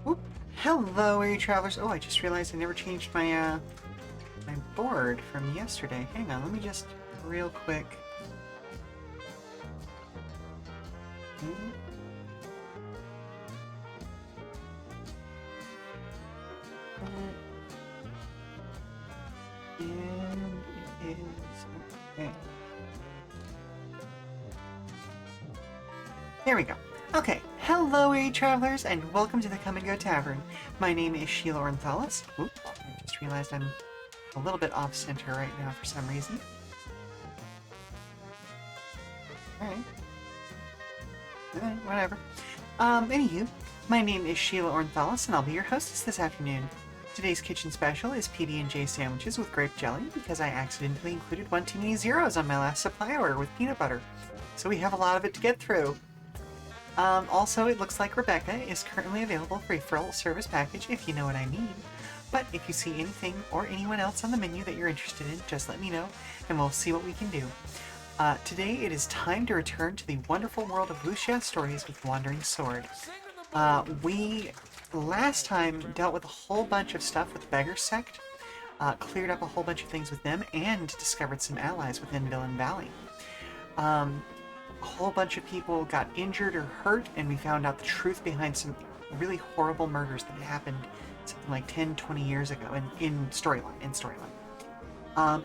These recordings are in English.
Oop. Hello, Air Travelers. Oh, I just realized I never changed my board from yesterday. Hang on, let me just real quick. Hmm. And it is okay. There we go. Okay, hello, Air Travelers, and welcome to the Come and Go Tavern. My name is Sheela Ornthalis. Oop, I just realized I'm a little bit off center right now for some reason. Alright. Whatever. Anywho, my name is Sheela Ornthalis, and I'll be your hostess this afternoon. Today's kitchen special is PB&J sandwiches with grape jelly because I accidentally included one too many zeros on my last supply order with peanut butter. So we have a lot of it to get through. Also, it looks like Rebecca is currently available for a full service package, if you know what I mean. But if you see anything or anyone else on the menu that you're interested in, just let me know, and we'll see what we can do. Today, it is time to return to the wonderful world of Wuxia stories with Wandering Sword. We last time dealt with a whole bunch of stuff with Beggar Sect, cleared up a whole bunch of things with them, and discovered some allies within Villain Valley. A whole bunch of people got injured or hurt, and we found out the truth behind some really horrible murders that happened something like 10, 20 years ago in storyline.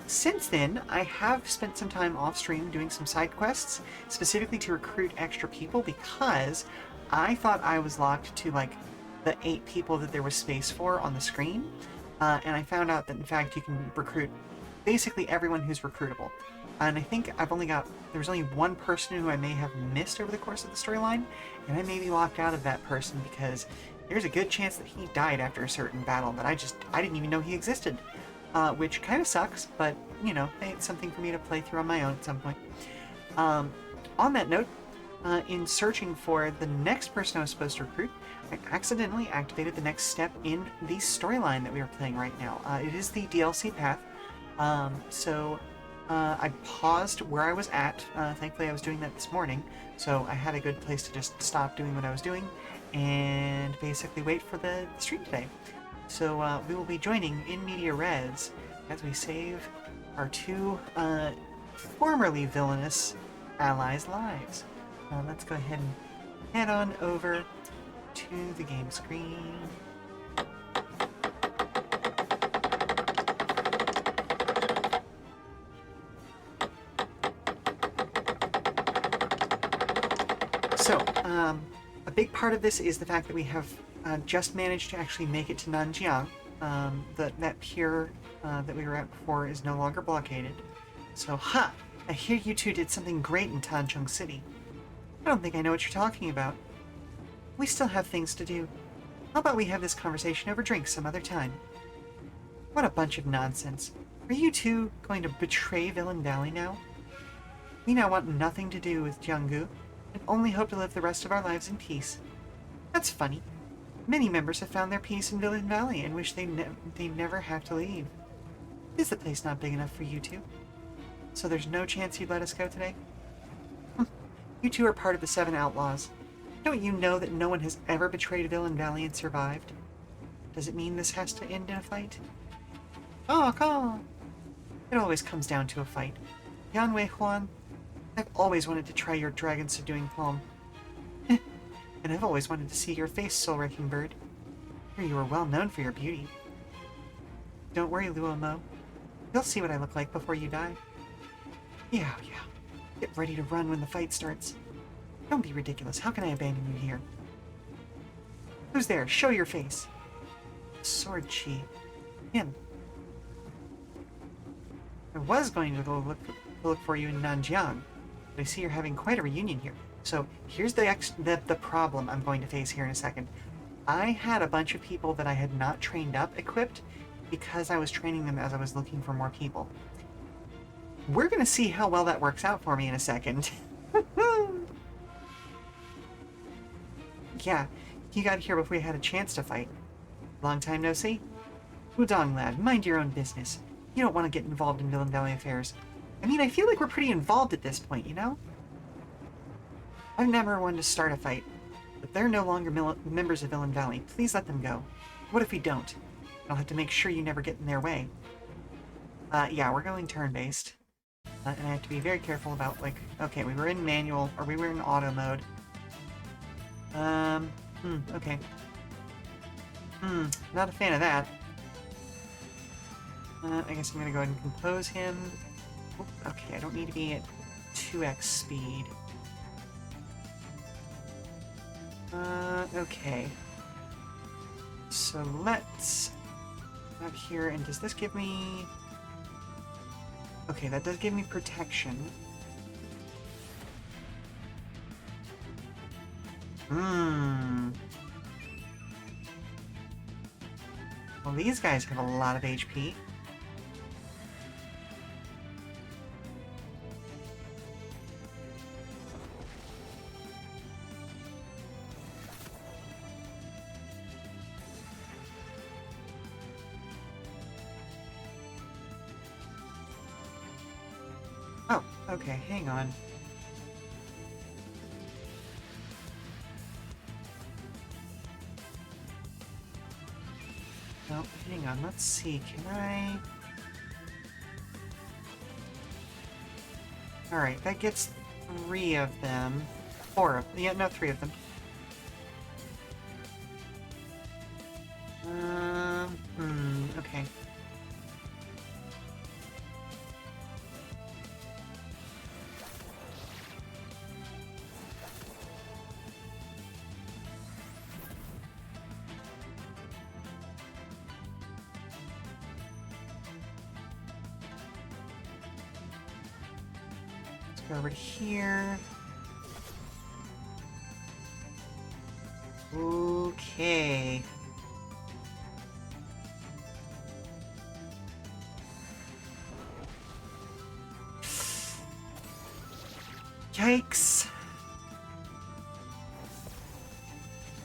Since then, I have spent some time off stream doing some side quests, specifically to recruit extra people because I thought I was locked to like the 8 people that there was space for on the screen, and I found out that in fact you can recruit basically everyone who's recruitable. And I think there was only one person who I may have missed over the course of the storyline, and I may be locked out of that person because there's a good chance that he died after a certain battle that I didn't even know he existed. Which kind of sucks, but, you know, hey, it's something for me to play through on my own at some point. On that note, in searching for the next person I was supposed to recruit, I accidentally activated the next step in the storyline that we are playing right now. It is the DLC path, so I paused where I was at. Thankfully, I was doing that this morning, so I had a good place to just stop doing what I was doing and basically wait for the stream today. So we will be joining in media res as we save our 2 formerly villainous allies' lives. Let's go ahead and head on over to the game screen. So, a big part of this is the fact that we have just managed to actually make it to Nanjiang. That pier that we were at before is no longer blockaded. So, I hear you two did something great in Tancheng City. I don't think I know what you're talking about. We still have things to do. How about we have this conversation over drinks some other time? What a bunch of nonsense. Are you two going to betray Villain Valley now? We now want nothing to do with Jianggu, and only hope to live the rest of our lives in peace. That's funny. Many members have found their peace in Villain Valley and wish they never have to leave. Is the place not big enough for you two? So there's no chance you'd let us go today? You two are part of the 7 Outlaws. Don't you know that no one has ever betrayed Villain Valley and survived? Does it mean this has to end in a fight? Oh, come! It always comes down to a fight. Yanwei Huan, I've always wanted to try your dragon subduing poem. And I've always wanted to see your face, soul-wrecking bird. Here you are well known for your beauty. Don't worry, Luo Mo. You'll see what I look like before you die. Yeah. Get ready to run when the fight starts. Don't be ridiculous. How can I abandon you here? Who's there? Show your face. Sword Chi. Him. I was going to go look for you in Nanjiang, but I see you're having quite a reunion here. So here's the problem I'm going to face here in a second. I had a bunch of people that I had not trained up equipped because I was training them as I was looking for more people. We're going to see how well that works out for me in a second. Yeah, you got here before we had a chance to fight. Long time no see? Wudong lad, mind your own business. You don't want to get involved in Villain Valley affairs. I mean, I feel like we're pretty involved at this point, you know? I've never wanted to start a fight, But they're no longer members of Villain Valley. Please let them go. What if we don't? I'll have to make sure you never get in their way. Yeah, we're going turn-based. And I have to be very careful about, like... Okay, we were in manual, or we were in auto mode. Okay. Not a fan of that. I guess I'm gonna go ahead and compose him. Oop, okay, I don't need to be at 2x speed. Okay. So let's... out here, and does this give me... Okay, that does give me protection. Well, these guys have a lot of HP. Oh, okay, hang on. No, hang on, let's see, can I... Alright, that gets 3 of them. 4 of them. Yeah, no, 3 of them. Okay. Let's go over to here. Okay. Yikes.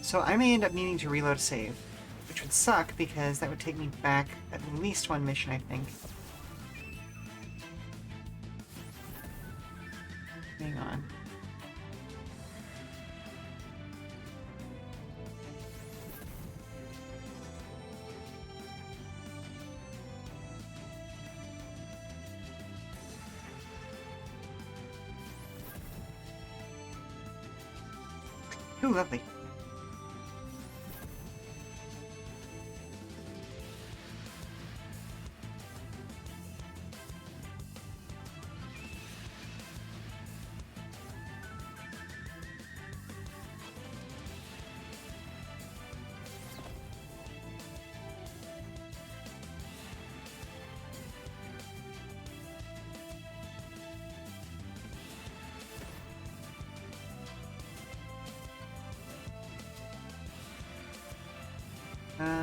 So I may end up needing to reload a save, which would suck because that would take me back at least 1 mission, I think. Hang on. Ooh, lovely.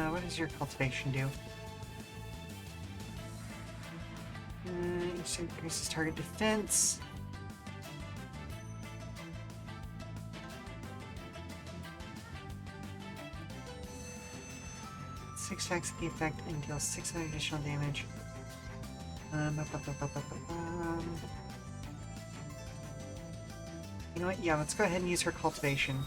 What does your cultivation do? It increases target defense. Six attacks the effect and deals 600 additional damage. You know what? Yeah, let's go ahead and use her cultivation.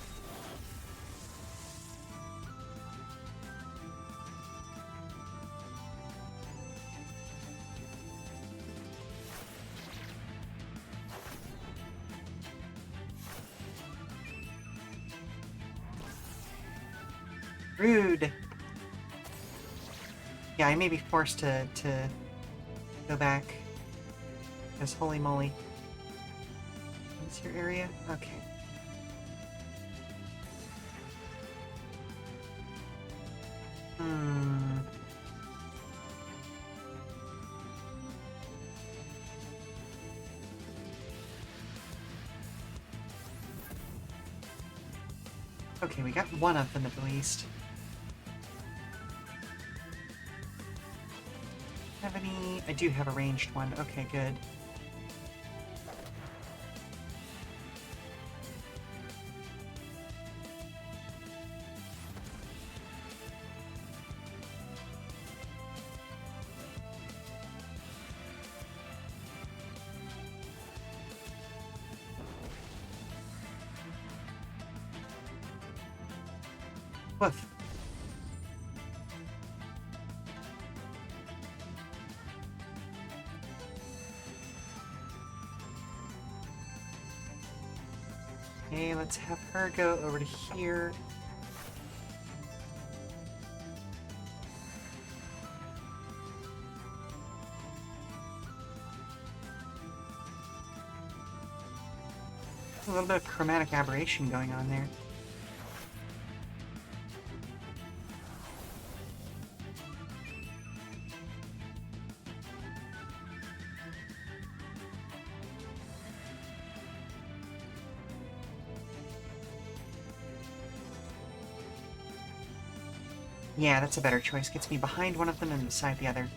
Rude! Yeah, I may be forced to go back. Because holy moly. What's your area? Okay. Okay, we got one of them at least. Have any? I do have a ranged one. Okay, good. Woof. Okay, let's have her go over to here. A little bit of chromatic aberration going on there. Yeah, that's a better choice. Gets me behind one of them and beside the other.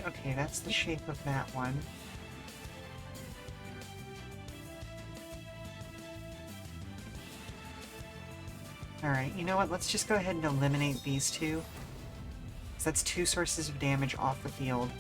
Okay, that's the shape of that one. Alright, you know what? Let's just go ahead and eliminate these two. Because that's 2 sources of damage off the field.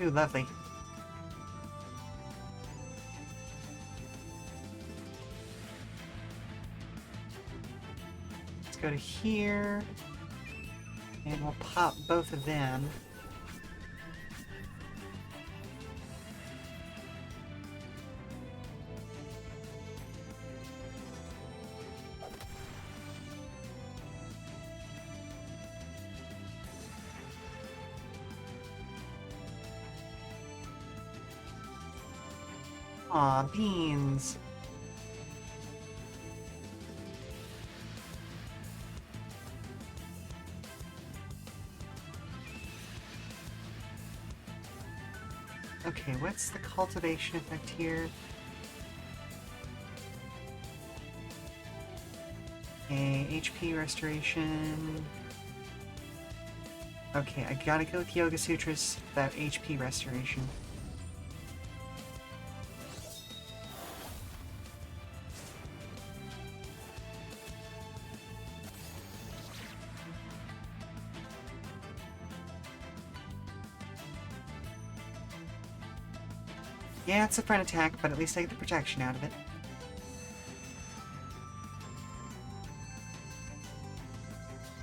Ooh, lovely. Let's go to here. And we'll pop both of them. Aw, beans. Okay, what's the cultivation effect here? Okay, HP restoration. Okay, I gotta go with Yoga Sutras, that HP restoration. Yeah, it's a front attack, but at least I get the protection out of it.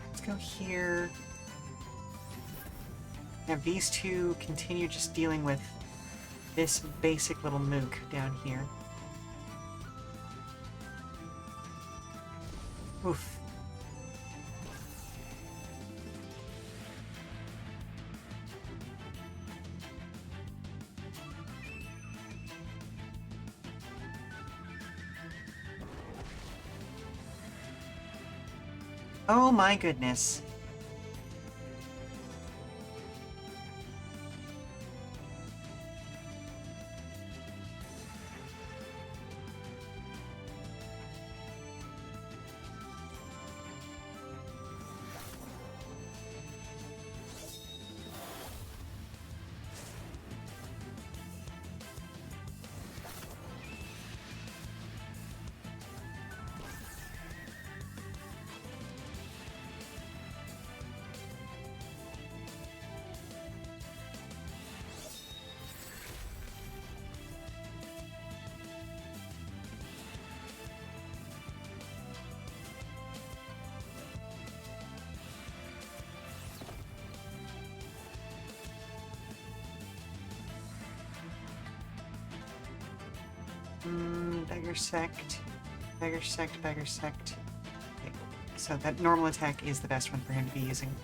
Let's go here. Have these two continue just dealing with this basic little mook down here. Oof. Oh my goodness. Beggar Sect. Beggar Sect, Beggar Sect. Okay. So that normal attack is the best one for him to be using.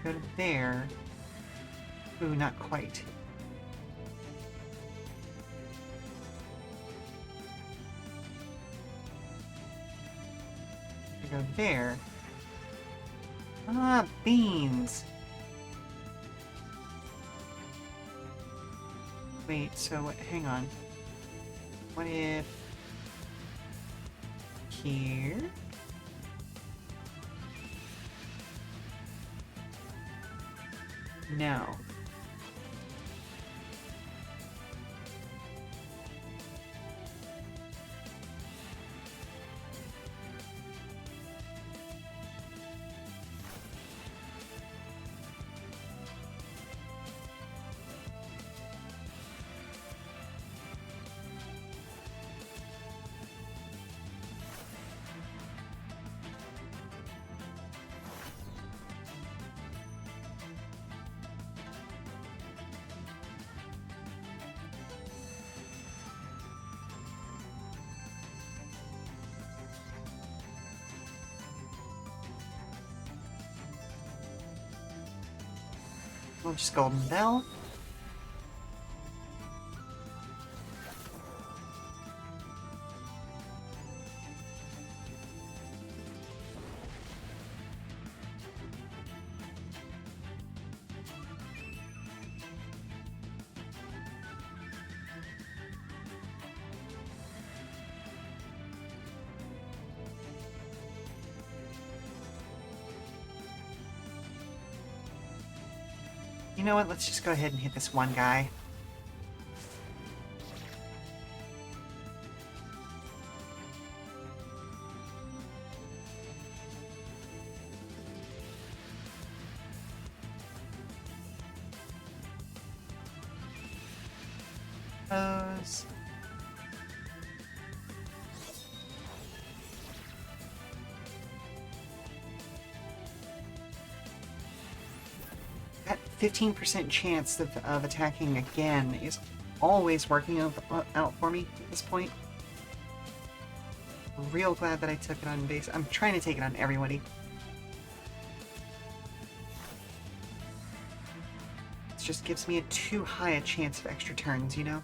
go to there. Ooh, not quite. Go there. Ah, beans. Wait, so hang on. What if here? No. We'll just Golden Bell. You know what? Let's just go ahead and hit this one guy. Those. That 15% chance of attacking again is always working out for me at this point. I'm real glad that I took it on base. I'm trying to take it on everybody. It just gives me a too high a chance of extra turns, you know?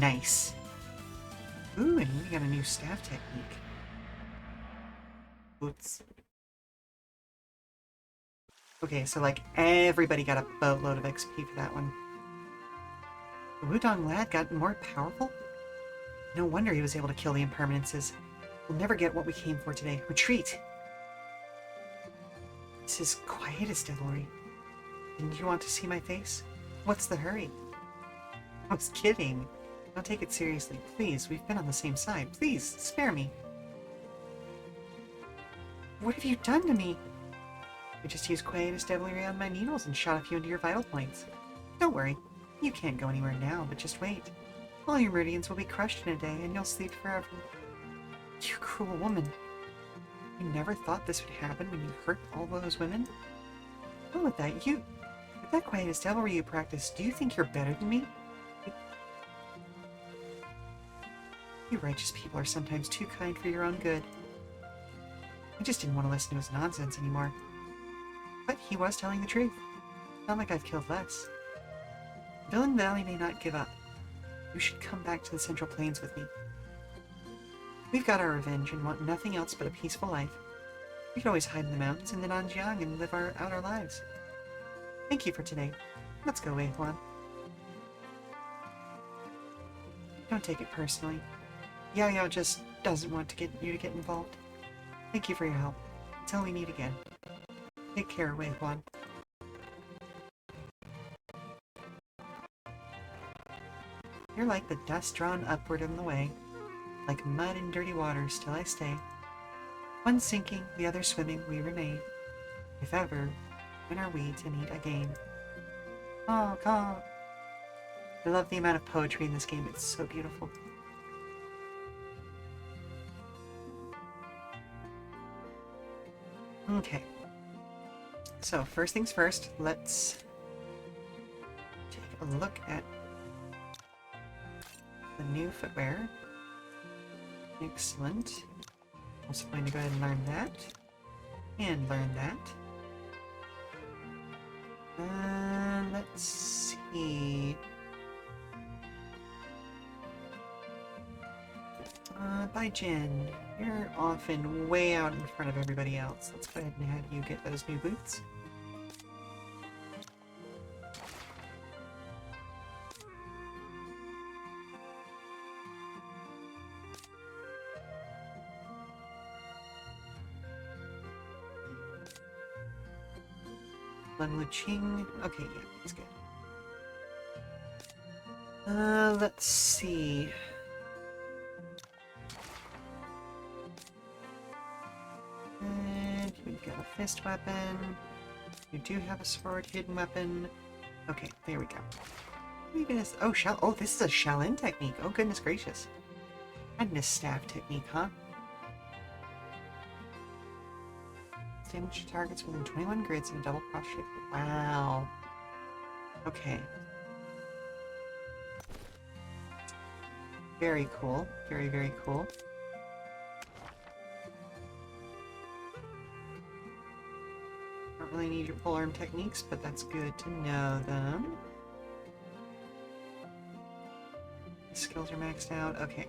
Nice. Ooh, and we got a new staff technique. Oops. Okay, so like everybody got a boatload of XP for that one. The Wudong lad got more powerful? No wonder he was able to kill the impermanences. We'll never get what we came for today. Retreat! This is quietus devilry. Didn't you want to see my face? What's the hurry? I was kidding. Don't take it seriously. Please, we've been on the same side. Please, spare me. What have you done to me? I just used quietus devilry on my needles and shot a few into your vital points. Don't worry. You can't go anywhere now, but just wait. All your meridians will be crushed in a day, and you'll sleep forever. You cruel woman. You never thought this would happen when you hurt all those women? What with that, with that quietus devilry you practice, do you think you're better than me? You righteous people are sometimes too kind for your own good. I just didn't want to listen to his nonsense anymore. But he was telling the truth. Not like I've killed less. Villain Valley may not give up. You should come back to the Central Plains with me. We've got our revenge and want nothing else but a peaceful life. We could always hide in the mountains in the Nanjiang and live out our lives. Thank you for today. Let's go, Wei Huan. Don't take it personally. Yao Yao just doesn't want you to get involved. Thank you for your help. Until we meet again. Take care, Wei Huan. You're like the dust drawn upward on the way, like mud in dirty water, still I stay. One sinking, the other swimming, we remain. If ever, when are we to meet again? Oh, God. I love the amount of poetry in this game. It's so beautiful. Okay. So, first things first, let's take a look at the new footwear. Excellent. Also going to go ahead and learn that. And learn that. Let's see. Bye, Jen. You're often way out in front of everybody else. Let's go ahead and have you get those new boots. Len Wuching. Okay, yeah, that's good. Let's see. And we've got a fist weapon. You do have a sword hidden weapon. Okay, there we go. Oh, oh, this is a Shaolin technique. Oh, goodness gracious. Madness staff technique, huh? Damage targets within 21 grids and a double cross shape. Wow. Okay. Very cool. Very, very cool. Don't really need your polearm techniques, but that's good to know them. Skills are maxed out. Okay.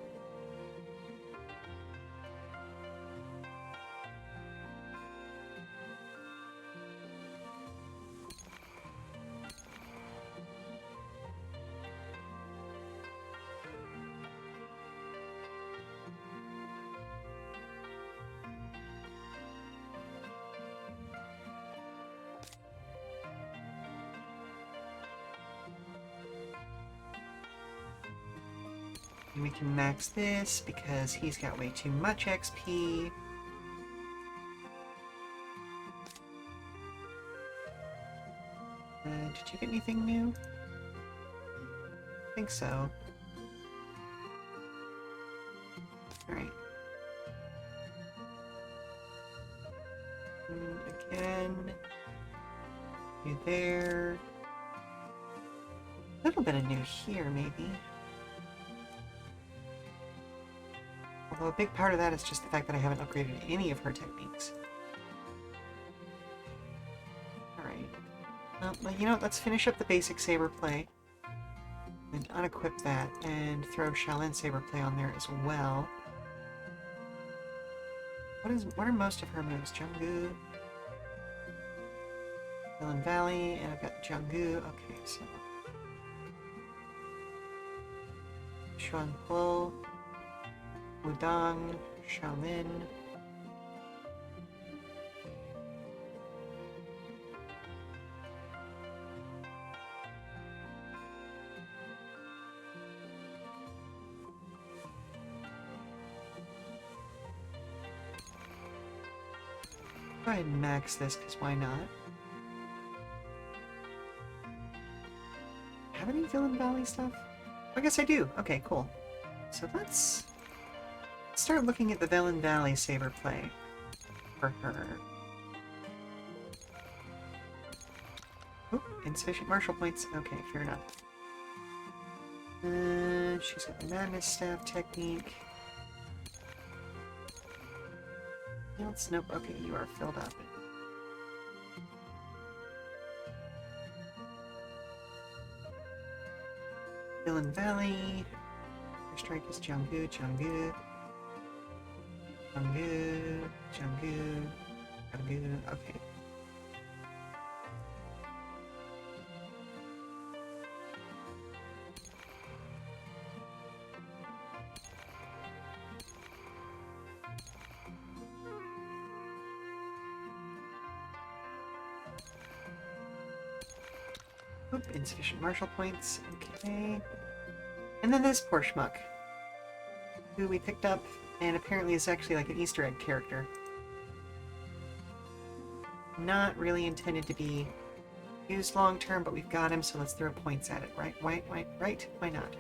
And we can max this because he's got way too much XP. Did you get anything new? I think so. Alright. Again. You there. A little bit of new here, maybe. Although a big part of that is just the fact that I haven't upgraded any of her techniques. Alright. Well, you know what? Let's finish up the basic saber play. And unequip that, and throw Shaolin saber play on there as well. What are most of her moves? Junggu, Villain Valley, and I've got Junggu. Okay, so Xuan Po, Wudang, Shaolin. Go ahead and max this, because why not? Have any Villain Valley stuff? I guess I do. Okay, cool. So let's start looking at the Villain Valley saber play for her. Oop, insufficient martial points. Okay, fair enough. She's got the Madness Staff technique. Else? Nope. Okay, you are filled up. Villain Valley. First strike is Junggu, Junggu. Junggu, Junggu, Junggu. Okay. Oop, insufficient martial points. Okay. And then this poor schmuck, who we picked up, and apparently is actually like an Easter egg character. Not really intended to be used long term, but we've got him, so let's throw points at it, right? Right? Why not?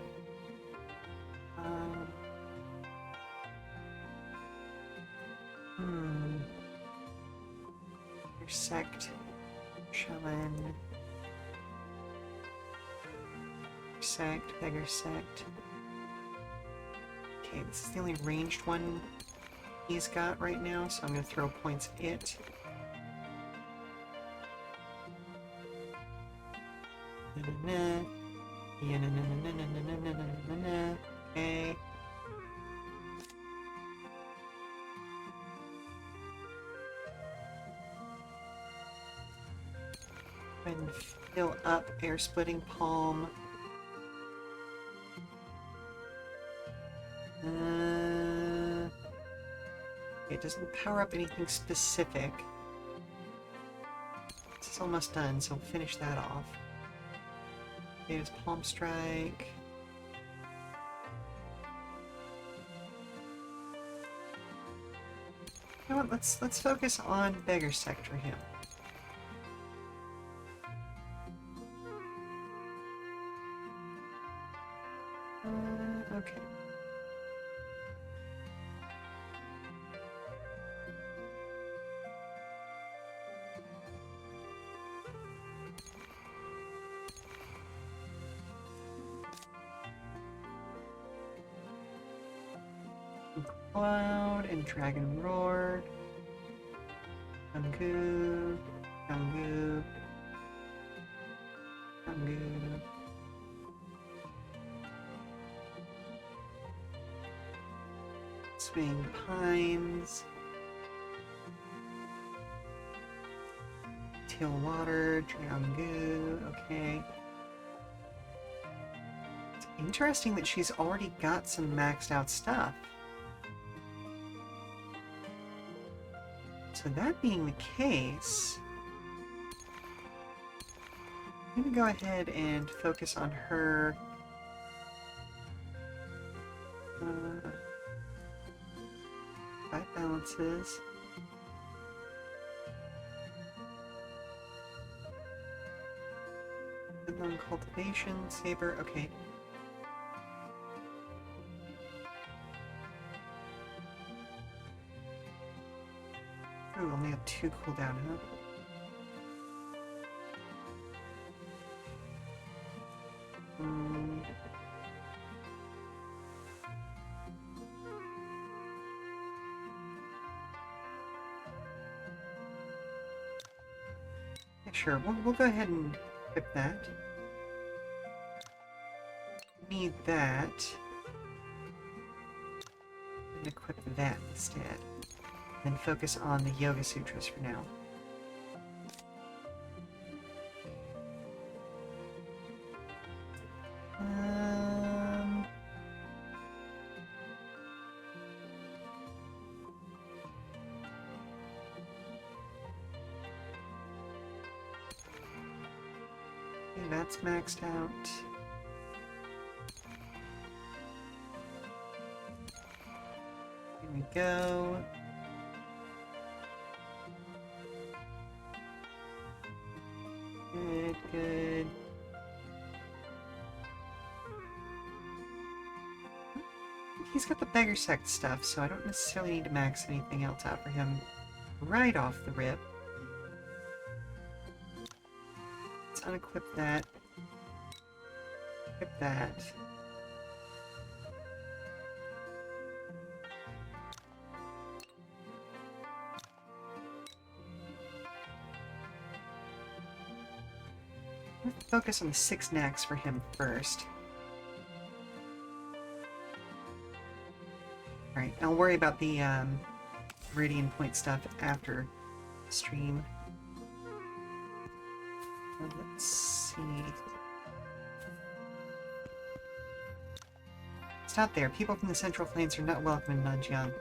Intersect. Shaman. Sect. Beggar sect. Okay, this is the only ranged one he's got right now, so I'm going to throw points at it. Okay. And fill up air splitting palm. It doesn't power up anything specific. This is almost done, so finish that off. Okay, it's palm strike. You know what? Let's focus on beggar sect for him. Okay. Cloud and Dragon Roar. Kangu. Kangu. Kangu. Swing Pines. Teal Water. Drangu. Okay. It's interesting that she's already got some maxed out stuff. So that being the case, I'm going to go ahead and focus on her. Five balances. Woodland cultivation, saber, okay. Ooh, only have 2 cooldown, huh? Yeah, sure, we'll go ahead and equip that. Need that. And equip that instead. Then focus on the Yoga Sutras for now. Okay, that's maxed out. Here we go. Good, good. He's got the beggar sect stuff, so I don't necessarily need to max anything else out for him right off the rip. Let's unequip that. Equip that. Let's focus on the 6 knacks for him first. Alright, I'll worry about the Meridian Point stuff after the stream. Let's see. Stop there. People from the Central Plains are not welcome in Nanjiang.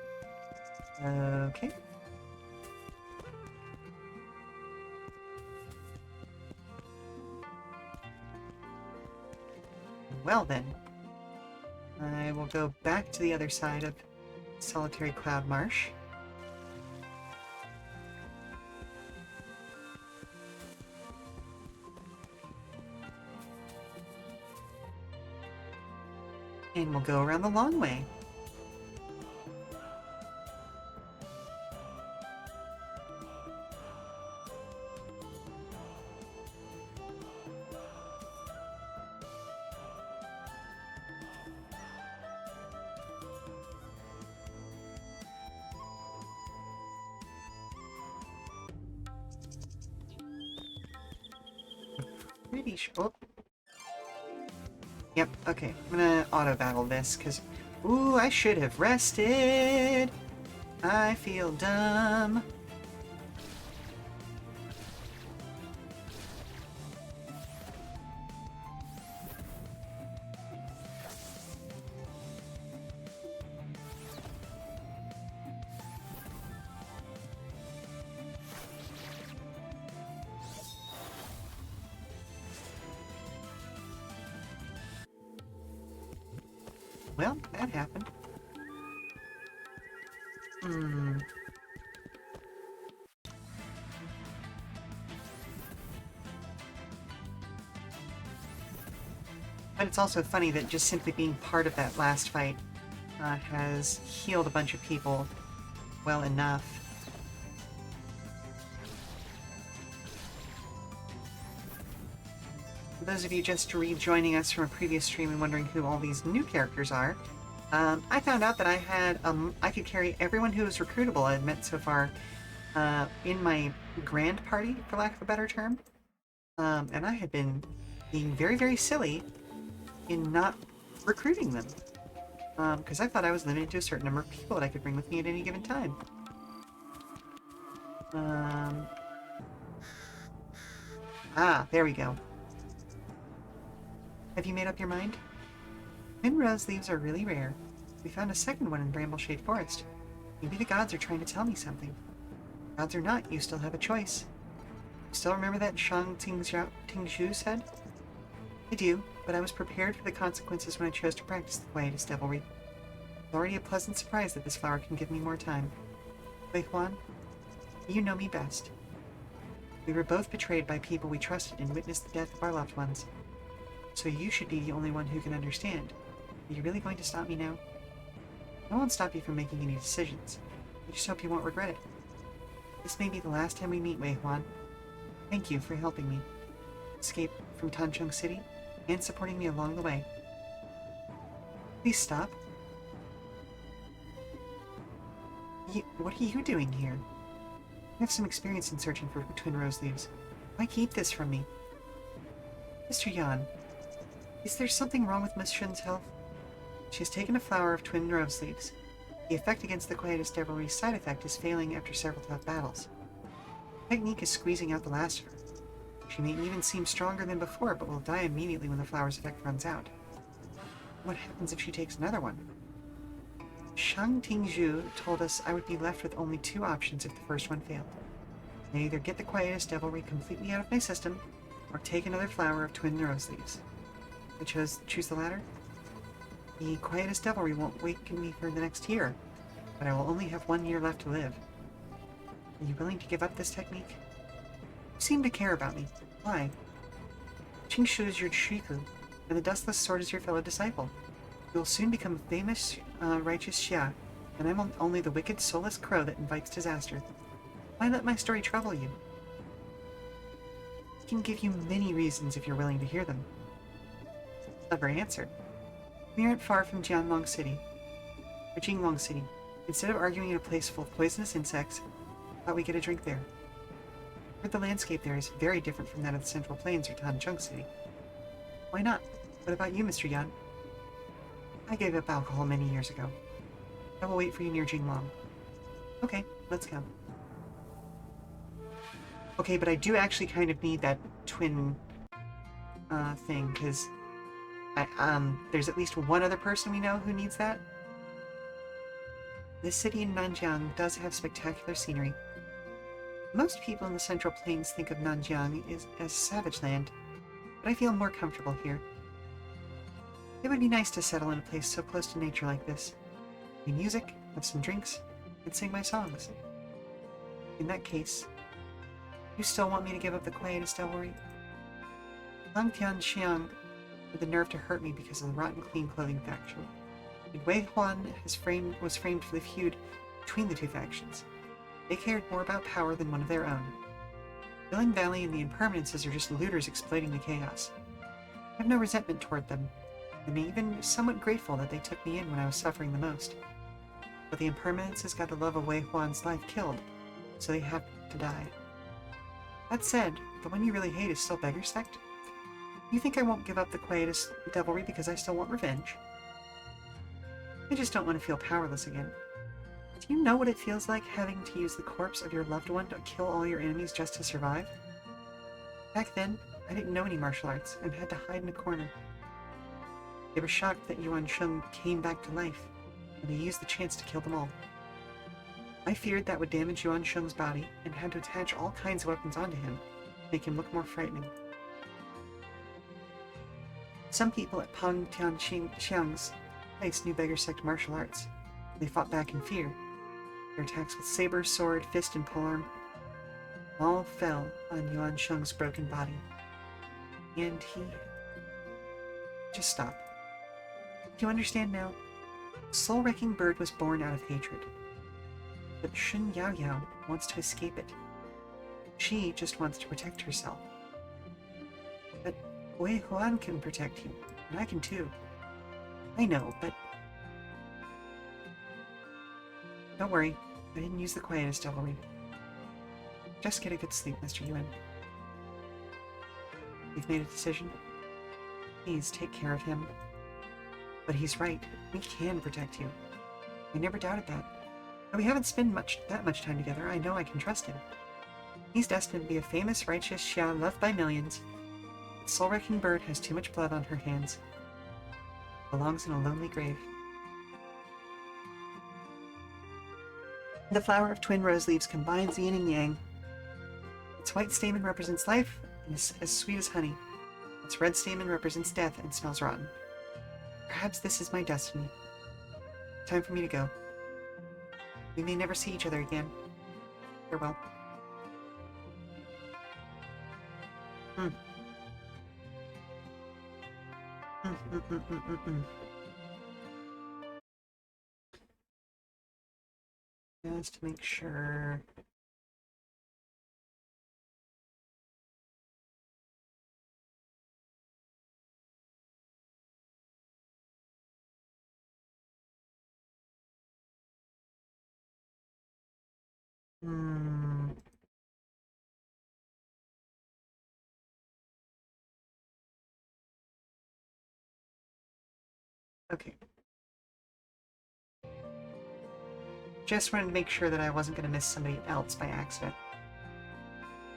Okay. Well then, I will go back to the other side of Solitary Cloud Marsh. And we'll go around the long way. Pretty sure. Oh. Yep, okay. I'm gonna auto-battle this, because... Ooh, I should have rested! I feel dumb. Well, that happened. Hmm. But it's also funny that just simply being part of that last fight has healed a bunch of people well enough. For those of you just rejoining us from a previous stream and wondering who all these new characters are, I found out that I could carry everyone who was recruitable I've met so far in my grand party, for lack of a better term. And I had been being very, very silly in not recruiting them. Because I thought I was limited to a certain number of people that I could bring with me at any given time. There we go. Have you made up your mind? Twin rose leaves are really rare. We found a second one in Brambleshade Forest. Maybe the gods are trying to tell me something. Gods or not, you still have a choice. You still remember that Shang Tingzhu said? I do, but I was prepared for the consequences when I chose to practice the quietest devilry. It's already a pleasant surprise that this flower can give me more time. Wei Huan, you know me best. We were both betrayed by people we trusted and witnessed the death of our loved ones. So you should be the only one who can understand. Are you really going to stop me now? I won't stop you from making any decisions. I just hope you won't regret it. This may be the last time we meet, Wei Huan. Thank you for helping me escape from Tancheng City and supporting me along the way. Please stop. What are you doing here? I have some experience in searching for twin rose leaves. Why keep this from me? Mr. Yan, is there something wrong with Miss Shun's health? She has taken a flower of twin rose leaves. The effect against the quietest devilry's side effect is failing after several tough battles. The technique is squeezing out the last of her. She may even seem stronger than before, but will die immediately when the flower's effect runs out. What happens if she takes another one? Shang Tingzhu told us I would be left with only two options if the first one failed. I either get the quietest devilry completely out of my system, or take another flower of twin rose leaves. I choose the latter. The quietest devilry won't waken me for the next year, but I will only have 1 year left to live. Are you willing to give up this technique? You seem to care about me. Why? Qingshu is your Shiku, and the Dustless Sword is your fellow disciple. You will soon become a famous, righteous Xia, and I'm only the wicked, soulless crow that invites disaster. Why let my story trouble you? I can give you many reasons if you're willing to hear them. Clever answer. We aren't far from Jinglong City. Instead of arguing in a place full of poisonous insects, I thought we'd get a drink there. I heard the landscape there is very different from that of the Central Plains or Tancheng City. Why not? What about you, Mr. Yan? I gave up alcohol many years ago. I will wait for you near Jinglong. Okay, let's go. Okay, but I do actually kind of need that twin thing, because there's at least one other person we know who needs that. This city in Nanjiang does have spectacular scenery. Most people in the Central Plains think of Nanjiang as savage land, but I feel more comfortable here. It would be nice to settle in a place so close to nature like this. Play music, have some drinks, and sing my songs. In that case, you still want me to give up the quietest devilry? Langtian Xiang with the nerve to hurt me because of the rotten clean clothing faction. And Wei Huan was framed for the feud between the two factions. They cared more about power than one of their own. Villain Valley and the Impermanences are just looters exploiting the chaos. I have no resentment toward them. I'm even somewhat grateful that they took me in when I was suffering the most. But the Impermanences got the love of Wei Huan's life killed, so they have to die. That said, the one you really hate is still Beggar Sect? You think I won't give up the quietus devilry because I still want revenge? I just don't want to feel powerless again. Do you know what it feels like having to use the corpse of your loved one to kill all your enemies just to survive? Back then, I didn't know any martial arts and had to hide in a corner. They were shocked that Yuan Sheng came back to life, and they used the chance to kill them all. I feared that would damage Yuan Sheng's body and had to attach all kinds of weapons onto him, make him look more frightening. Some people at Pang Tianxiang's place knew Beggar Sect martial arts. They fought back in fear. Their attacks with saber, sword, fist, and polearm all fell on Yuan Sheng's broken body. And he... Just stop. Do you understand now? The soul-wrecking bird was born out of hatred. But Shun Yao Yao wants to escape it. She just wants to protect herself. But Wei Huan can protect you, and I can too. I know, but... Don't worry, I didn't use the quietus devilry. Just get a good sleep, Mr. Yuan. We've made a decision. Please take care of him. But he's right, we can protect you. I never doubted that. Though we haven't spent that much time together, I know I can trust him. He's destined to be a famous, righteous Xia loved by millions. The soul-wrecking bird has too much blood on her hands. Belongs in a lonely grave. The flower of twin rose leaves combines the yin and yang. Its white stamen represents life and is as sweet as honey. Its red stamen represents death and smells rotten. Perhaps this is my destiny. Time for me to go. We may never see each other again. Farewell. Just to make sure. Okay. Just wanted to make sure that I wasn't going to miss somebody else by accident.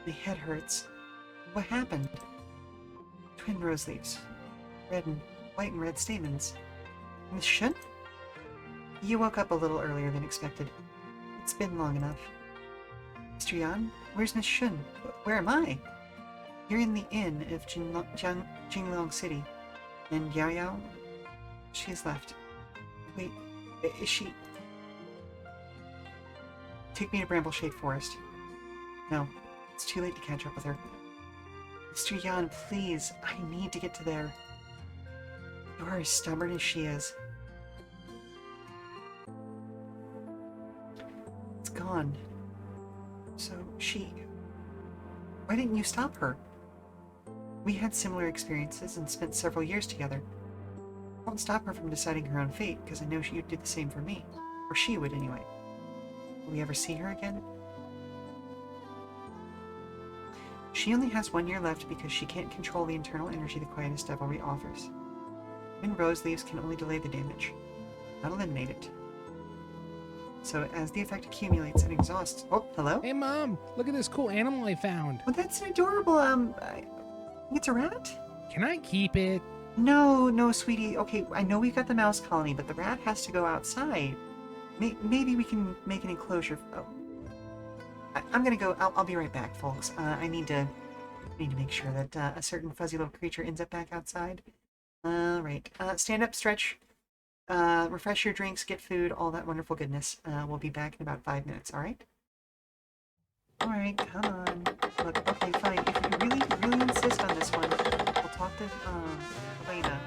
My head hurts. What happened? Twin rose leaves. White and red stamens. Miss Shun? You woke up a little earlier than expected. It's been long enough. Mr. Yan, where's Miss Shun? Where am I? You're in the inn of Jinglong City. And Yao Yao? She's left. Wait, is she... Take me to Brambleshade Forest. No, it's too late to catch up with her. Mr. Yan, please, I need to get to there. You are as stubborn as she is. It's gone. So, she... Why didn't you stop her? We had similar experiences and spent several years together. I won't stop her from deciding her own fate, because I know you'd do the same for me. Or she would, anyway. Will we ever see her again? She only has 1 year left because she can't control the internal energy the quietus devilry offers. Twin rose leaves can only delay the damage, not eliminate it. So as the effect accumulates and exhausts... Oh, hello? Hey Mom, look at this cool animal I found. Well, that's an adorable, it's a rat? Can I keep it? No, sweetie. Okay, I know we've got the mouse colony, but the rat has to go outside. Maybe we can make an enclosure. Oh. I'm gonna go. I'll be right back, folks. I need to make sure that a certain fuzzy little creature ends up back outside. Right. Stand up, stretch, refresh your drinks, get food, all that wonderful goodness. We'll be back in about 5 minutes, alright? Alright, come on. Look, okay, fine. If you really insist on this one, we'll talk to Elena.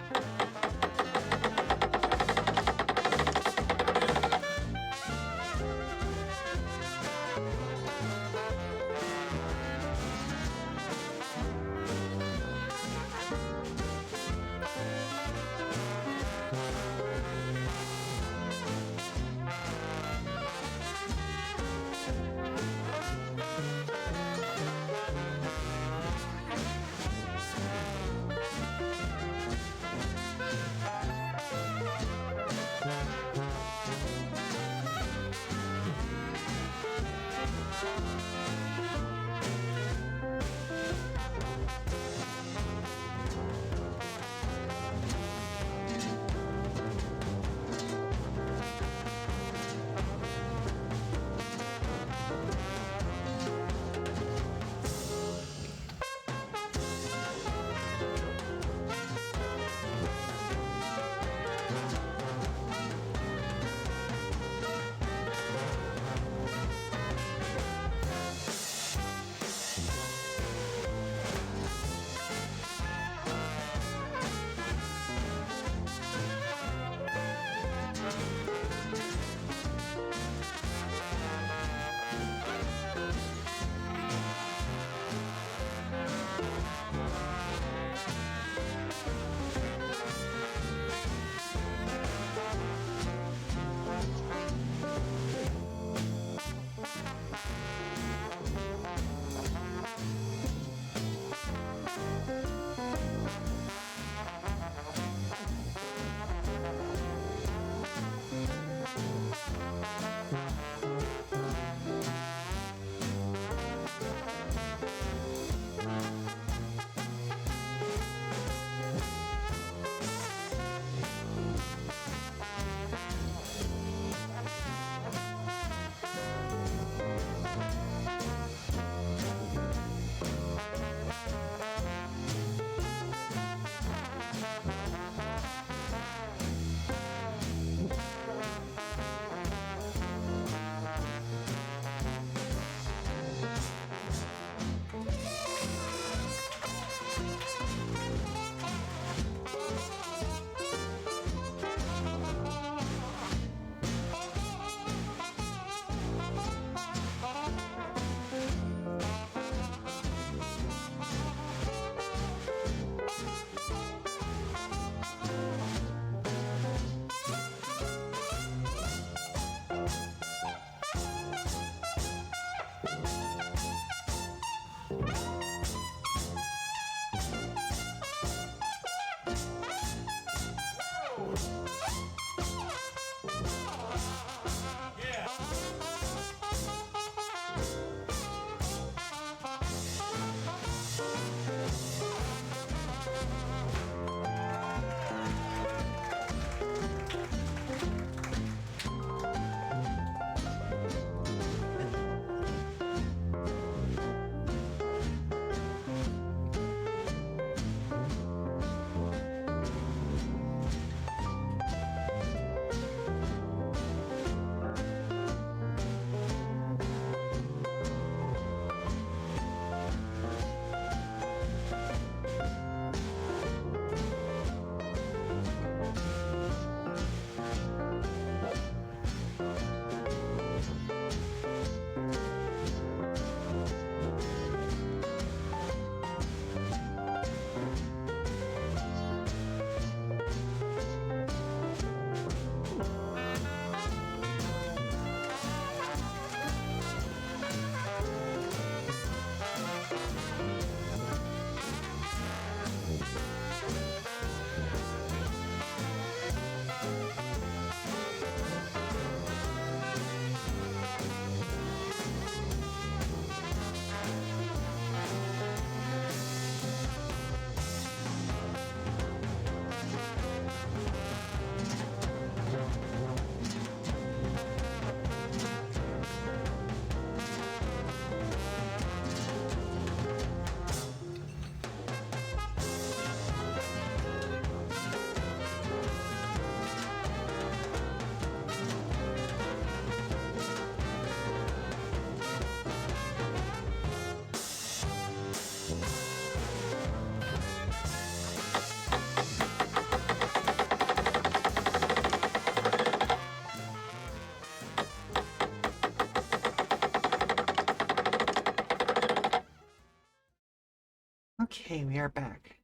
Okay, we are back.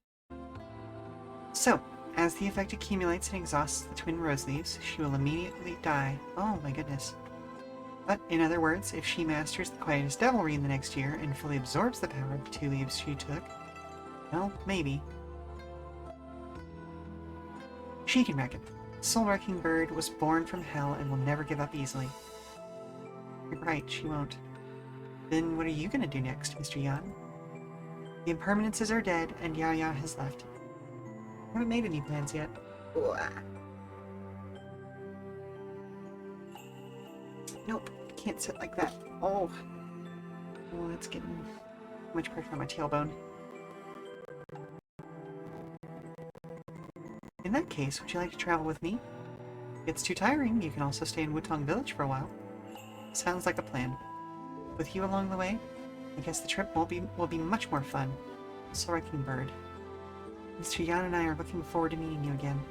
So, as the effect accumulates and exhausts the twin rose leaves, she will immediately die. Oh my goodness. But, in other words, if she masters the Quietus Devilry in the next year and fully absorbs the power of the 2 leaves she took, well, maybe. She can wreck it. The soul-wrecking bird was born from hell and will never give up easily. You're right, she won't. Then what are you gonna do next, Mr. Yan? The impermanences are dead, and Yao Yao has left. I haven't made any plans yet. Nope, can't sit like that. Oh, that's getting too much pressure on my tailbone. In that case, would you like to travel with me? If it's too tiring, you can also stay in Wutong Village for a while. Sounds like a plan. With you along the way, I guess the trip will be much more fun. Soul-wrecking bird. Mr. Yan and I are looking forward to meeting you again.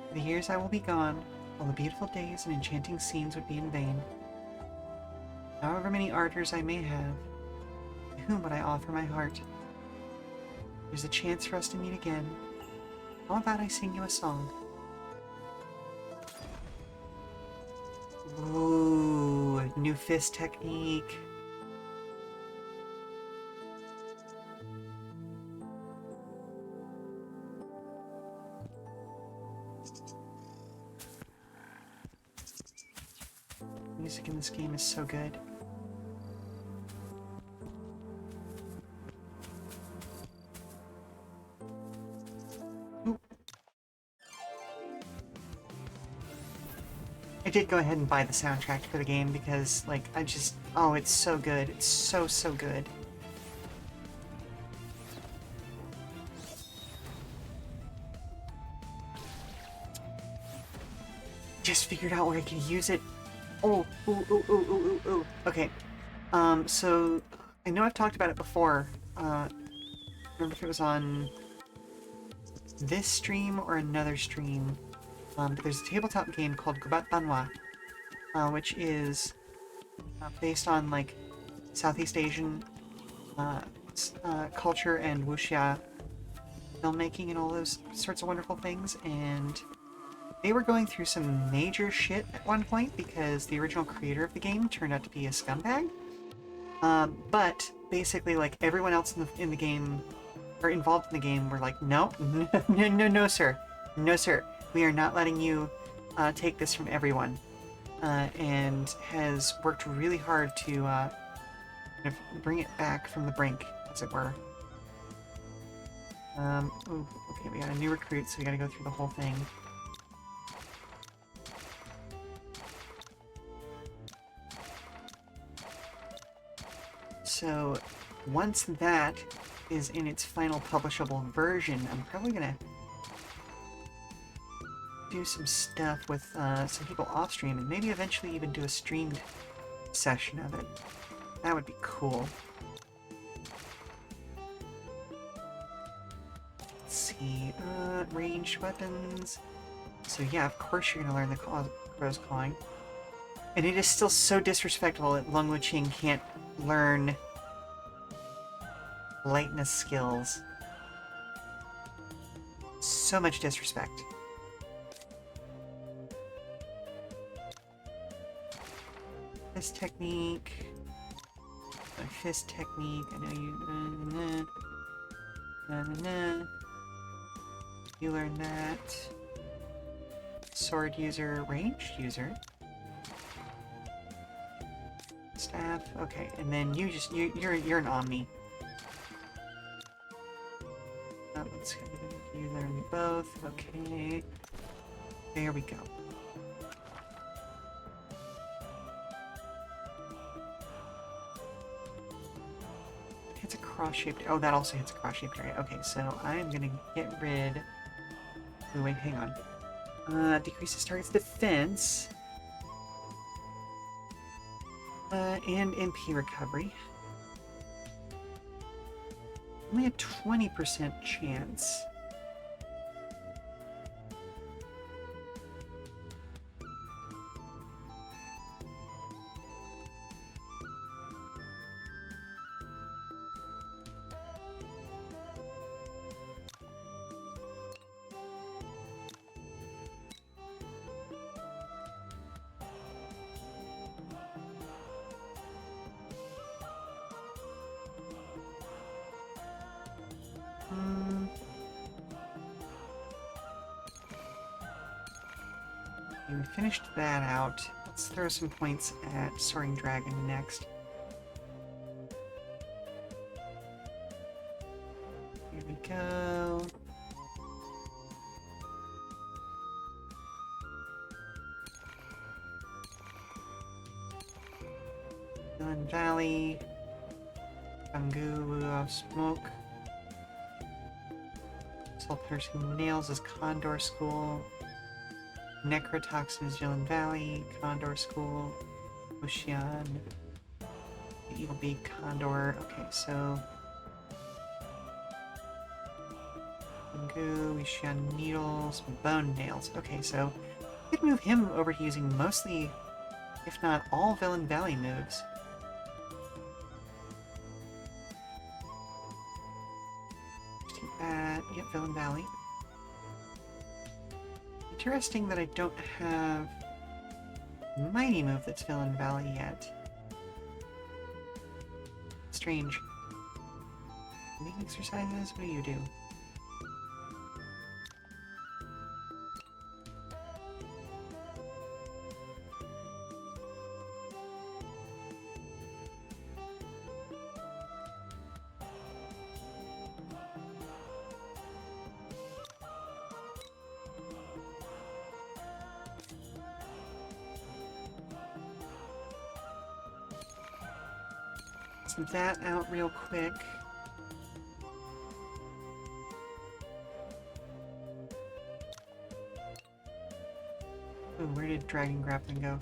For the years I will be gone, all the beautiful days and enchanting scenes would be in vain. However many ardors I may have, to whom would I offer my heart? There's a chance for us to meet again. How about I sing you a song? Ooh, new fist technique. Music in this game is so good. Ooh. I did go ahead and buy the soundtrack for the game because, like, oh, it's so good. It's so, so good. Just figured out where I could use it. Oh, ooh. Okay. So, I know I've talked about it before. Remember if it was on this stream or another stream. But there's a tabletop game called Gubat Banwa, which is based on, like, Southeast Asian culture and wuxia filmmaking and all those sorts of wonderful things, and they were going through some major shit at one point because the original creator of the game turned out to be a scumbag. But basically, like, everyone else in the game, or involved in the game, were like, no, no, sir. No, sir. We are not letting you take this from everyone. And has worked really hard to kind of bring it back from the brink, as it were. Ooh, okay, we got a new recruit, so we gotta go through the whole thing. So, once that is in its final publishable version, I'm probably gonna do some stuff with some people off stream, and maybe eventually even do a streamed session of it. That would be cool. Let's see, ranged weapons. So yeah, of course you're gonna learn the crow's clawing. And it is still so disrespectful that Lung Wuqing can't learn lightness skills. So much disrespect. Fist technique. My fist technique. I know you. You learn that. Sword user, ranged user. Staff. Okay, and then you're an Omni. Let's you learn both. Okay. There we go. Hits a cross-shaped... Oh, that also hits a cross-shaped area. Okay, so I'm gonna get rid... Oh, wait, hang on. Decreases target's defense. And MP recovery. Only a 20% chance. We finished that out. Let's throw some points at Soaring Dragon next. Here we go. Villain Valley. Bangu of Smoke. Sulphurous Nails is Condor School. Necrotoxin is Villain Valley. Condor School. Ocean. The Evil Bee, Condor. Okay, so. Bangu, Ocean Needles, Bone Nails. Okay, so. We could move him over to using mostly, if not all, Villain Valley moves. Yep, Villain Valley. Interesting that I don't have Mighty move that's Villain Valley yet. Strange. Making exercises? What do you do? Some that out real quick. Ooh, where did Dragon Grappling go?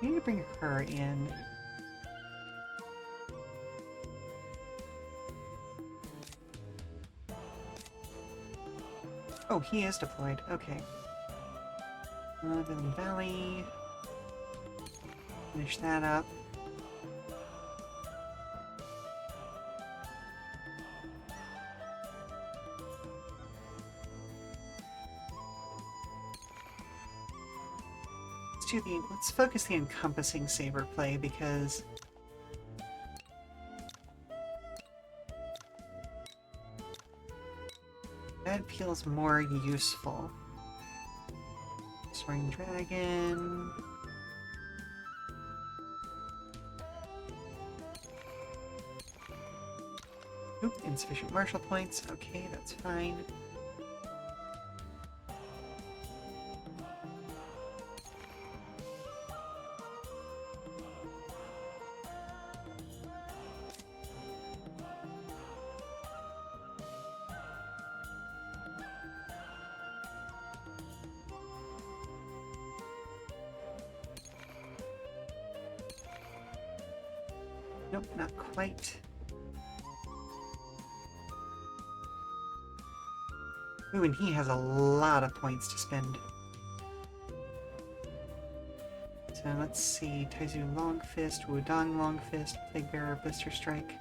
We need to bring her in. Oh, he is deployed. Okay. Villain Valley. Finish that up. Let's focus the encompassing saber play because that feels more useful. Soaring Dragon. Oop, insufficient martial points. Okay, that's fine. Nope, not quite. Ooh, and he has a lot of points to spend. So let's see. Taizu Long Fist, Wudong Long Fist, Plague Bearer, Blister Strike,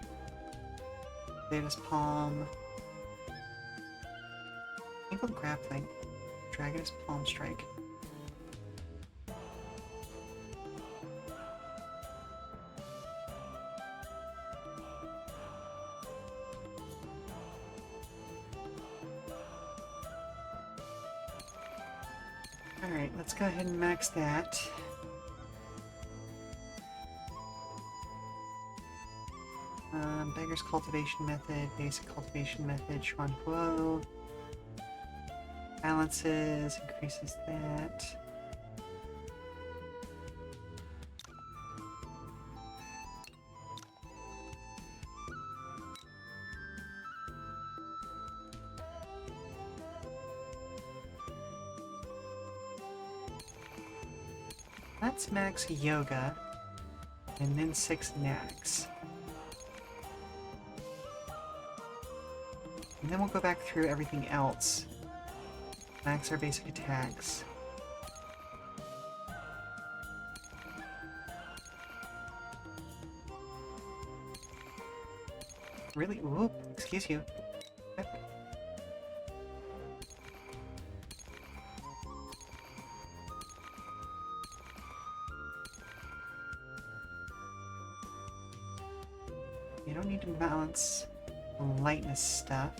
Davis Palm, Angled Grappling, Dragon's Palm Strike. Alright, let's go ahead and max that. Beggar's Cultivation Method, Basic Cultivation Method, Xuan Huo. Balances, increases that. Let's max Yoga, and then 6 Nags. And then we'll go back through everything else. Max our basic attacks. Really? Whoop, excuse you. balance lightness stuff.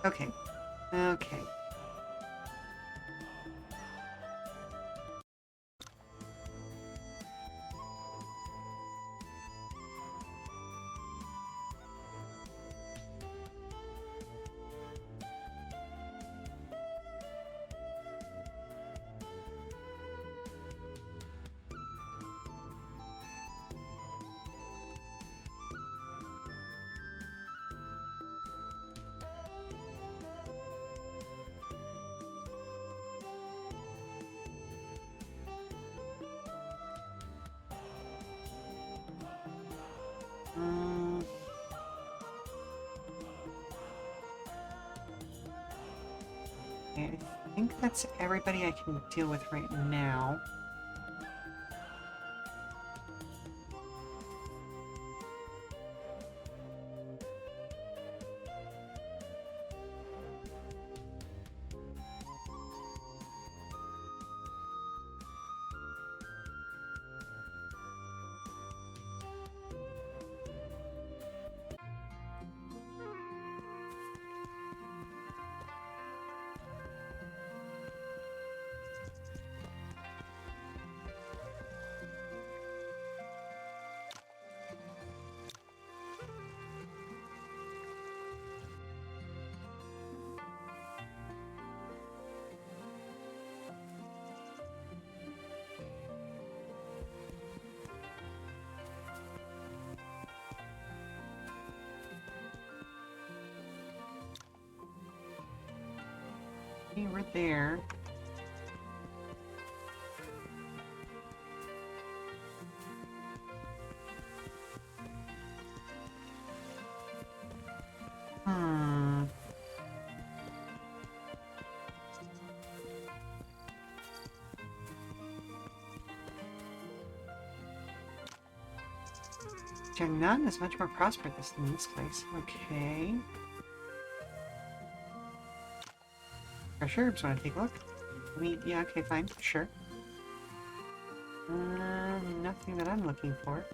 Okay. Okay. Okay, I think that's everybody I can deal with right now. Okay, we're there. Hmm. Jiangnan is much more prosperous than this place. Okay. Sure, just want to take a look. I mean, yeah, okay, fine, sure. Nothing that I'm looking for.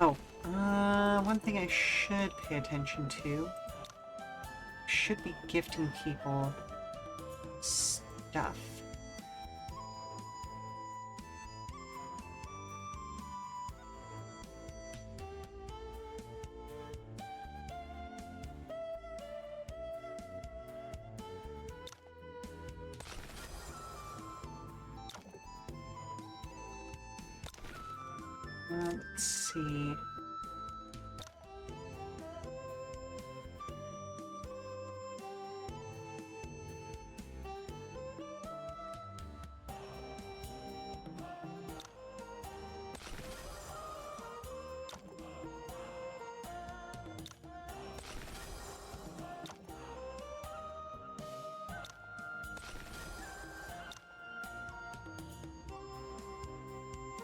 Oh, one thing I should pay attention to should be gifting people stuff. Let's see.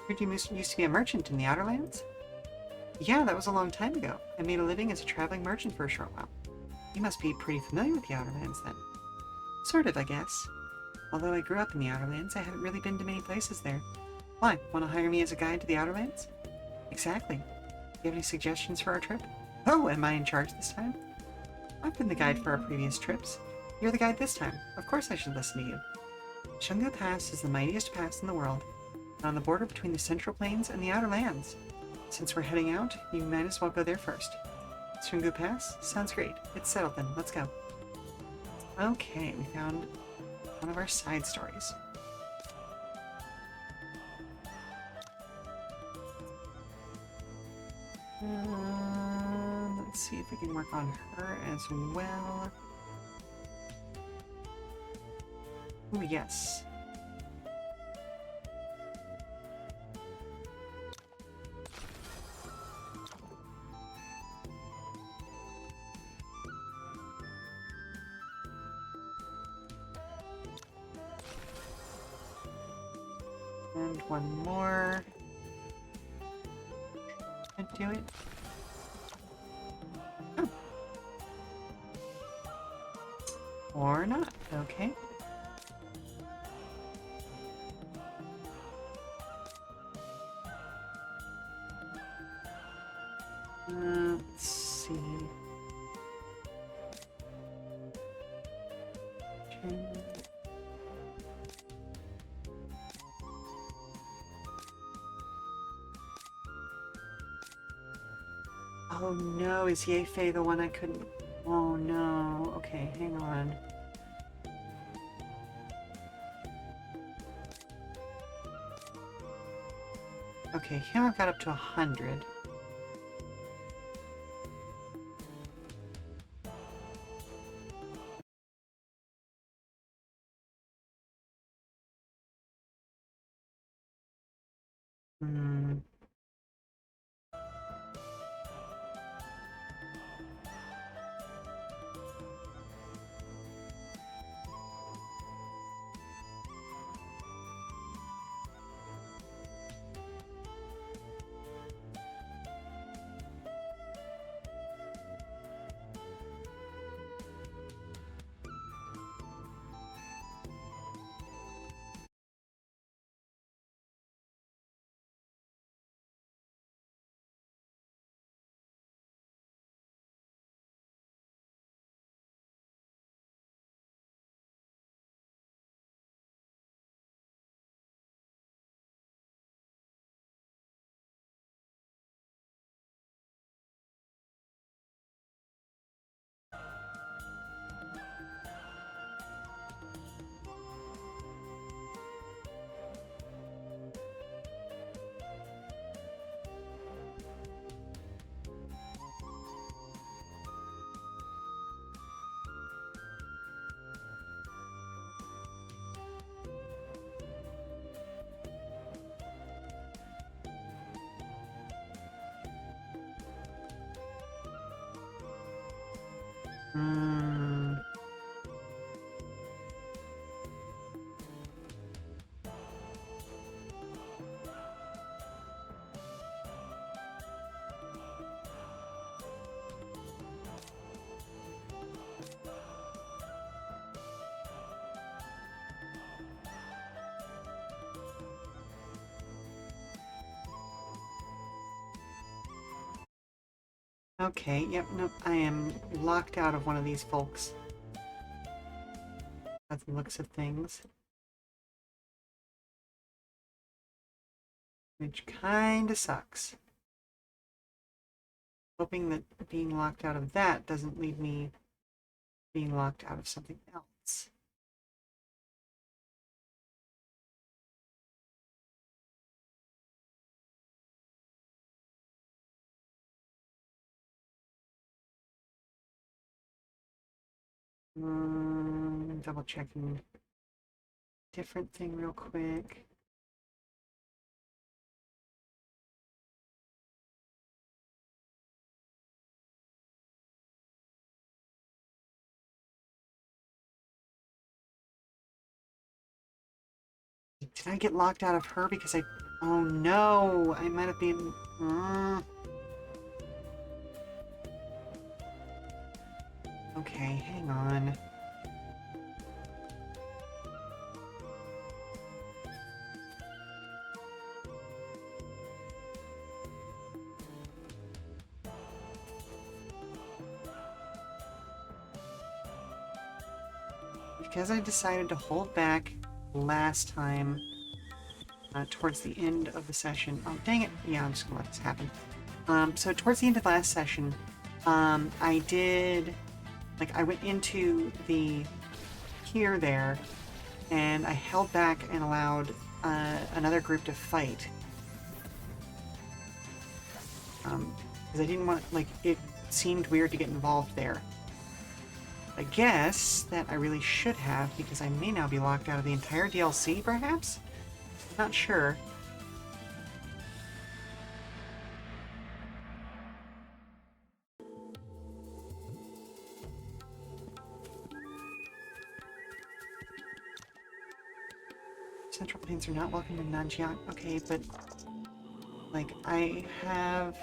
Heard you used to be a merchant in the Outer Lands? Yeah, that was a long time ago. I made a living as a traveling merchant for a short while. You must be pretty familiar with the Outer Lands then. Sort of, I guess. Although I grew up in the Outer Lands, I haven't really been to many places there. Why? Want to hire me as a guide to the Outer Lands? Exactly. Do you have any suggestions for our trip? Oh, am I in charge this time? I've been the guide for our previous trips. You're the guide this time. Of course I should listen to you. Shungu Pass is the mightiest pass in the world, on the border between the Central Plains and the Outer Lands. Since we're heading out, you might as well go there first. Shungu Pass? Sounds great. It's settled then. Let's go. Okay, we found one of our side stories. Let's see if we can work on her as well. Oh, yes. And one more. Should do it. Oh. Or not. Okay. Let's see. Okay. Oh no, is Yefei the one I couldn't... Oh no. Okay, hang on. Okay, here I've got up to 100. Hmm. Hmm. Okay, yep, nope, I am locked out of one of these folks. By the looks of things. Which kinda sucks. Hoping that being locked out of that doesn't leave me being locked out of something else. Double checking different thing real quick. Did I get locked out of her because I... Oh no! I might have been... Okay, hang on. Because I decided to hold back last time towards the end of the session. Oh, dang it. Yeah, I'm just gonna let this happen. So towards the end of last session, I did... Like, I went into the pier there, and I held back and allowed another group to fight. Because I didn't want, like, it seemed weird to get involved there. I guess that I really should have, because I may now be locked out of the entire DLC, perhaps? Not sure. Central Plains are not welcome to Nanjiang. Okay, but, like, I have...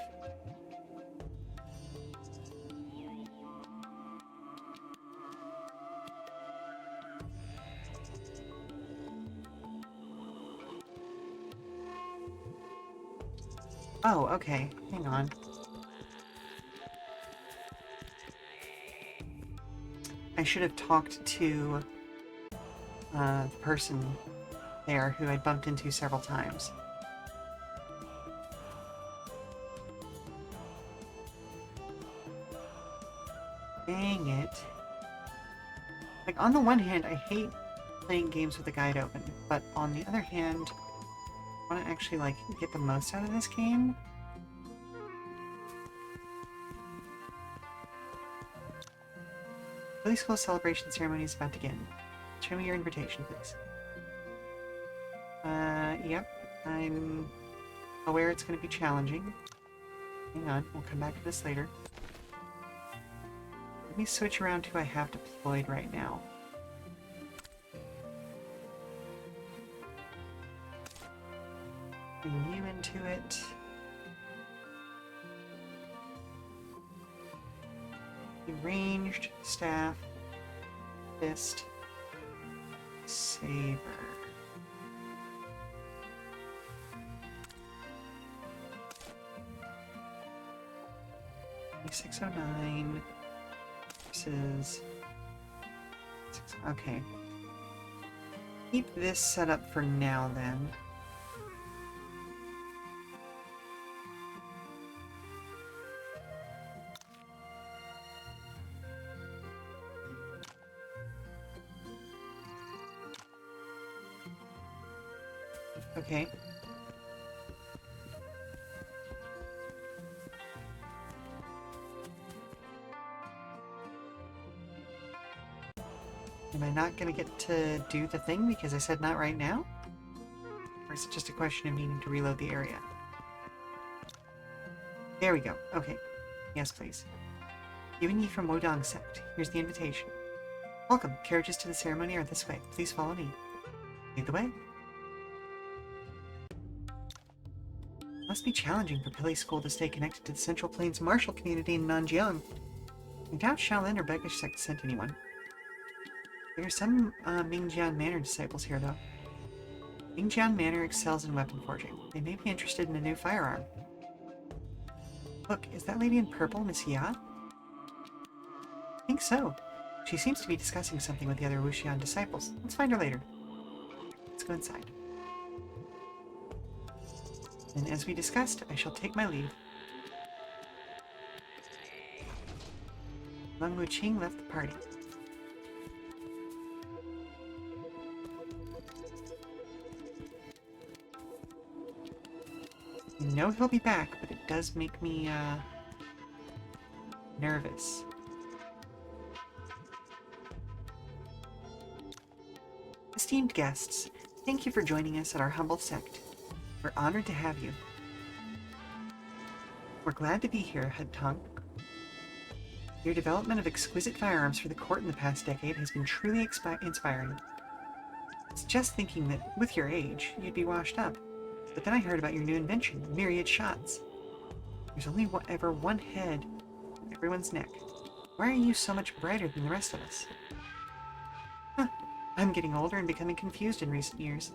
Oh, okay. Hang on. I should have talked to the person there who I'd bumped into several times. Dang it. Like, on the one hand, I hate playing games with the guide open, but on the other hand, I want to actually, like, get the most out of this game. Philly School celebration ceremony is about to begin. Show me your invitation, please. Yep. I'm aware it's going to be challenging. Hang on, we'll come back to this later. Let me switch around who I have deployed right now. Bring you into it. Ranged, staff, fist, saber. $609 versus... Okay. Keep this set up for now, then. Okay. Am I not gonna get to do the thing because I said not right now? Or is it just a question of needing to reload the area? There we go. Okay. Yes, please. You and Yi from Wodong Sect. Here's the invitation. Welcome. Carriages to the ceremony are this way. Please follow me. Lead the way. Must be challenging for Pili School to stay connected to the Central Plains martial community in Nanjiang. I doubt Shaolin or Beggish Sect sent anyone. There are some Mingjian Manor disciples here, though. Mingjian Manor excels in weapon forging. They may be interested in a new firearm. Look, is that lady in purple Miss Ya? I think so. She seems to be discussing something with the other Wuxian disciples. Let's find her later. Let's go inside. And as we discussed, I shall take my leave. Lung Wuqing left the party. I know he'll be back, but it does make me, nervous. Esteemed guests, thank you for joining us at our humble sect. We're honored to have you. We're glad to be here, Head Tongue. Your development of exquisite firearms for the court in the past decade has been truly inspiring. It's just thinking that, with your age, you'd be washed up. But then I heard about your new invention, myriad shots. There's only ever one head on everyone's neck. Why are you so much brighter than the rest of us? Huh. I'm getting older and becoming confused in recent years.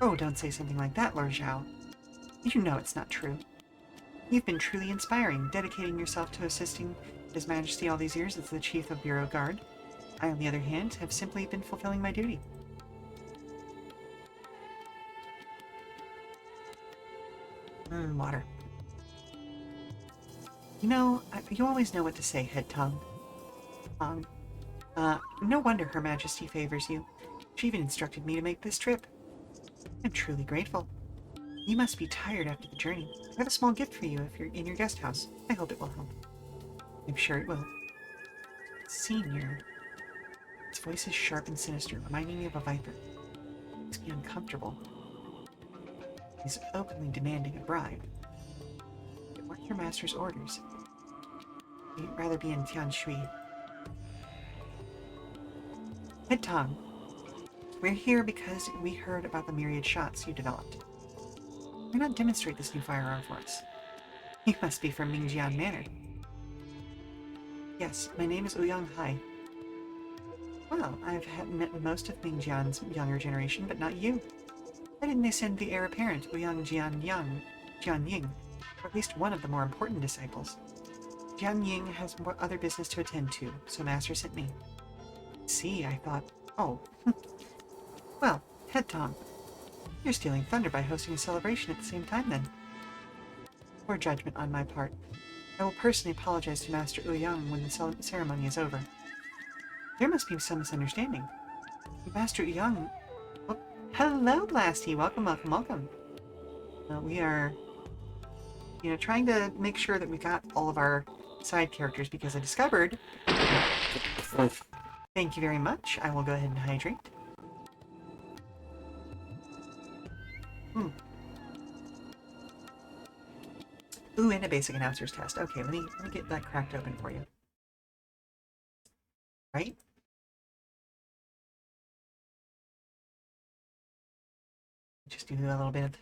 Oh, don't say something like that, Lord Zhao. You know it's not true. You've been truly inspiring, dedicating yourself to assisting His Majesty all these years as the Chief of Bureau Guard. I, on the other hand, have simply been fulfilling my duty. Water. You know, you always know what to say, Head Tongue. No wonder Her Majesty favors you. She even instructed me to make this trip. I'm truly grateful. You must be tired after the journey. I have a small gift for you if you're in your guest house. I hope it will help. I'm sure it will. Senior. Its voice is sharp and sinister, reminding me of a viper. It makes me uncomfortable. He's openly demanding a bribe. What are your master's orders? You'd rather be in Tianshui. Head Tong, we're here because we heard about the myriad shots you developed. Why not demonstrate this new firearm for us? You must be from Mingjian Manor. Yes, my name is Ouyang Hai. Well, met most of Mingjian's younger generation, but not you. Why didn't they send the heir apparent, Ouyang Jianying, or at least one of the more important disciples? Jianying has more other business to attend to, so Master sent me. See, I thought, oh. Well, Head Tong, you're stealing thunder by hosting a celebration at the same time then. Poor judgment on my part. I will personally apologize to Master Ouyang when the ceremony is over. There must be some misunderstanding. Master Ouyang... Oh, hello, Blasty! Welcome, welcome, welcome. We are, trying to make sure that we got all of our side characters because I discovered... Thank you very much. I will go ahead and hydrate. Ooh, and a basic announcer's test. Okay, let me get that cracked open for you. Right? Just do a little bit of...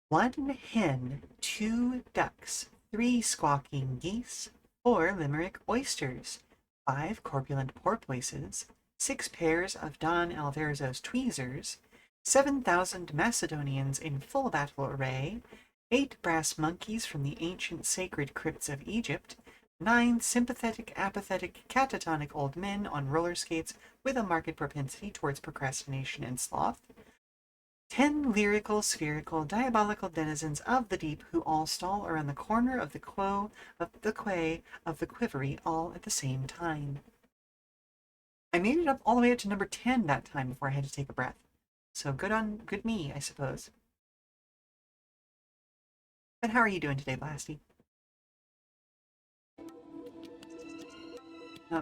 One hen, 2 ducks, 3 squawking geese, 4 limerick oysters, 5 corpulent porpoises, 6 pairs of Don Alverzo's tweezers, 7,000 Macedonians in full battle array, 8 brass monkeys from the ancient sacred crypts of Egypt, 9 sympathetic, apathetic, catatonic old men on roller skates with a marked propensity towards procrastination and sloth, 10 lyrical, spherical, diabolical denizens of the deep who all stall around the corner of the quay of the quivery all at the same time. I made it up all the way up to number 10 that time before I had to take a breath. So good me, I suppose. But how are you doing today, Blasty?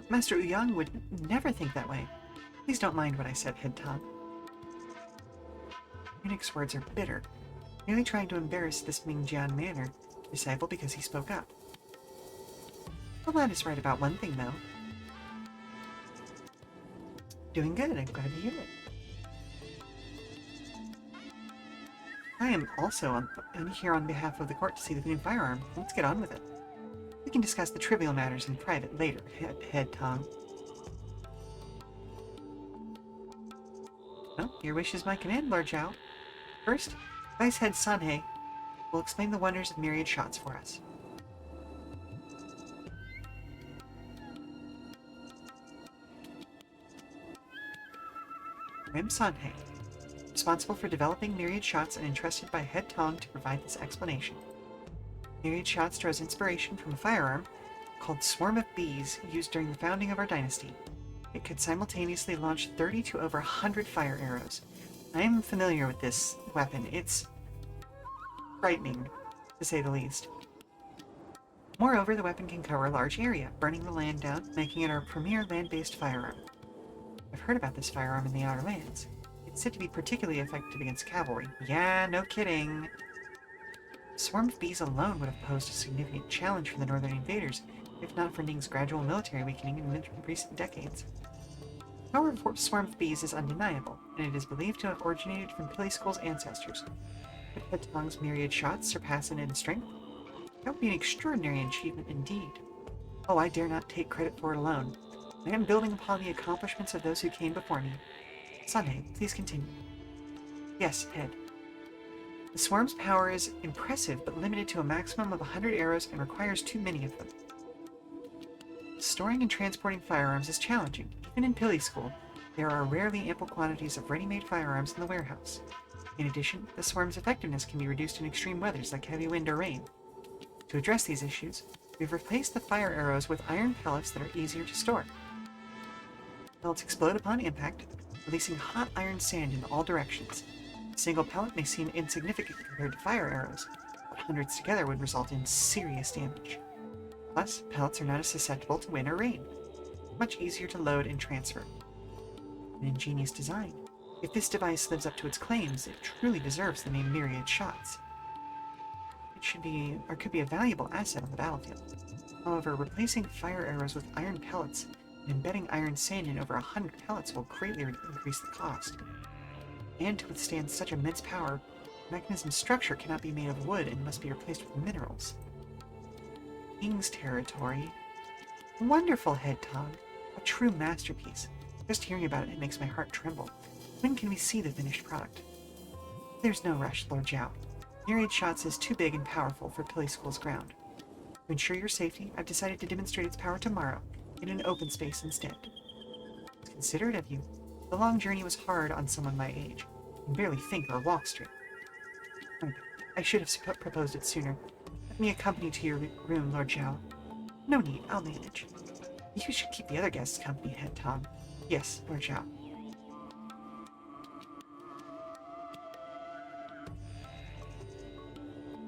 Master Ouyang would never think that way. Please don't mind what I said, Head Tong. Eunuch's words are bitter, nearly trying to embarrass this Mingjian Manor disciple because he spoke up. The lad is right about one thing, though. Doing good, I'm glad to hear it. I am also here on behalf of the court to see the new firearm. Let's get on with it. We can discuss the trivial matters in private later, Head Tong. Well, your wish is my command, Lord Zhao. First, Vice Head Sanhe will explain the wonders of myriad shots for us. I am Sanhe, responsible for developing myriad shots and entrusted by Head Tong to provide this explanation. Myriad shots draws inspiration from a firearm called Swarm of Bees used during the founding of our dynasty. It could simultaneously launch 30 to over 100 fire arrows. I am familiar with this weapon. It's frightening, to say the least. Moreover, the weapon can cover a large area, burning the land down, making it our premier land-based firearm. I've heard about this firearm in the Outer Lands. It's said to be particularly effective against cavalry. Yeah, no kidding. A swarm of bees alone would have posed a significant challenge for the northern invaders, if not for Ning's gradual military weakening in recent decades. The power of a swarm of bees is undeniable, and it is believed to have originated from Pili School's ancestors. Could Head Tong's myriad shots surpass it in strength? That would be an extraordinary achievement indeed. Oh, I dare not take credit for it alone. I am building upon the accomplishments of those who came before me. Sanhe, please continue. Yes, Head. The swarm's power is impressive, but limited to a maximum of 100 arrows and requires too many of them. Storing and transporting firearms is challenging. Even in Pili School, there are rarely ample quantities of ready-made firearms in the warehouse. In addition, the swarm's effectiveness can be reduced in extreme weathers like heavy wind or rain. To address these issues, We've replaced the fire arrows with iron pellets that are easier to store. Pellets explode upon impact, releasing hot iron sand in all directions. A single pellet may seem insignificant compared to fire arrows, but hundreds together would result in serious damage. Plus, pellets are not as susceptible to wind or rain. Much easier to load and transfer. An ingenious design. If this device lives up to its claims, it truly deserves the name Myriad Shots. It should be, or could be a valuable asset on the battlefield. However, replacing fire arrows with iron pellets and embedding iron sand in over 100 pellets will greatly increase the cost. And to withstand such immense power, the mechanism's structure cannot be made of wood and must be replaced with minerals. King's Territory. Wonderful, Head Tongue. A true masterpiece. Just hearing about it makes my heart tremble. When can we see the finished product? There's no rush, Lord Zhao. Myriad Shots is too big and powerful for Pilly School's ground. To ensure your safety, I've decided to demonstrate its power tomorrow, in an open space instead. It's considerate of you. The long journey was hard on someone my age. I can barely think or walk straight. I should have proposed it sooner. Let me accompany to your room, Lord Zhao. No need, I'll manage. You should keep the other guests company, Head Tongue. Yes, Lord Zhao.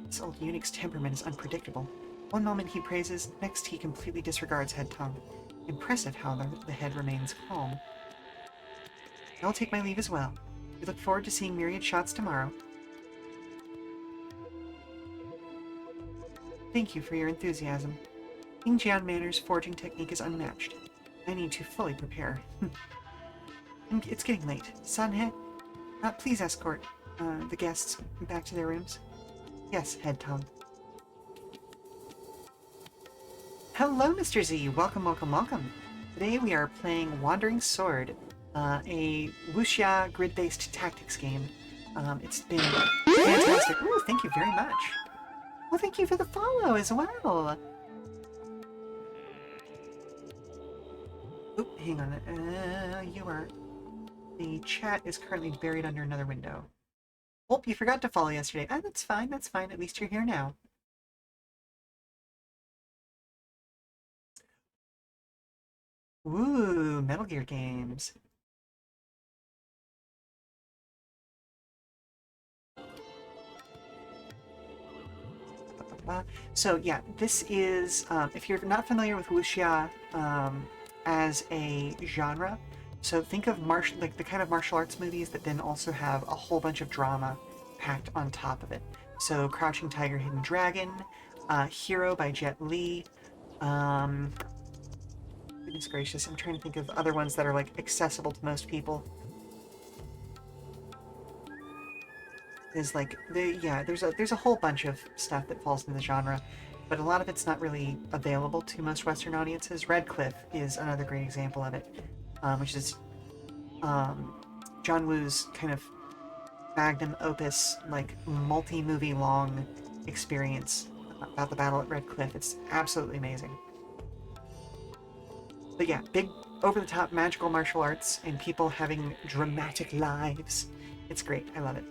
This old eunuch's temperament is unpredictable. One moment he praises, next he completely disregards Head Tongue. Impressive how the head remains calm. I'll take my leave as well. We look forward to seeing Myriad Shots tomorrow. Thank you for your enthusiasm. King Jian Manor's forging technique is unmatched. I need to fully prepare. And it's getting late. Sunhead, please escort the guests back to their rooms. Yes, Head Tongue. Hello, Mr. Z. Welcome, welcome, welcome. Today we are playing Wandering Sword, a wuxia grid-based tactics game. It's been fantastic. Ooh, thank you very much. Well, thank you for the follow as well. Oop, hang on. You are... The chat is currently buried under another window. Oh, you forgot to follow yesterday. Ah, that's fine, that's fine. At least you're here now. Ooh, Metal Gear games. So yeah, this is, if you're not familiar with wuxia as a genre, so think of like the kind of martial arts movies that then also have a whole bunch of drama packed on top of it. So Crouching Tiger, Hidden Dragon, Hero by Jet Li, goodness gracious, I'm trying to think of other ones that are like accessible to most people. Is like there's a whole bunch of stuff that falls into the genre, but a lot of it's not really available to most Western audiences. Red Cliff is another great example of it, which is John Woo's kind of magnum opus, like multi-movie long experience about the battle at Red Cliff. It's absolutely amazing. But yeah, big over-the-top magical martial arts and people having dramatic lives. It's great. I love it.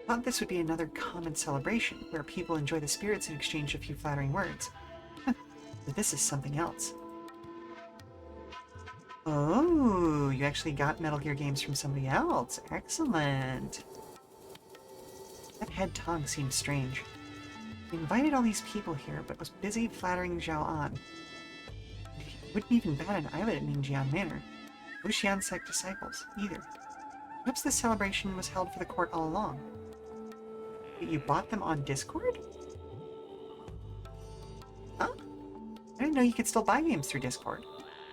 Thought this would be another common celebration, where people enjoy the spirits and exchange a few flattering words. But this is something else. Oh, you actually got Metal Gear games from somebody else. Excellent. That Head Tongue seems strange. He invited all these people here, but was busy flattering Zhao An. He wouldn't even bat an eyelid at Ningjian Manor. Wuxian sect disciples, either. Perhaps this celebration was held for the court all along. You bought them on Discord? Huh? I didn't know you could still buy games through Discord.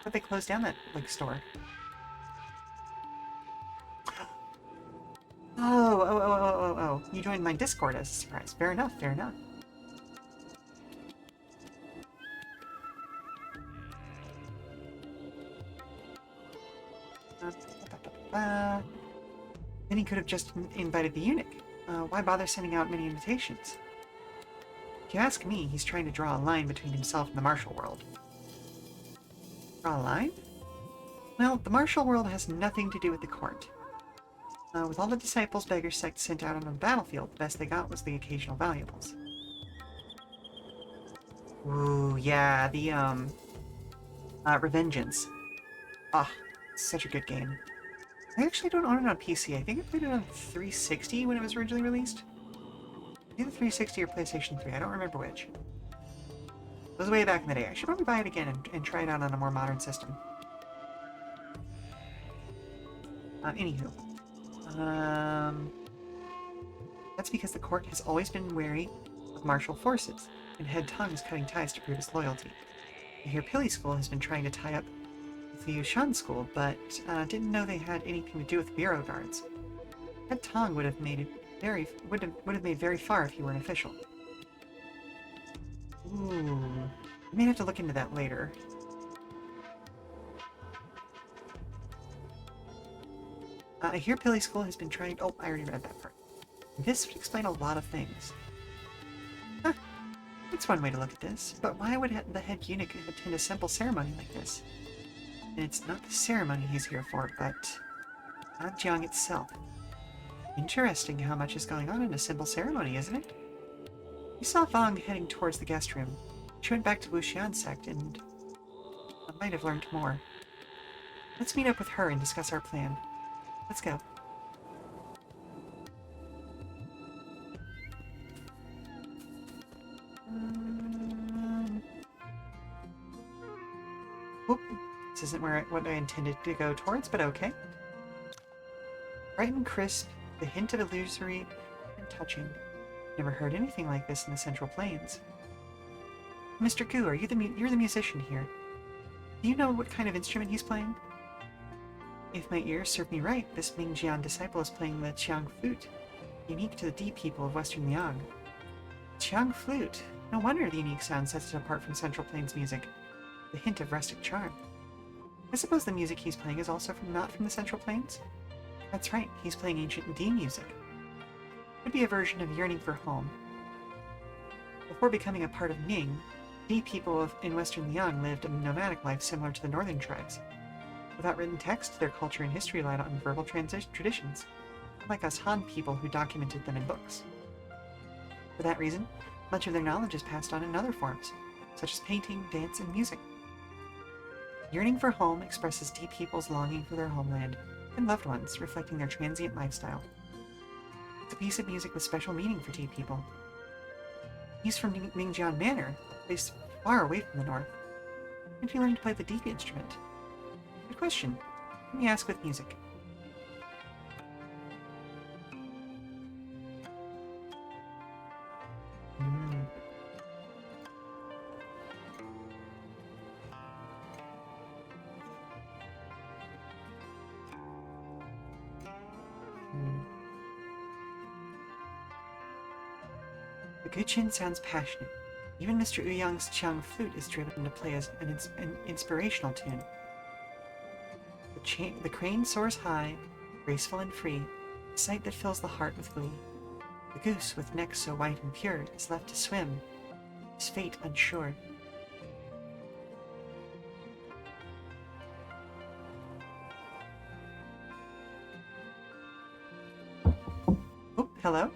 But they closed down that, like, store. Oh. You joined my Discord as a surprise. Fair enough, fair enough. Then he could have just invited the eunuch. Why bother sending out many invitations? If you ask me, he's trying to draw a line between himself and the martial world. Draw a line? Well, the martial world has nothing to do with the court. With all the disciples Beggar's sect sent out on the battlefield, the best they got was the occasional valuables. Ooh, yeah, the, Revengeance. Ah, such a good game. I actually don't own it on PC. I think I played it on 360 when it was originally released. Either 360 or PlayStation 3. I don't remember which. It was way back in the day. I should probably buy it again and try it out on a more modern system. Anywho. That's because the court has always been wary of martial forces, and had tongues cutting ties to prove its loyalty. I hear Pilly School has been trying to tie up with the Yushan School, but didn't know they had anything to do with bureau guards. Head Tong would have made very far if he were an official. Ooh, I may have to look into that later. I hear Pilly School has been trying. Oh, I already read that part. This would explain a lot of things. Huh. That's one way to look at this, but why would the head eunuch attend a simple ceremony like this? And it's not the ceremony he's here for, but Jiang itself. Interesting how much is going on in a simple ceremony, isn't it? We saw Vong heading towards the guest room. She went back to Wuxian sect, and I might have learned more. Let's meet up with her and discuss our plan. Let's go. Whoop. This isn't what I intended to go towards, but okay. Bright and crisp, the hint of illusory and touching. Never heard anything like this in the Central Plains. Mr. Gu, you're the musician here. Do you know what kind of instrument he's playing? If my ears serve me right, this Mingjian disciple is playing the Qiang flute, unique to the Di people of Western Liang. Qiang flute. No wonder the unique sound sets it apart from Central Plains music. The hint of rustic charm. I suppose the music he's playing is also not from the Central Plains? That's right, he's playing ancient Di music. Could be a version of Yearning for Home. Before becoming a part of Ning, Di people in Western Liang lived a nomadic life similar to the northern tribes. Without written text, their culture and history relied on verbal traditions, unlike us Han people who documented them in books. For that reason, much of their knowledge is passed on in other forms, such as painting, dance, and music. Yearning for Home expresses Di people's longing for their homeland and loved ones, reflecting their transient lifestyle. It's a piece of music with special meaning for Di people. He's from Ningjian Manor, placed far away from the north. When did he learn to play the Di instrument? Good question. Let me ask with music. The Guqin sounds passionate. Even Mr. Ouyang's Qiang flute is driven to play as an inspirational tune. The crane soars high, graceful and free, a sight that fills the heart with glee. The goose, with neck so white and pure, is left to swim, his fate unsure. Oh, hello?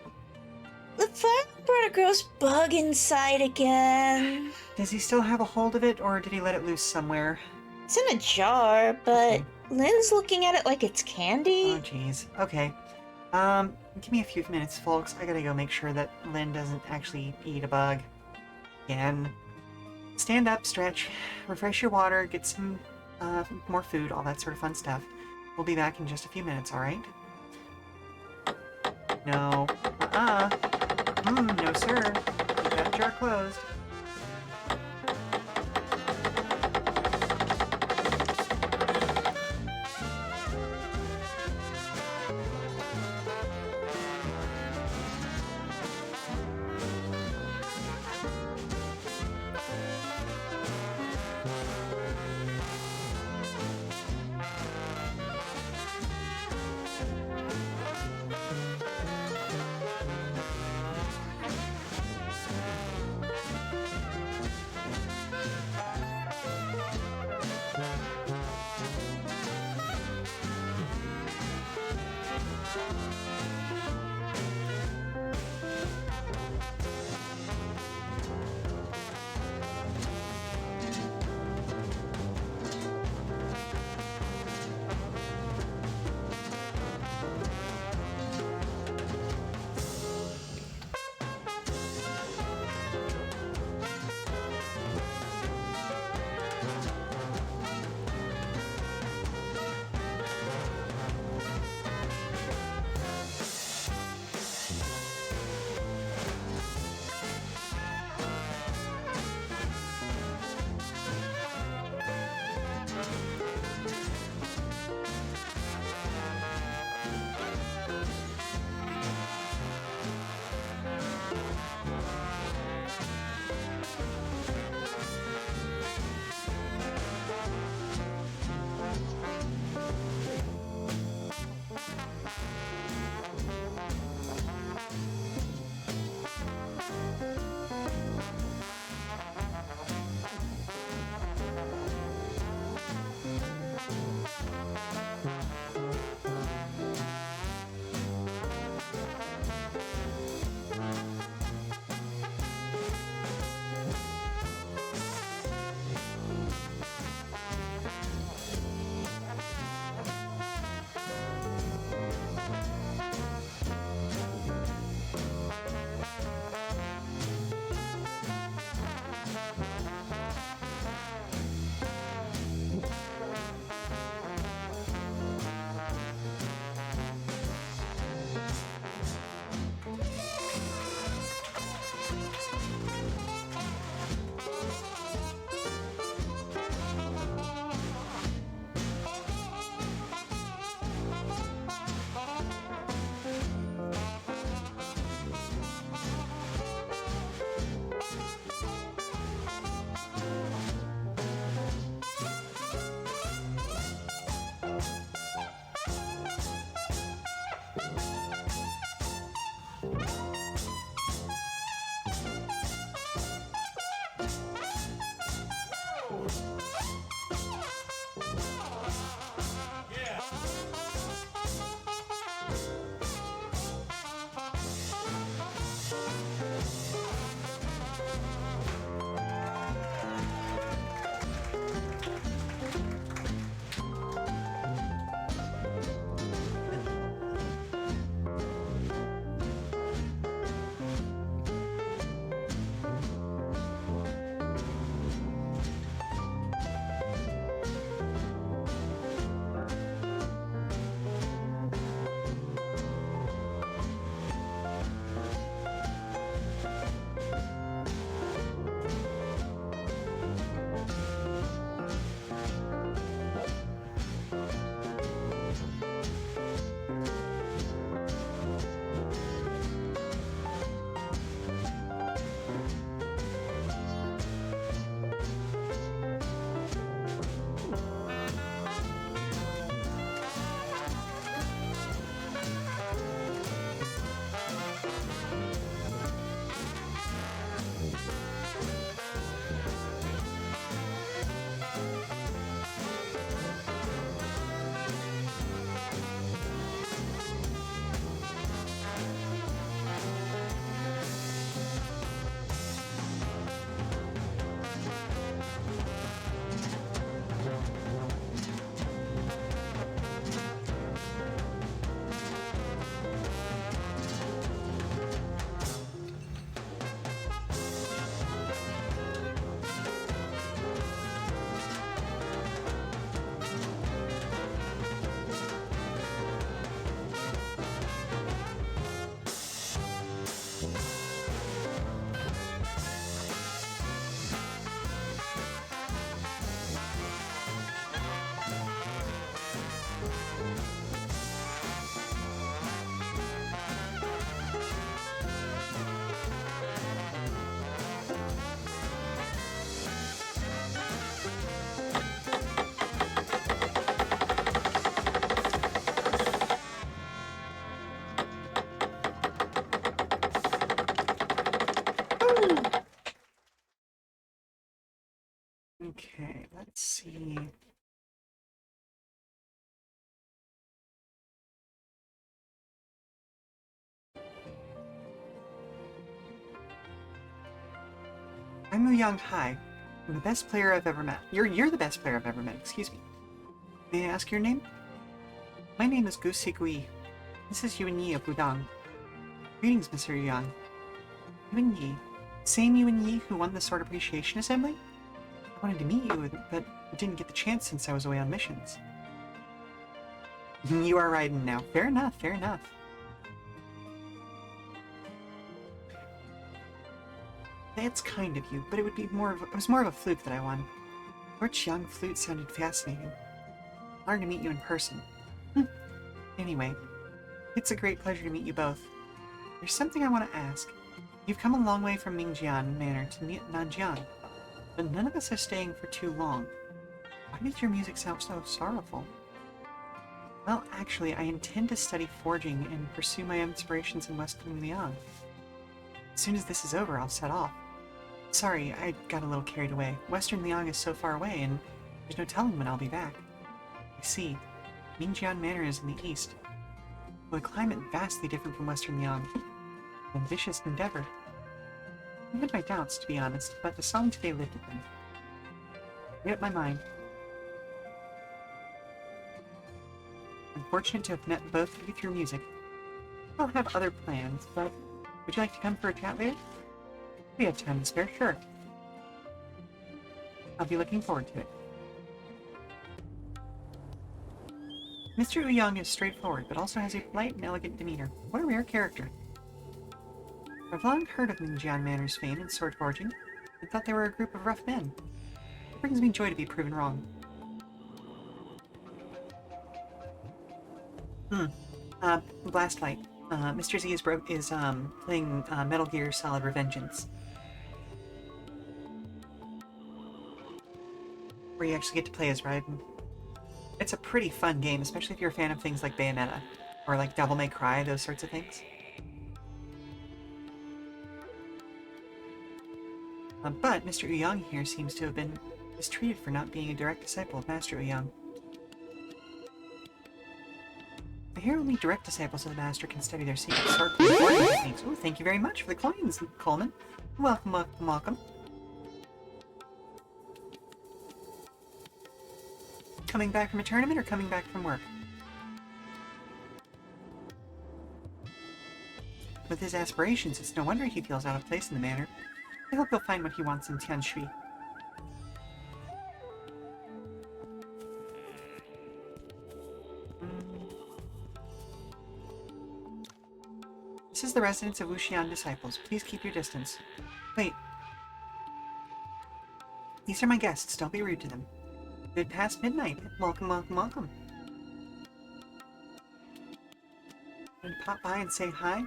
The fire brought a gross bug inside again. Does he still have a hold of it, or did he let it loose somewhere? It's in a jar, but Okay. Lynn's looking at it like it's candy. Oh, jeez. Okay. Give me a few minutes, folks. I gotta go make sure that Lynn doesn't actually eat a bug. Again. Stand up, stretch, refresh your water, get some, more food, all that sort of fun stuff. We'll be back in just a few minutes, alright? No. No sir. Keep that jar closed. Okay, let's see. I'm Young Hai. I'm the best player I've ever met. You're the best player I've ever met, excuse me. May I ask your name? My name is Gu Sigui. This is Yuan Yi of Wudang. Greetings, Mr. Yang. Yuan Yi. Same Yuan Yi who won the Sword Appreciation Assembly? I wanted to meet you, but didn't get the chance since I was away on missions. You are riding now. Fair enough, fair enough. That's kind of you, but it was more of a fluke that I won. Your Chiang flute sounded fascinating. Honored to meet you in person. Anyway, it's a great pleasure to meet you both. There's something I want to ask. You've come a long way from Mingjian Manor to Nanjiang, but none of us are staying for too long. Why does your music sound so sorrowful? Well, actually, I intend to study forging and pursue my inspirations in Western Liang. As soon as this is over, I'll set off. Sorry, I got a little carried away. Western Liang is so far away, and there's no telling when I'll be back. I see. Mingjian Manor is in the east. Well, a climate vastly different from Western Liang. An ambitious endeavor. I had my doubts, to be honest, but the song today lifted them. Made up my mind. I'm fortunate to have met both of you through music. I'll have other plans, but would you like to come for a chat later? We have time to spare, sure. I'll be looking forward to it. Mr. Ouyang is straightforward, but also has a polite and elegant demeanor. What a rare character. I've long heard of Mingjian Manor's fame in sword forging, and thought they were a group of rough men. It brings me joy to be proven wrong. Blastlight. Mr. Z is playing Metal Gear Solid Revengeance. Where you actually get to play as Raiden. It's a pretty fun game, especially if you're a fan of things like Bayonetta, or like Devil May Cry, those sorts of things. But Mr. Ouyang here seems to have been mistreated for not being a direct disciple of Master Ouyang. I hear only direct disciples of the Master can study their secret sword forging techniques. Oh, thank you very much for the coins, Coleman. Welcome, welcome, welcome. Coming back from a tournament or coming back from work? With his aspirations, it's no wonder he feels out of place in the manor. I hope he'll find what he wants in Tianshui. This is the residence of Wuxian disciples. Please keep your distance. Wait. These are my guests. Don't be rude to them. Good past midnight. Welcome, welcome, welcome. Want to pop by and say hi?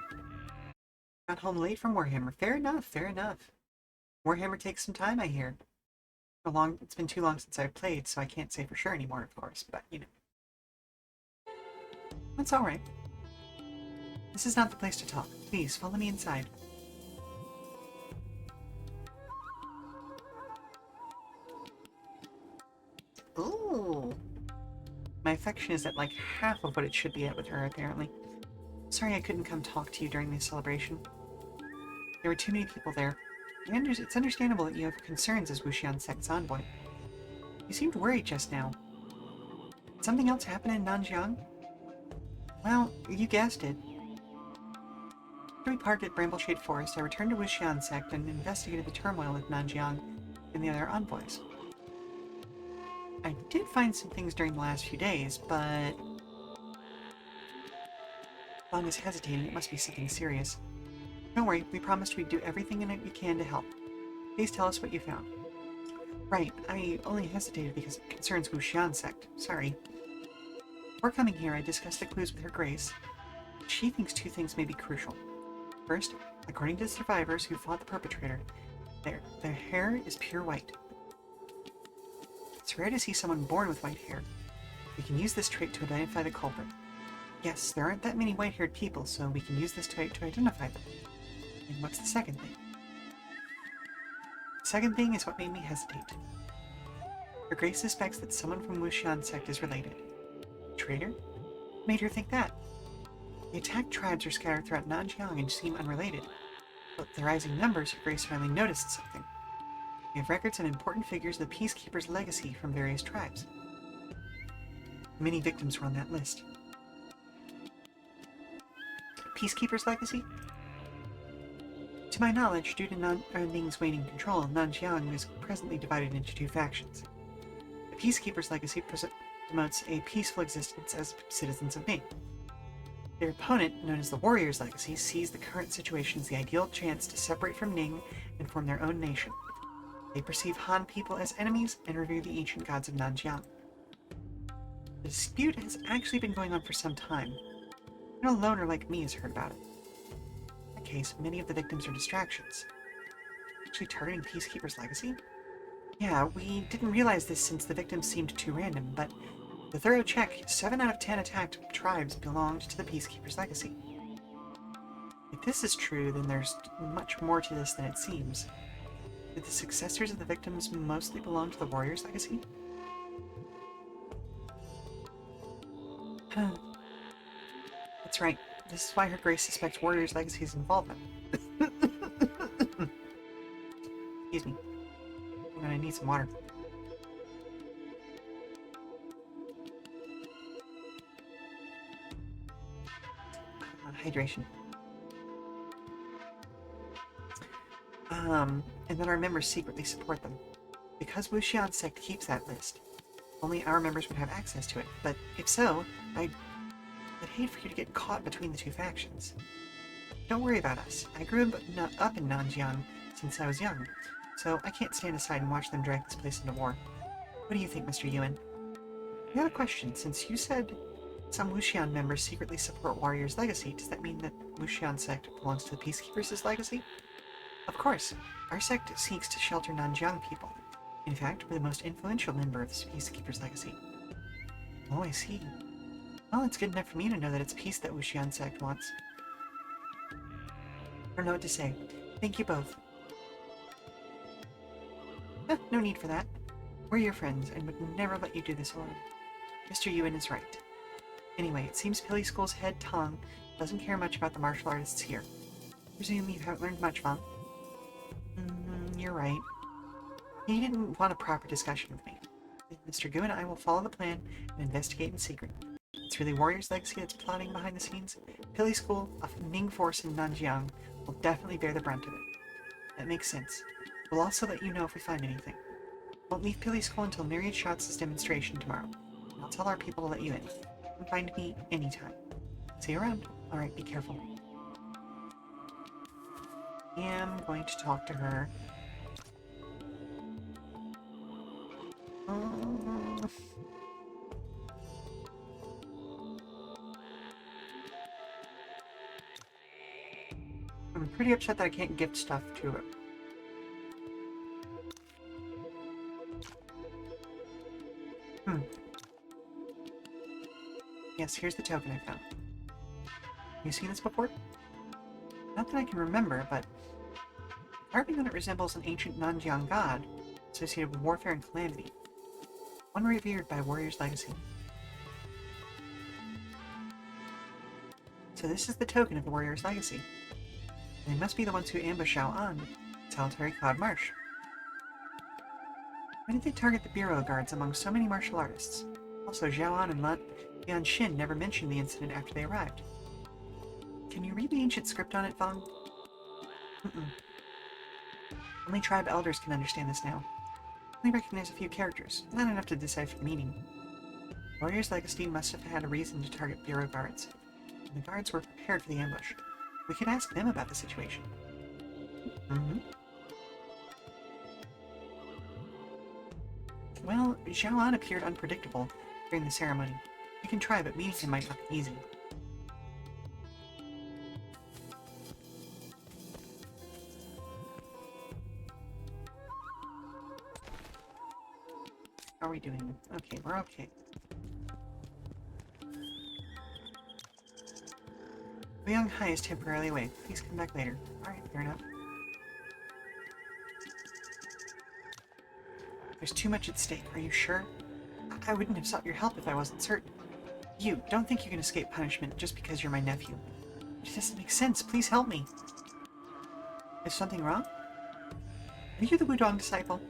Got home late from Warhammer. Fair enough, fair enough. Warhammer takes some time, I hear. It's been too long since I've played, so I can't say for sure anymore, of course, but, you know. That's alright. This is not the place to talk. Please, follow me inside. Ooh. My affection is at like half of what it should be at with her, apparently. Sorry I couldn't come talk to you during the celebration. There were too many people there. It's understandable that you have concerns as Wuxian sect's envoy. You seemed worried just now. Did something else happen in Nanjiang? Well, you guessed it. After we parted at Brambleshade Forest, I returned to Wuxian sect and investigated the turmoil with Nanjiang and the other envoys. I did find some things during the last few days, but... Long is hesitating, it must be something serious. Don't worry, we promised we'd do everything we can to help. Please tell us what you found. Right, I only hesitated because it concerns Wuxian sect. Sorry. Before coming here, I discussed the clues with Her Grace. She thinks two things may be crucial. First, according to the survivors who fought the perpetrator, their hair is pure white. It's rare to see someone born with white hair. We can use this trait to identify the culprit. Yes, there aren't that many white-haired people, so we can use this trait to identify them. And what's the second thing? The second thing is what made me hesitate. Her Grace suspects that someone from Wuxian sect is related. Traitor? What made her think that? The attacked tribes are scattered throughout Nanjiang and seem unrelated. But with the rising numbers, Her Grace finally noticed something. We have records of important figures of the Peacekeeper's legacy from various tribes. Many victims were on that list. Peacekeeper's legacy? To my knowledge, due to Ning's waning control, Nanjiang is presently divided into two factions. The Peacekeeper's legacy promotes a peaceful existence as citizens of Ning. Their opponent, known as the Warrior's Legacy, sees the current situation as the ideal chance to separate from Ning and form their own nation. They perceive Han people as enemies and revere the ancient gods of Nanjiang. The dispute has actually been going on for some time. No loner like me has heard about it. In that case, many of the victims are distractions. Actually targeting Peacekeeper's legacy? Yeah, we didn't realize this since the victims seemed too random, but with a thorough check, 7 out of 10 attacked tribes belonged to the Peacekeeper's legacy. If this is true, then there's much more to this than it seems. Did the successors of the victims mostly belong to the Warrior's legacy? That's right. This is why Her Grace suspects Warrior's legacy's involvement. Excuse me. I'm gonna need some water. Hydration. And that our members secretly support them. Because Wuxian sect keeps that list, only our members would have access to it. But if so, I'd hate for you to get caught between the two factions. Don't worry about us. I grew up in Nanjiang since I was young, so I can't stand aside and watch them drag this place into war. What do you think, Mr. Yuan? I have a question. Since you said some Wuxian members secretly support Warrior's legacy, does that mean that Wuxian sect belongs to the Peacekeeper's legacy? Of course. Our sect seeks to shelter Nanjiang people. In fact, we're the most influential member of the Peacekeeper's legacy. Oh, I see. Well, it's good enough for me to know that it's peace that Wuxian sect wants. I don't know what to say. Thank you both. No need for that. We're your friends, and would never let you do this alone. Mr. Yuan is right. Anyway, it seems Pili School's head Tong doesn't care much about the martial artists here. Presume you haven't learned much, Fang? You're right. He didn't want a proper discussion with me. Mr. Gu and I will follow the plan and investigate in secret. It's really Warrior's legacy that's plotting behind the scenes. Pili School, a Ning force in Nanjiang, will definitely bear the brunt of it. That makes sense. We'll also let you know if we find anything. Won't leave Pili School until Myriad Shots' demonstration tomorrow. I'll tell our people to let you in. You can find me anytime. See you around. Alright, be careful. I am going to talk to her. I'm pretty upset that I can't gift stuff to her. Yes, here's the token I found. Have you seen this before? Not that I can remember, but carving on it resembles an ancient Nanjiang god associated with warfare and calamity. One revered by Warrior's legacy. So this is the token of the Warrior's legacy. They must be the ones who ambushed Zhao An at Solitary Cloud Marsh. Why did they target the bureau guards among so many martial artists? Also, Zhao An and Lian Xin never mentioned the incident after they arrived. Can you read the ancient script on it, Fang? Only tribe elders can understand this now. I only recognize a few characters, not enough to decipher the meaning. Warrior's legacy must have had a reason to target bureau guards, and the guards were prepared for the ambush. We could ask them about the situation. Well, Zhao An appeared unpredictable during the ceremony. We can try, but meeting him might not be easy. How are we doing? Okay, we're okay. Young Hai is temporarily away. Please come back later. Alright, fair enough. There's too much at stake. Are you sure? I wouldn't have sought your help if I wasn't certain. You, don't think you can escape punishment just because you're my nephew. It doesn't make sense. Please help me. Is something wrong? Are you the Wudong disciple?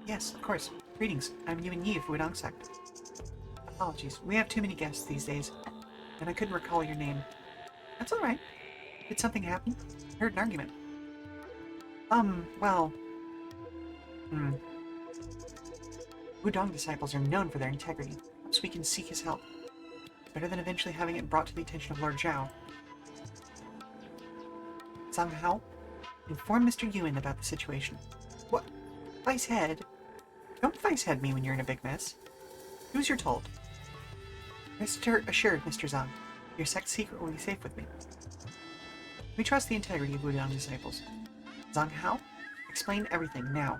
Yes, of course. Greetings. I'm Yuan Yi of Wudong sect. Apologies. We have too many guests these days, and I couldn't recall your name. That's all right. Did something happen? I heard an argument. Well... Wudong disciples are known for their integrity. Perhaps we can seek his help. Better than eventually having it brought to the attention of Lord Zhao. Zhang Hao, inform Mr. Yuan about the situation. What? Vice head? Don't vice head me when you're in a big mess. Do as you're told. Rest assured, Mr. Zhang, your sect's secret will be safe with me. We trust the integrity of Wudong disciples. Zhang Hao, explain everything now.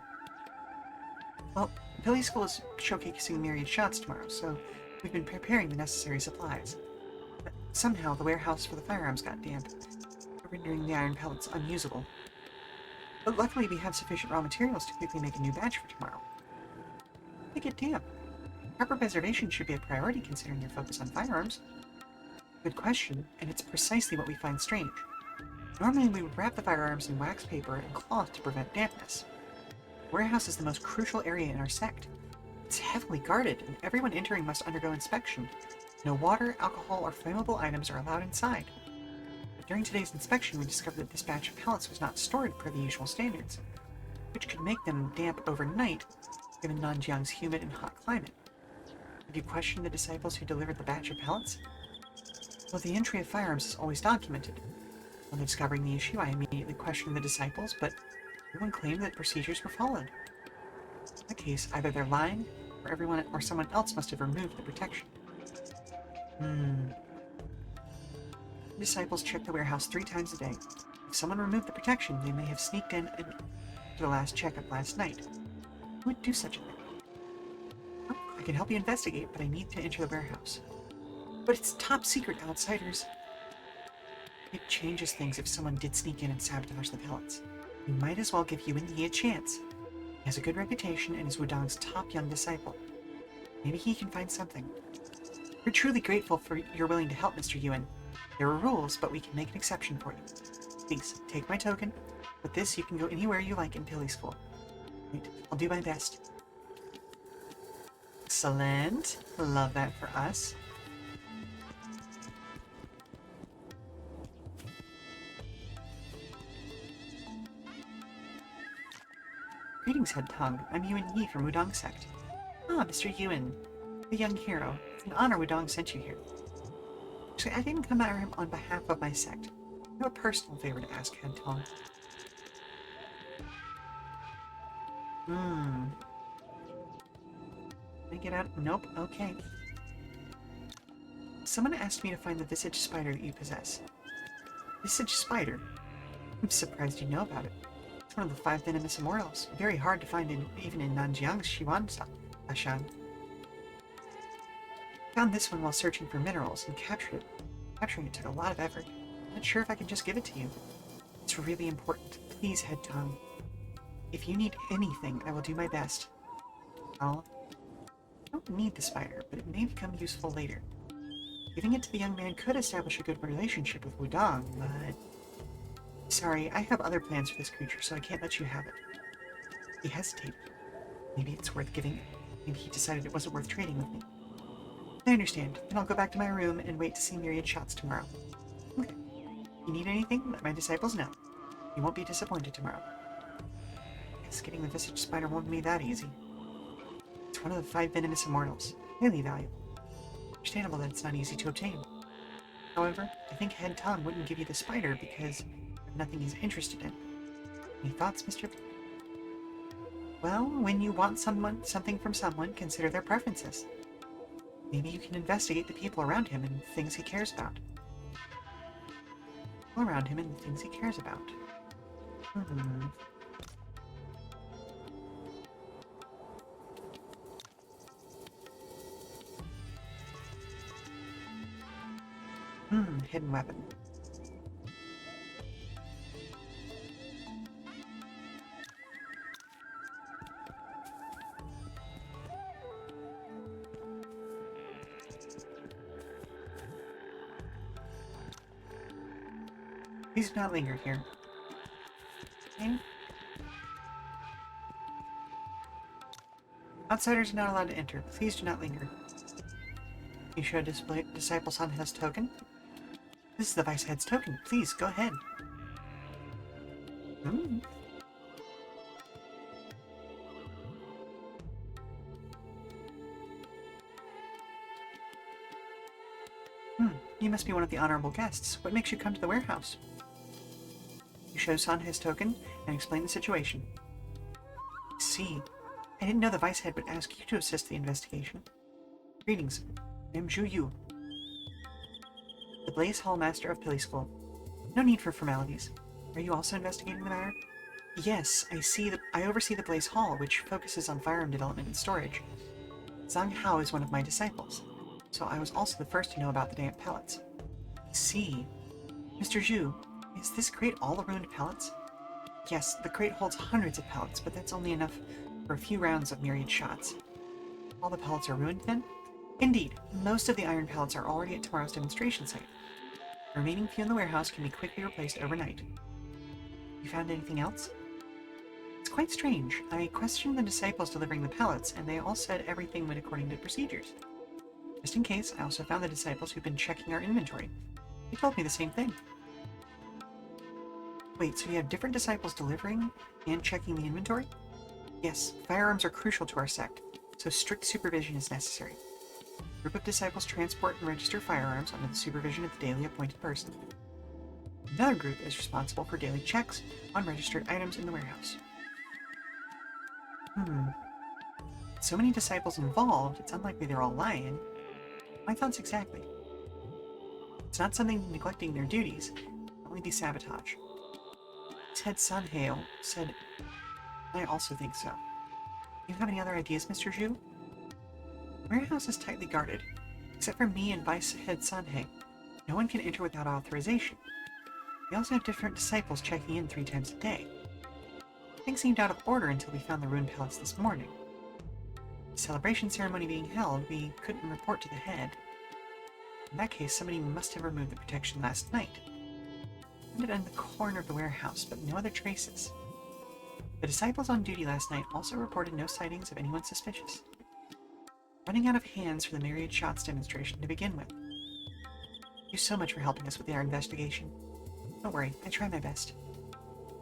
Well, Billy School is showcasing myriad shots tomorrow, so we've been preparing the necessary supplies. But somehow the warehouse for the firearms got damp, rendering the iron pellets unusable. But luckily we have sufficient raw materials to quickly make a new batch for tomorrow. They get damp. Proper preservation should be a priority considering your focus on firearms. Good question, and it's precisely what we find strange. Normally we would wrap the firearms in wax paper and cloth to prevent dampness. The warehouse is the most crucial area in our sect. It's heavily guarded, and everyone entering must undergo inspection. No water, alcohol, or flammable items are allowed inside. But during today's inspection, we discovered that this batch of pellets was not stored per the usual standards, which could make them damp overnight, given Nanjiang's humid and hot climate. Have you questioned the disciples who delivered the batch of pellets? Well, the entry of firearms is always documented. On discovering the issue, I immediately questioned the disciples, but everyone claimed that procedures were followed. In that case, either they're lying, or everyone or someone else must have removed the protection. The disciples check the warehouse 3 times a day. If someone removed the protection, they may have sneaked in and to the last checkup last night. Who would do such a thing? Well, I can help you investigate, but I need to enter the warehouse. But it's top secret, outsiders. It changes things if someone did sneak in and sabotage the pellets. We might as well give Yuan Yi a chance. He has a good reputation and is Wudong's top young disciple. Maybe he can find something. We're truly grateful for your willing to help, Mr. Yuan. There are rules, but we can make an exception for you. Please, take my token. With this, you can go anywhere you like in Billy School. Right, I'll do my best. Excellent. Love that for us. Greetings, Head Tongue. I'm Yuan Yi from Wudong sect. Ah, Mr. Yuan, the young hero. It's an honor Wudong sent you here. Actually, I didn't come at him on behalf of my sect. I have a personal favor to ask, Head Tongue. Can I get out? Nope. Okay. Someone asked me to find the visage spider that you possess. Visage spider? I'm surprised you know about it. It's one of the 5 venomous immortals. Very hard to find even in Nanjiang's Shiwan-Shan. Found this one while searching for minerals and captured it. Capturing it took a lot of effort. I'm not sure if I can just give it to you. It's really important. Please, Head Tongue. If you need anything, I will do my best. I don't need the spider, but it may become useful later. Giving it to the young man could establish a good relationship with Wudong, but... Sorry, I have other plans for this creature, so I can't let you have it. He hesitated. Maybe it's worth giving it. Maybe he decided it wasn't worth trading with me. I understand. Then I'll go back to my room and wait to see myriad shots tomorrow. Okay. You need anything? Let my disciples know. You won't be disappointed tomorrow. Guess getting the visage spider won't be that easy. It's one of the 5 venomous immortals. Really valuable. Understandable that it's not easy to obtain. However, I think Head Tongue wouldn't give you the spider because nothing he's interested in. Any thoughts, Mr. Well, when you want something from someone, consider their preferences. Maybe you can investigate the people around him and things he cares about. People around him and things he cares about. Hidden weapon. Please do not linger here. Okay? Outsiders are not allowed to enter. Please do not linger. You show Disciple Sanhe's token? This is the Vice Head's token. Please, go ahead. You must be one of the honorable guests. What makes you come to the warehouse? You show Sanhe's token and explain the situation. See, I didn't know the Vice Head would ask you to assist the investigation. Greetings. I am Zhu Yu, the Blaze Hall Master of Pili School. No need for formalities. Are you also investigating the matter? Yes, I oversee the Blaze Hall, which focuses on firearm development and storage. Zhang Hao is one of my disciples, so I was also the first to know about the damp pellets. I see. Mr. Zhu, is this crate all the ruined pellets? Yes, the crate holds hundreds of pellets, but that's only enough for a few rounds of myriad shots. All the pellets are ruined, then? Indeed, most of the iron pellets are already at tomorrow's demonstration site. The remaining few in the warehouse can be quickly replaced overnight. You found anything else? It's quite strange. I questioned the disciples delivering the pellets, and they all said everything went according to procedures. Just in case, I also found the disciples who've been checking our inventory. They told me the same thing. Wait, so you have different disciples delivering and checking the inventory? Yes, firearms are crucial to our sect, so strict supervision is necessary. A group of disciples transport and register firearms under the supervision of the daily appointed person. Another group is responsible for daily checks on registered items in the warehouse. So many disciples involved, it's unlikely they're all lying. My thoughts exactly. It's not something neglecting their duties, it can only be sabotage. Ted Sanheo said, I also think so. Do you have any other ideas, Mr. Zhu? The warehouse is tightly guarded. Except for me and Vice Head Sanhe, no one can enter without authorization. We also have different disciples checking in 3 times a day. Things seemed out of order until we found the ruined palace this morning. The celebration ceremony being held, we couldn't report to the head. In that case, somebody must have removed the protection last night. I found it in the corner of the warehouse, but no other traces. The disciples on duty last night also reported no sightings of anyone suspicious. Running out of hands for the myriad shots demonstration to begin with. Thank you so much for helping us with our investigation. Don't worry, I try my best.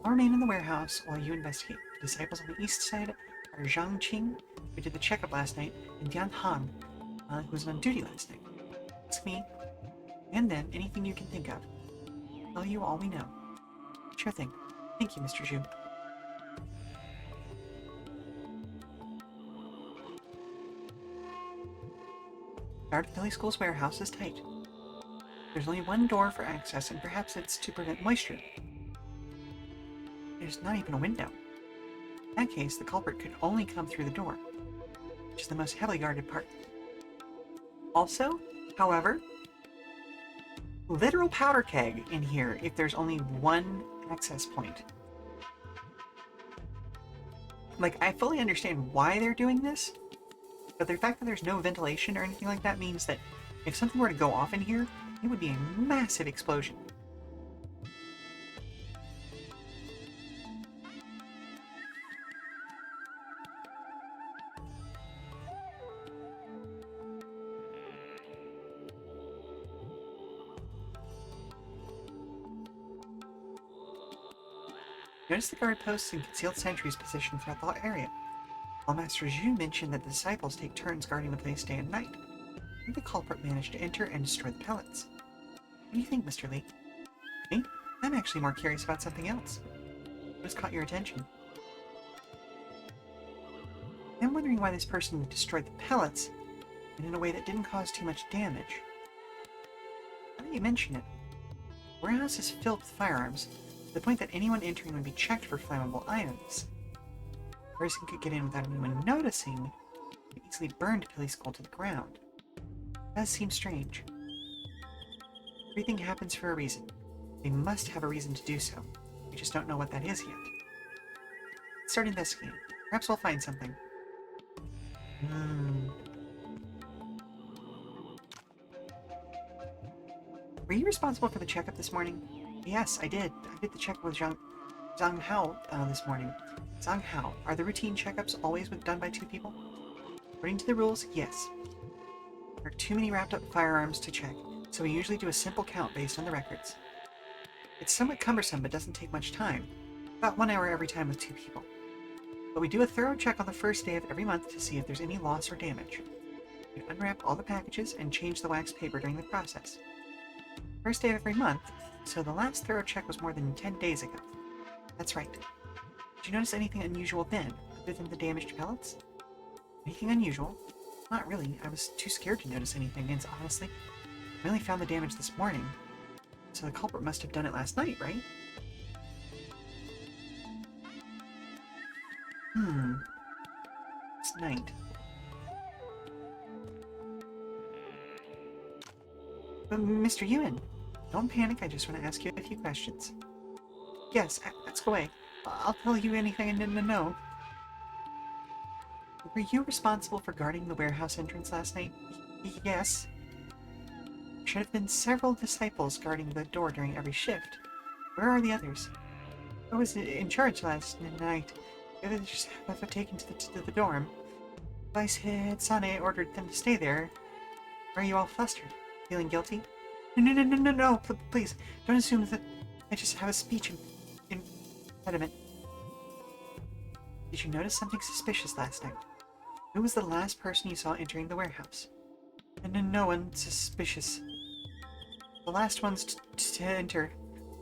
I'll remain in the warehouse while you investigate. The disciples on the east side are Zhang Qing, who did the checkup last night, and Dian Han, who was on duty last night. Ask me, and then anything you can think of. I'll tell you all we know. Sure thing. Thank you, Mr. Zhu. Guard at Pili School's warehouse is tight. There's only one door for access, and perhaps it's to prevent moisture. There's not even a window. In that case, the culprit could only come through the door, which is the most heavily guarded part. Also, however, literal powder keg in here if there's only one access point. Like, I fully understand why they're doing this, but the fact that there's no ventilation or anything like that means that if something were to go off in here, it would be a massive explosion. Notice the guard posts and concealed sentries positioned throughout the whole area. While Master Zhu mentioned that the disciples take turns guarding the place day and night, I think the culprit managed to enter and destroy the pellets. What do you think, Mr. Lee? Me? I'm actually more curious about something else. What has caught your attention? I'm wondering why this person destroyed the pellets, and in a way that didn't cause too much damage. Now that you mention it, the warehouse is filled with firearms, to the point that anyone entering would be checked for flammable items. A person could get in without anyone noticing, and easily burned Pili School to the ground. It does seem strange. Everything happens for a reason. They must have a reason to do so. We just don't know what that is yet. Let's start investigating. Perhaps we'll find something. Were you responsible for the checkup this morning? Yes, I did. I did the check with Zhang Hao this morning. Zhang Hao, are the routine checkups always done by 2 people? According to the rules, yes. There are too many wrapped up firearms to check, so we usually do a simple count based on the records. It's somewhat cumbersome, but doesn't take much time. About 1 hour every time with 2 people. But we do a thorough check on the first day of every month to see if there's any loss or damage. We unwrap all the packages and change the wax paper during the process. First day of every month, so the last thorough check was more than 10 days ago. That's right. Did you notice anything unusual then, other than the damaged pellets? Anything unusual? Not really. I was too scared to notice anything, and honestly, I only found the damage this morning. So the culprit must have done it last night, right? Last night. But Mr. Ewan, don't panic, I just want to ask you a few questions. Yes, ask away. I'll tell you anything I need to know. Were you responsible for guarding the warehouse entrance last night? Yes. There should have been several disciples guarding the door during every shift. Where are the others? I was in charge last night. The others just have taken to the dorm. Vice Head Sane ordered them to stay there. Why are you all flustered? Feeling guilty? No, please, don't assume that I just have a speech impediment. Did you notice something suspicious last night? Who was the last person you saw entering the warehouse? And no one suspicious. The last ones to enter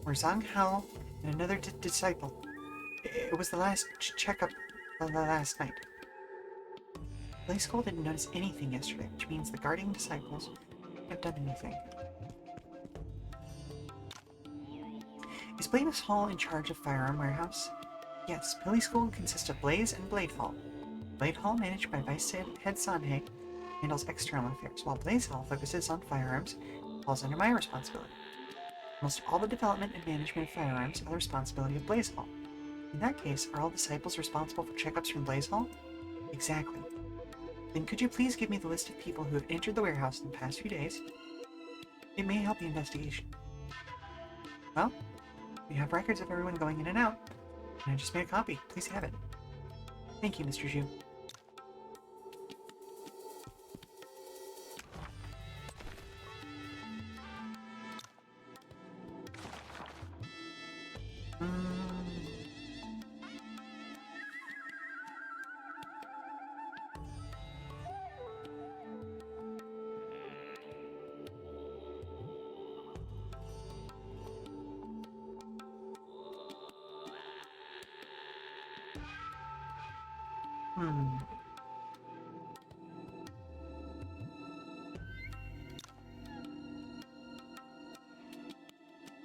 were Zhang Hao and another disciple. It was the last checkup last night. Play School didn't notice anything yesterday, which means the guarding disciples couldn't have done anything. Is Blaze Hall in charge of Firearm Warehouse? Yes, Billy School consists of Blaze and Blade Hall. Blade Hall, managed by Vice Head Sanhei, handles external affairs, while Blaze Hall focuses on firearms, falls under my responsibility. Almost all the development and management of firearms are the responsibility of Blaze Hall. In that case, are all disciples responsible for checkups from Blaze Hall? Exactly. Then could you please give me the list of people who have entered the warehouse in the past few days? It may help the investigation. Well, we have records of everyone going in and out, and I just made a copy. Please have it. Thank you, Mr. Zhu.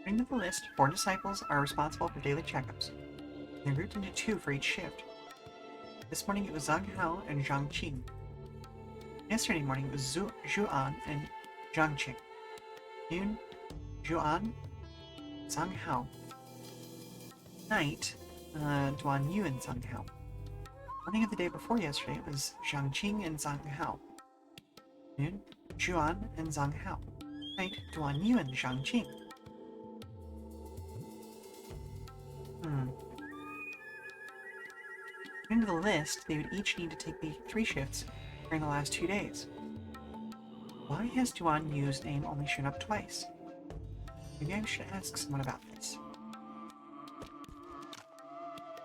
According to the list, 4 disciples are responsible for daily checkups. They're grouped into 2 for each shift. This morning it was Zhang Hao and Zhang Qing. Yesterday morning it was Zhuan and Zhang Qing. Noon, Zhuan, Zhang Hao. Night, Duan Yu and Zhang Hao. Morning of the day before yesterday it was Zhang Qing and Zhang Hao. Noon, Zhuan and Zhang Hao. Night, Duan Yu and Zhang Qing. According to the list, they would each need to take the 3 shifts during the last 2 days. Why has Duan Yu's name only shown up twice? Maybe I should ask someone about this.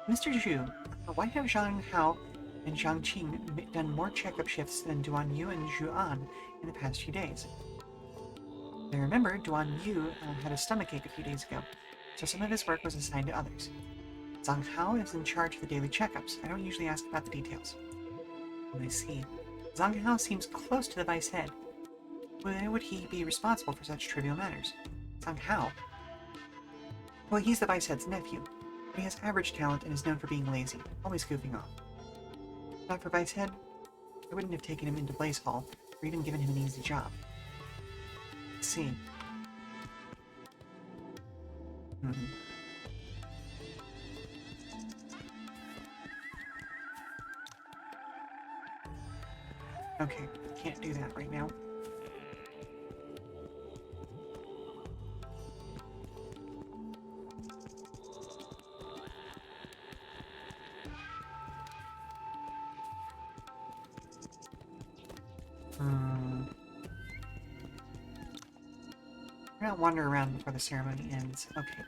Mr. Zhu, why have Zhang Hao and Zhang Qing done more checkup shifts than Duan Yu and Zhuan in the past few days? I remember Duan Yu had a stomachache a few days ago, so some of his work was assigned to others. Zhang Hao is in charge of the daily checkups. I don't usually ask about the details. I see. Zhang Hao seems close to the vice head. Why would he be responsible for such trivial matters? Zhang Hao? Well, he's the vice head's nephew, but he has average talent and is known for being lazy, always goofing off. Not for vice head, I wouldn't have taken him into Blaze Hall, or even given him an easy job. I see. Okay, can't do that right now. Hmm. We're gonna wander around before the ceremony ends. Okay.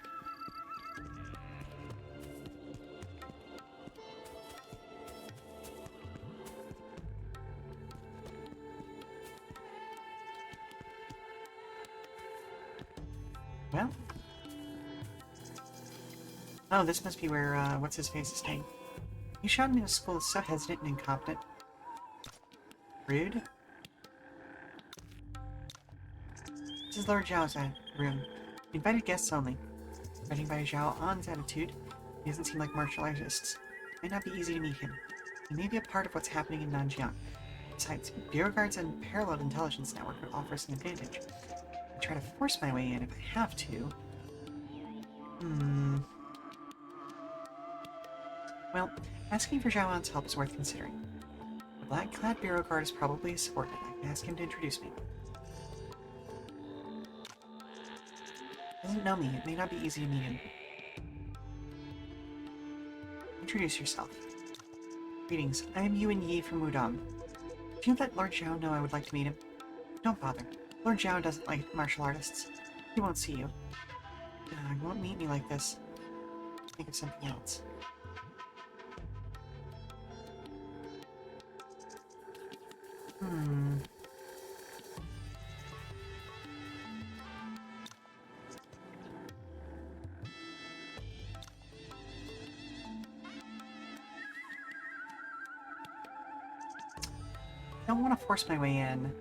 Well. Oh, this must be where, what's-his-face is staying. You shot me to school is so hesitant and incompetent. Rude. This is Lord Zhao's room. Invited guests only. Judging by Zhao An's attitude, he doesn't seem like martial artists. It might not be easy to meet him. He may be a part of what's happening in Nanjiang. Besides, Bureau Guards and Parallel Intelligence Network would offer us an advantage. I try to force my way in if I have to. Well, asking for Zhao An's help is worth considering. The black-clad Bureau Guard is probably a subordinate. I can ask him to introduce me. Doesn't know me. It may not be easy to meet him. Introduce yourself. Greetings. I am Yuan Yi from Wudong. If you let Lord Zhao know I would like to meet him, don't bother. Lord Zhao doesn't like martial artists. He won't see you. He won't meet me like this. Think of something else. I don't want to force my way in.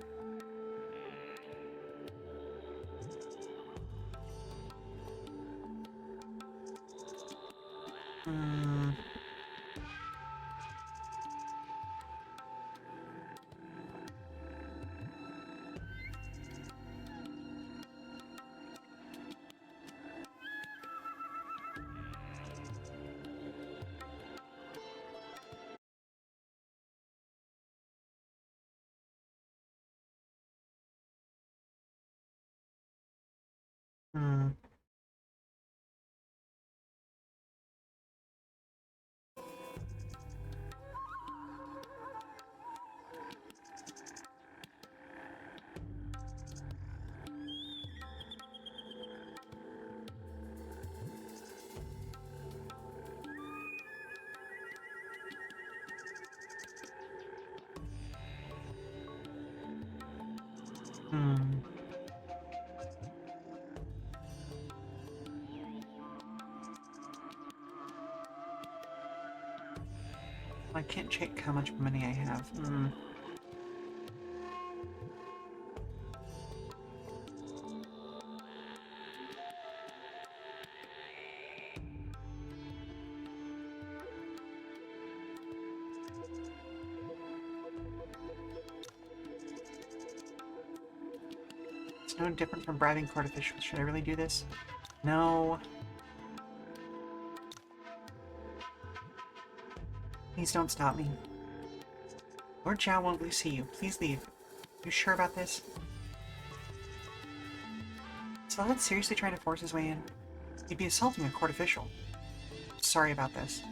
I can't check how much money I have. It's no different from bribing court officials. Should I really do this? No. Please don't stop me. Lord Zhao won't see you. Please leave. You sure about this? Is the lad seriously trying to force his way in? He'd be assaulting a court official. Sorry about this.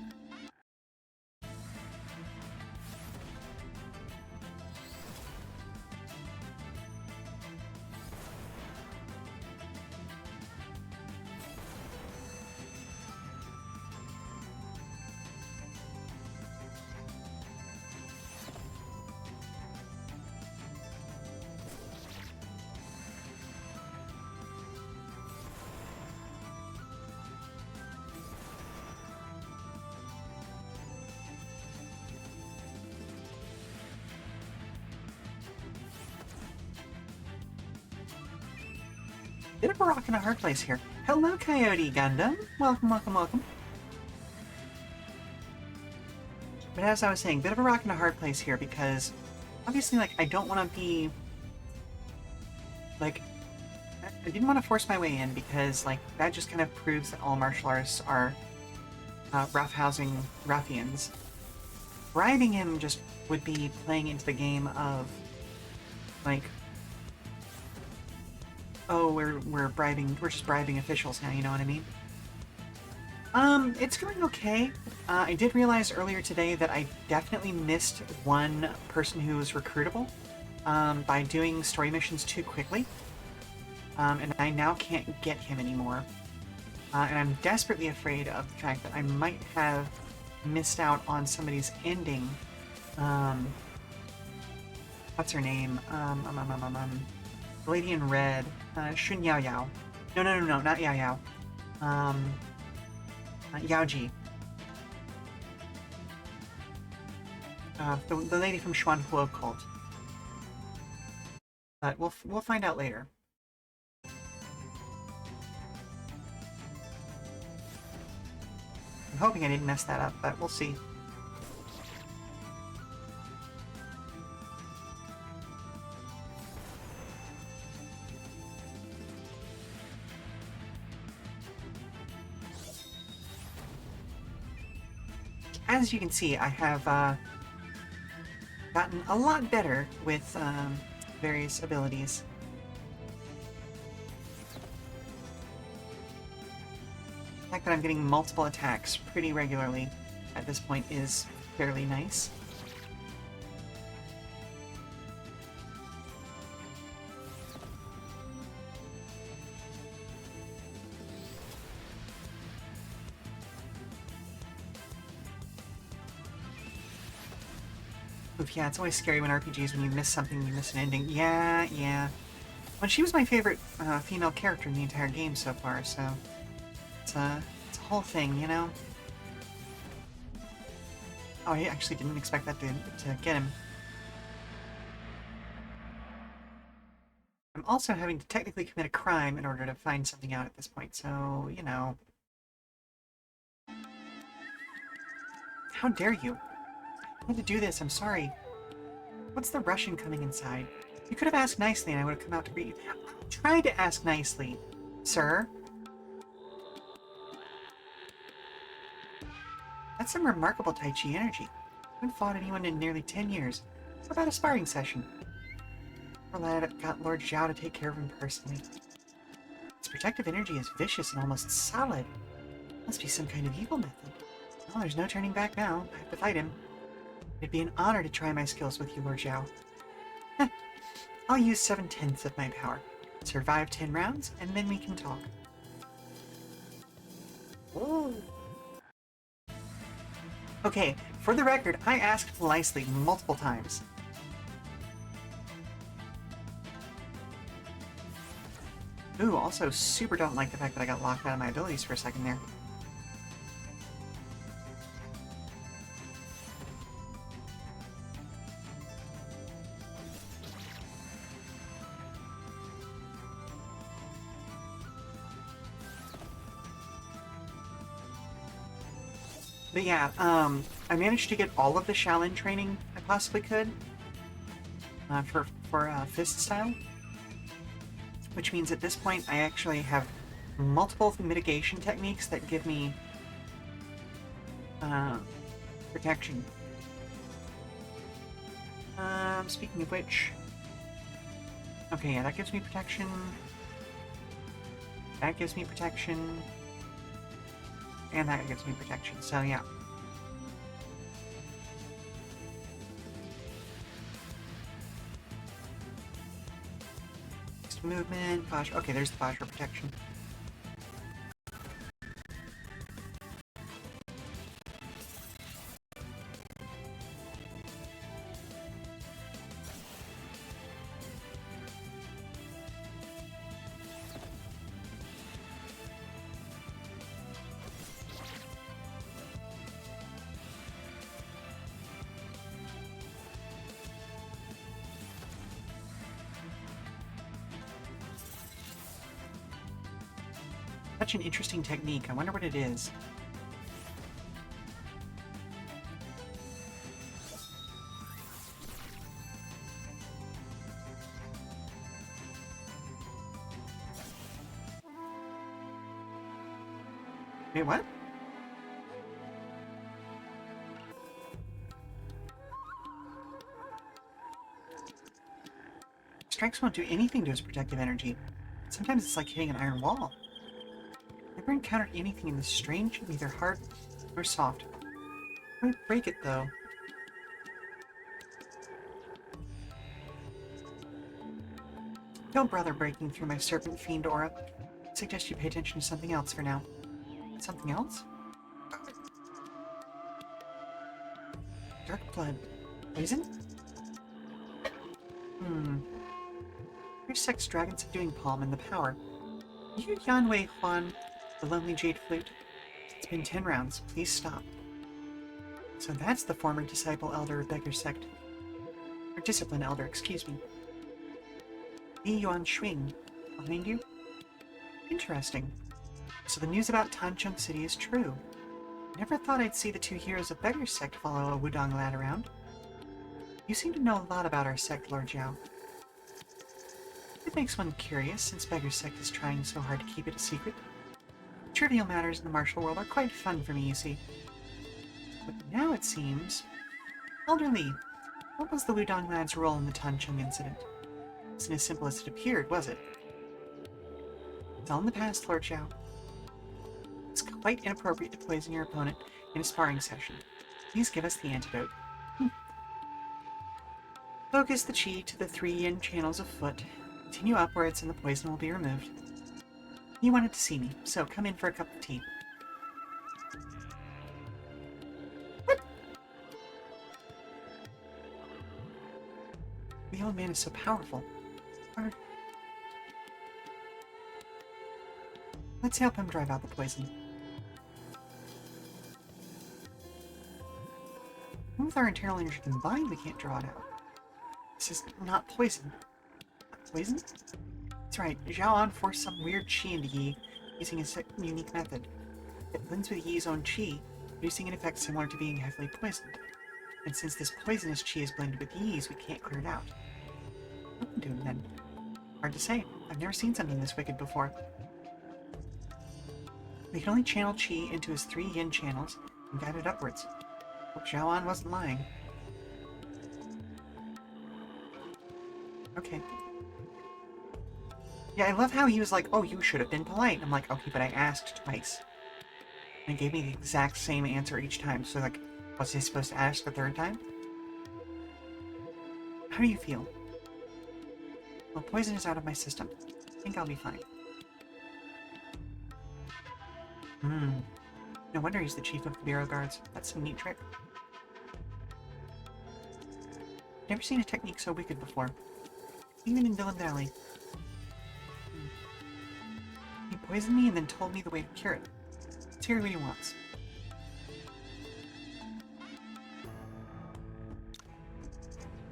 Bit of a rock and a hard place here. Hello, Coyote Gundam. Welcome, welcome, welcome. But as I was saying, bit of a rock and a hard place here because obviously, like, I don't want to be... Like, I didn't want to force my way in because, like, that just kind of proves that all martial artists are roughhousing ruffians. Bribing him just would be playing into the game of, like, oh, we're just bribing officials now, you know what I mean? It's going okay. I did realize earlier today that I definitely missed one person who was recruitable. by doing story missions too quickly. And I now can't get him anymore. And I'm desperately afraid of the fact that I might have missed out on somebody's ending. What's her name? The lady in red. Shun Yao Yao. No, not Yao Yao. Yao Ji. The lady from Xuanhuo cult. But we'll find out later. I'm hoping I didn't mess that up, but we'll see. As you can see, I have gotten a lot better with various abilities. The fact that I'm getting multiple attacks pretty regularly at this point is fairly nice. Oof, yeah, it's always scary when RPGs, when you miss something, you miss an ending. Yeah. Well, she was my favorite female character in the entire game so far, so it's a whole thing, you know? Oh, I actually didn't expect that to get him. I'm also having to technically commit a crime in order to find something out at this point, so, you know. How dare you? I had to do this, I'm sorry. What's the Russian coming inside? You could have asked nicely and I would have come out to greet you. I tried to ask nicely, sir. That's some remarkable Tai Chi energy. I haven't fought anyone in nearly 10 years. How about a sparring session? Poor lad got Lord Zhao to take care of him personally. Its protective energy is vicious and almost solid. Must be some kind of evil method. Well, there's no turning back now. I have to fight him. It'd be an honor to try my skills with you, Lord Zhao. Heh. I'll use 7/10 of my power. Survive 10 rounds, and then we can talk. Ooh. Okay, for the record, I asked politely multiple times. Ooh, also super don't like the fact that I got locked out of my abilities for a second there. But yeah, I managed to get all of the Shaolin training I possibly could for fist style, which means at this point I actually have multiple mitigation techniques that give me protection. Speaking of which, okay, yeah, that gives me protection. That gives me protection. And that gives me protection, so yeah. Next movement, posture. Okay, there's the posture protection. Such an interesting technique. I wonder what it is. Wait, what? Strikes won't do anything to his protective energy. Sometimes it's like hitting an iron wall. Never encountered anything in this strange, neither hard nor soft. I would break it though. Don't bother breaking through my serpent fiend aura. I suggest you pay attention to something else for now. Something else? Dark blood. Poison? Your sex dragon subduing palm and the power. You Yanwei Huan, the lonely jade flute. It's been 10 rounds. Please stop. So that's the former disciple elder of Beggar Sect. Or discipline elder, excuse me. Li Yuan Shuing. Behind you? Interesting. So the news about Tancheng City is true. Never thought I'd see the two heroes of Beggar Sect follow a Wudong lad around. You seem to know a lot about our sect, Lord Zhao. It makes one curious, since Beggar Sect is trying so hard to keep it a secret. Trivial matters in the martial world are quite fun for me, you see. But now it seems... Elder Li, what was the Wudong lad's role in the Tancheng incident? It wasn't as simple as it appeared, was it? It's all in the past, Lord Zhao. It's quite inappropriate to poison your opponent in a sparring session. Please give us the antidote. Focus the chi to the 3 yin channels of foot. Continue upwards and the poison will be removed. You wanted to see me, so come in for a cup of tea. What? The old man is so powerful. Let's help him drive out the poison. With our internal energy combined, we can't draw it out. This is not poison. Poison? That's right, Zhao An forced some weird chi into Yi, using a unique method. It blends with Yi's own chi, producing an effect similar to being heavily poisoned. And since this poisonous chi is blended with Yi's, we can't clear it out. What am I doing then? Hard to say. I've never seen something this wicked before. We can only channel chi into his 3 yin channels and guide it upwards. Hope Zhao An wasn't lying. Okay. Yeah, I love how he was like, oh, you should have been polite. I'm like, okay, but I asked twice. And he gave me the exact same answer each time. So, like, was he supposed to ask the 3rd time? How do you feel? Well, poison is out of my system. I think I'll be fine. No wonder he's the chief of the Bureau Guards. That's some neat trick. Never seen a technique so wicked before. Even in Villain Valley. He poisoned me and then told me the way to cure it. Let's hear what he wants.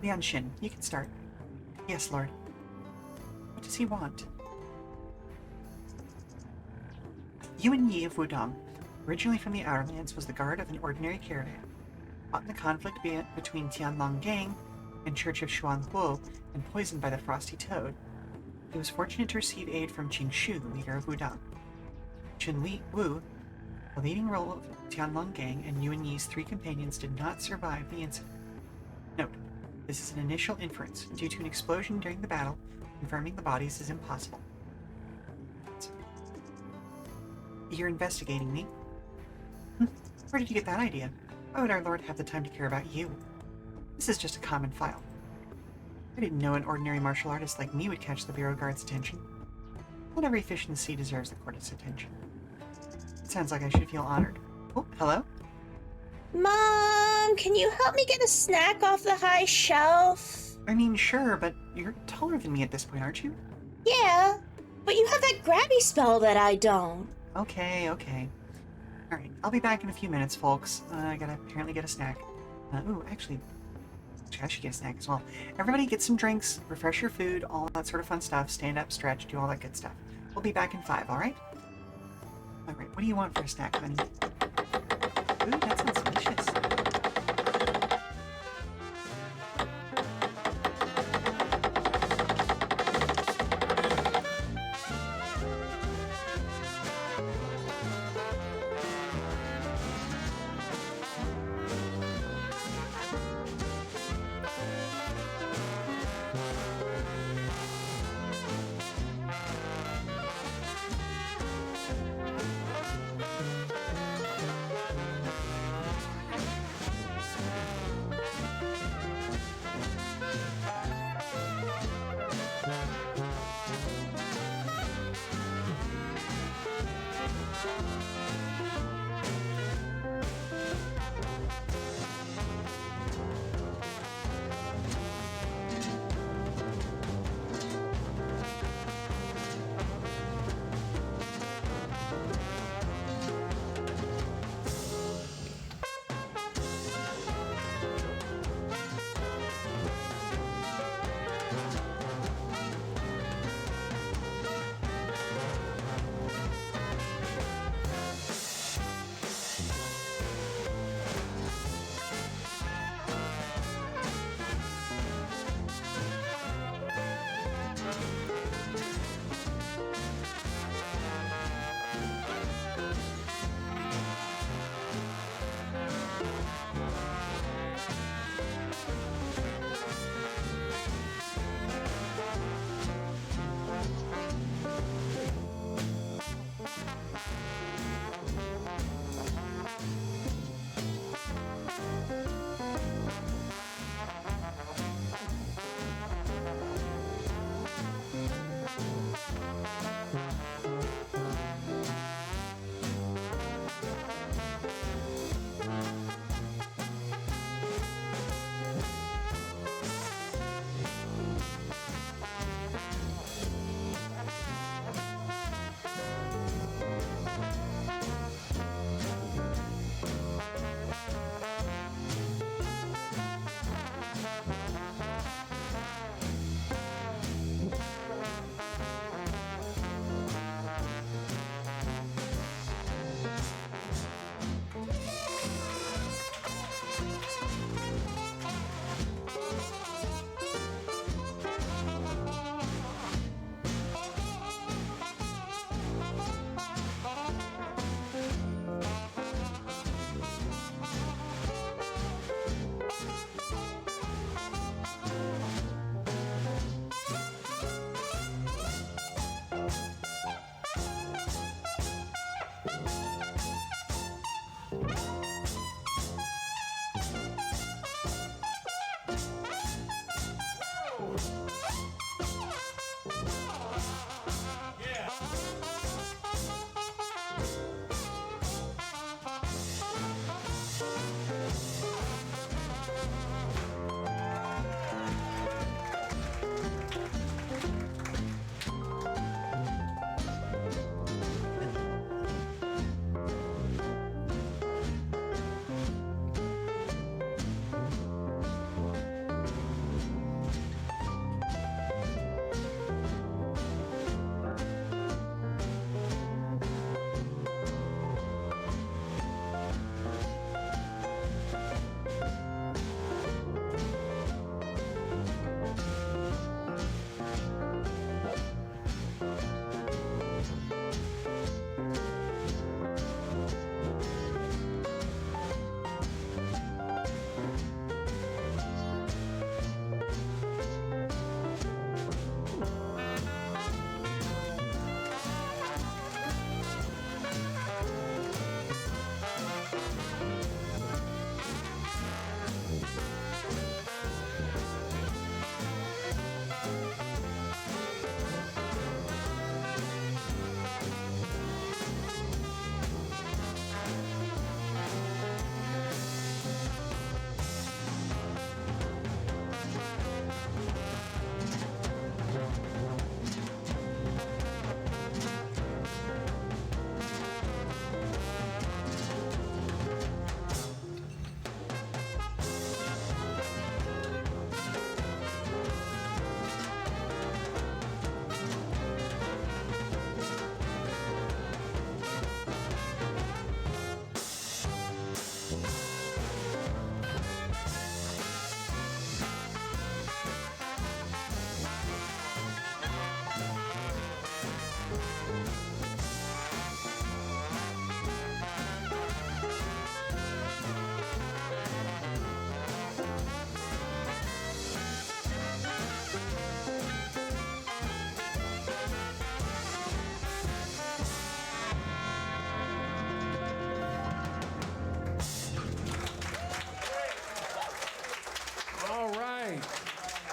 Lian Shin, you can start. Yes, Lord. What does he want? Yuan Yi of Wudong, originally from the Outer Lands, was the guard of an ordinary caravan. Caught in the conflict between Tianlong Gang and Church of Xuanhuo and poisoned by the Frosty Toad. He was fortunate to receive aid from Qin Shu, the leader of Wudong. Chen Li Wu, the leading role of Tianlong Gang, and Yuan Yi's 3 companions did not survive the incident. Note, this is an initial inference. Due to an explosion during the battle, confirming the bodies is impossible. You're investigating me? Where did you get that idea? Why would our Lord have the time to care about you? This is just a common file. I didn't know an ordinary martial artist like me would catch the Bureau Guard's attention. Not every fish in the sea deserves the court's attention. It sounds like I should feel honored. Oh, hello? Mom, can you help me get a snack off the high shelf? I mean, sure, but you're taller than me at this point, aren't you? Yeah, but you have that grabby spell that I don't. Okay. Alright, I'll be back in a few minutes, folks. I gotta apparently get a snack. Actually, I should get a snack as well. Everybody get some drinks, refresh your food, all that sort of fun stuff. Stand up, stretch, do all that good stuff. We'll be back in 5, alright? Alright, what do you want for a snack, honey? Ooh, that sounds delicious.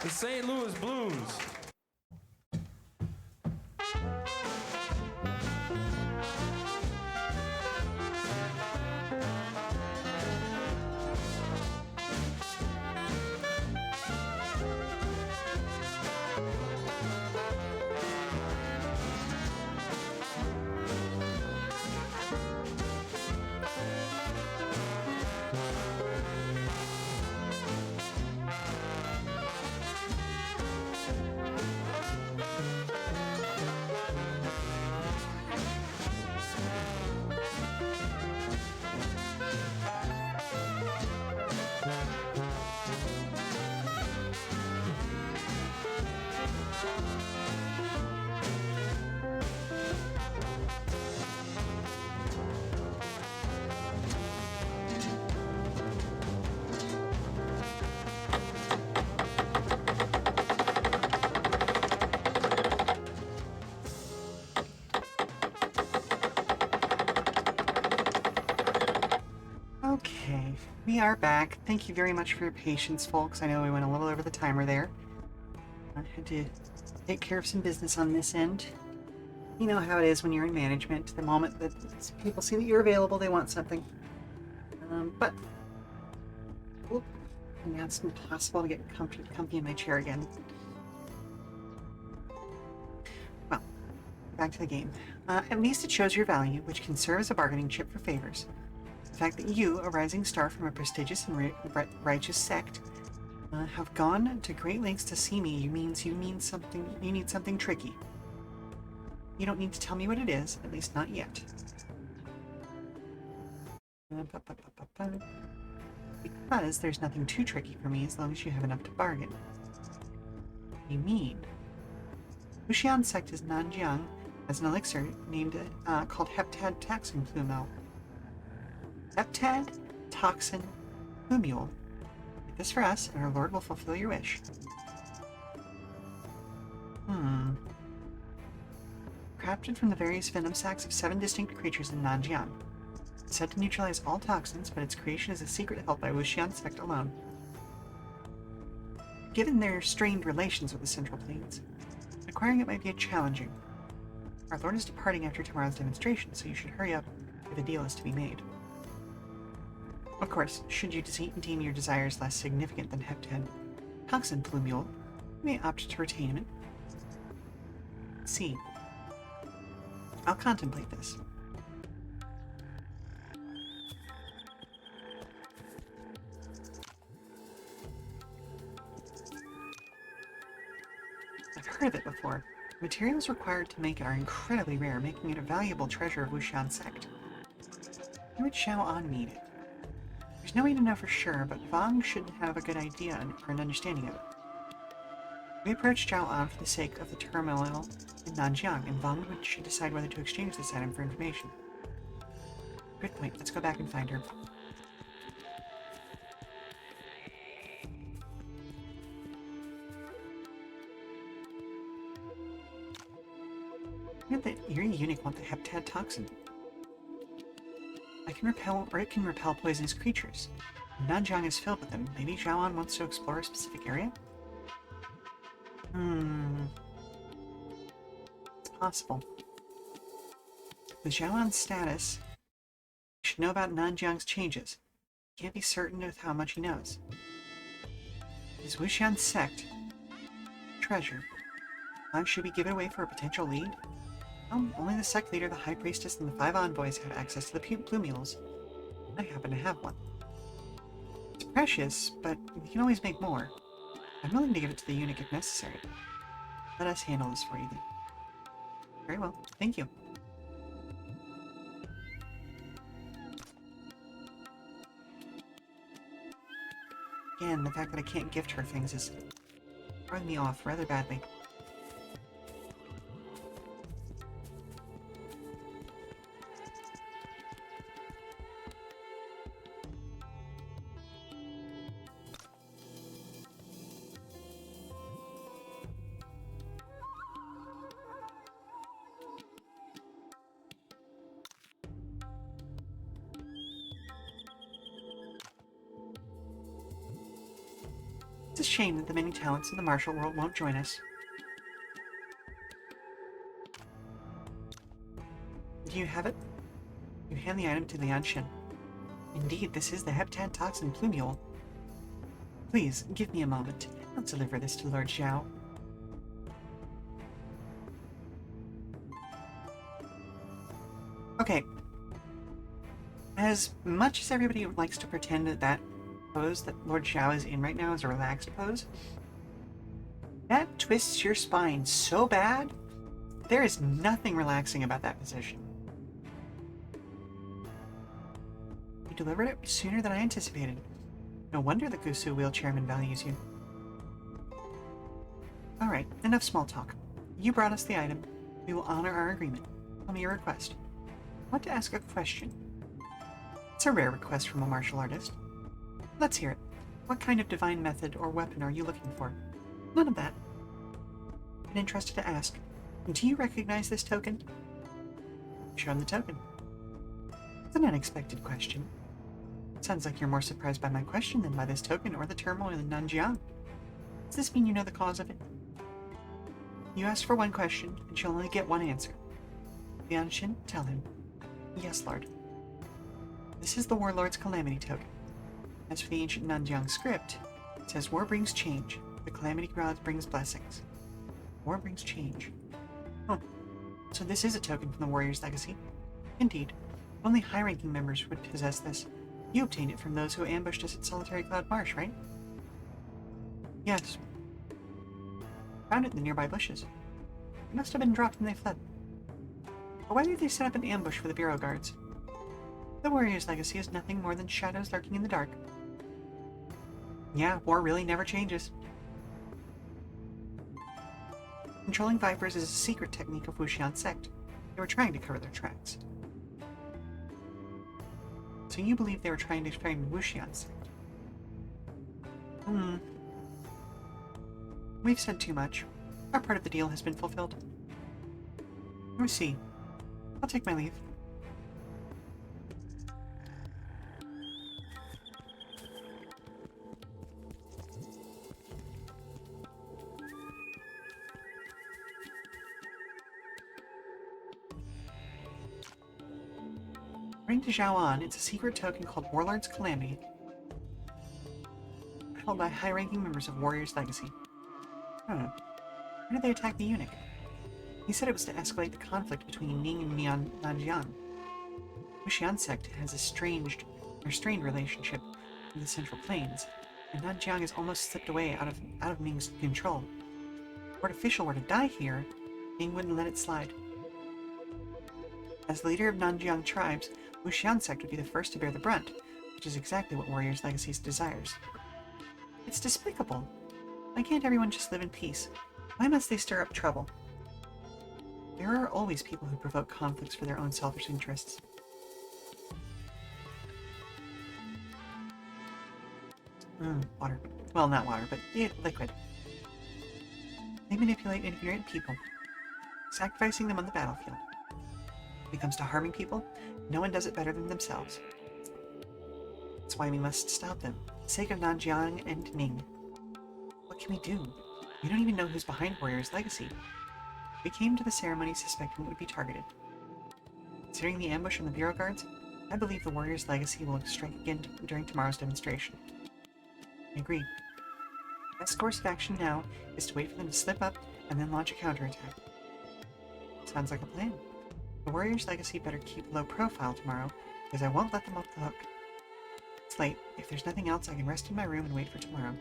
The St. Louis Blues. Okay, we are back. Thank you very much for your patience, folks. I know we went a little over the timer there. I had to take care of some business on this end. You know how it is when you're in management. The moment that people see that you're available, they want something. But whoop, now it's impossible to get comfy in my chair again. Well, back to the game. At least it shows your value, which can serve as a bargaining chip for favors. The fact that you, a rising star from a prestigious and righteous sect, have gone to great lengths to see me means you need something tricky. You don't need to tell me what it is, at least not yet. Because there's nothing too tricky for me as long as you have enough to bargain. What do you mean? Wuxian sect is Nanjiang has an elixir named called Heptad Taxing Plumel. Heptad Toxin Plumule. Get this for us, and our Lord will fulfill your wish. Crafted from the various venom sacs of 7 distinct creatures in Nanjiang. It's said to neutralize all toxins, but its creation is a secret held by Wuxian sect alone. Given their strained relations with the Central Plains, acquiring it might be challenging. Our Lord is departing after tomorrow's demonstration, so you should hurry up if a deal is to be made. Of course, should you deem your desires less significant than Heptad Toxin Plumule, you may opt to retain it. See. I'll contemplate this. I've heard of it before. The materials required to make it are incredibly rare, making it a valuable treasure of Wuxian sect. Why would Xiao An need it? There's no way to know for sure, but Vong should have a good idea or an understanding of it. We approached Zhao An for the sake of the turmoil in Nanjiang, and Vong should decide whether to exchange this item for information. Good point. Let's go back and find her. The eerie eunuch want the Heptad Toxin. It can repel poisonous creatures. Nanjiang is filled with them. Maybe Zhao An wants to explore a specific area? It's possible. With Zhao An's status, he should know about Nanjiang's changes. Can't be certain of how much he knows. Is Wuxian sect treasure? Should we give it away for a potential lead? Well, only the sect leader, the high priestess, and the 5 envoys have access to the Plumules. I happen to have one. It's precious, but we can always make more. I'm willing to give it to the eunuch if necessary. Let us handle this for you then. Very well, thank you. Again, the fact that I can't gift her things is throwing me off rather badly. It's a shame that the many talents in the martial world won't join us. Do you have it? You hand the item to Lian Shin. Indeed, this is the heptad toxin plumule. Please, give me a moment. I'll deliver this to Lord Zhao. Okay. As much as everybody likes to pretend that that pose that Lord Zhao is in right now is a relaxed pose, that twists your spine so bad, there is nothing relaxing about that position. You delivered it sooner than I anticipated. No wonder the Gusu wheel chairman values you. Alright, enough small talk. You brought us the item. We will honor our agreement. Tell me your request. I want to ask a question. It's a rare request from a martial artist. Let's hear it. What kind of divine method or weapon are you looking for? None of that. I'm interested to ask, do you recognize this token? Show him the token. It's an unexpected question. Sounds like you're more surprised by my question than by this token or the turmoil in Nanjiang. Does this mean you know the cause of it? You asked for one question, and you'll only get one answer. Lianshin, tell him. Yes, Lord. This is the Warlord's Calamity token. As for the ancient Nanjiang script, it says war brings change. The Calamity God brings blessings. War brings change. Huh. So this is a token from the Warrior's Legacy. Indeed. Only high-ranking members would possess this. You obtained it from those who ambushed us at Solitary Cloud Marsh, right? Yes. Found it in the nearby bushes. It must have been dropped when they fled. But why did they set up an ambush for the Bureau Guards? The Warrior's Legacy is nothing more than shadows lurking in the dark. Yeah, war really never changes. Controlling Vipers is a secret technique of Wuxian sect. They were trying to cover their tracks. So you believe they were trying to train Wuxian sect? We've said too much. Our part of the deal has been fulfilled. We'll see. I'll take my leave. According to Zhao, it's a secret token called Warlord's Calamity, held by high-ranking members of Warrior's Legacy. I don't know. Why did they attack the eunuch? He said it was to escalate the conflict between Ning and Nanjiang. Wuxian sect has a strained relationship with the Central Plains, and Nanjiang has almost slipped away out of Ming's control. If the official were to die here, Ming wouldn't let it slide. As the leader of Nanjiang tribes, Wuxian sect would be the first to bear the brunt, which is exactly what Warrior's Legacy desires. It's despicable. Why can't everyone just live in peace? Why must they stir up trouble? There are always people who provoke conflicts for their own selfish interests. Water. Well, not water, but liquid. They manipulate ignorant people, sacrificing them on the battlefield. When it comes to harming people, no one does it better than themselves. That's why we must stop them, for the sake of Nanjiang and Ning. What can we do? We don't even know who's behind Warrior's Legacy. We came to the ceremony suspecting it would be targeted. Considering the ambush on the Bureau Guards, I believe the Warrior's Legacy will strike again during tomorrow's demonstration. I agree. The best course of action now is to wait for them to slip up and then launch a counterattack. Sounds like a plan. The Warrior's Legacy better keep low profile tomorrow, because I won't let them off the hook. It's late. If there's nothing else, I can rest in my room and wait for tomorrow.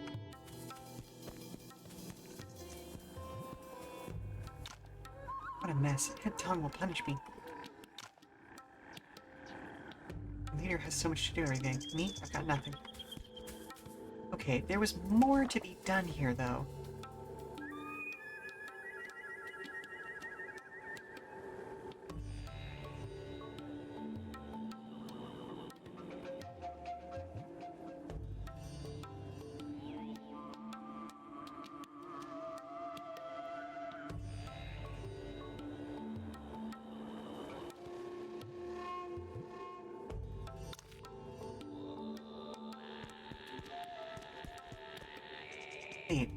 What a mess. Head Tong will punish me. The leader has so much to do everything. Me? I've got nothing. Okay, there was more to be done here, though. 8.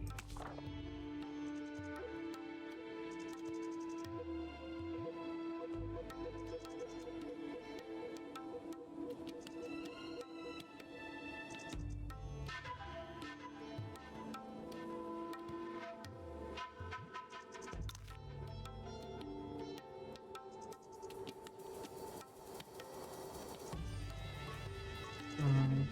Hmm.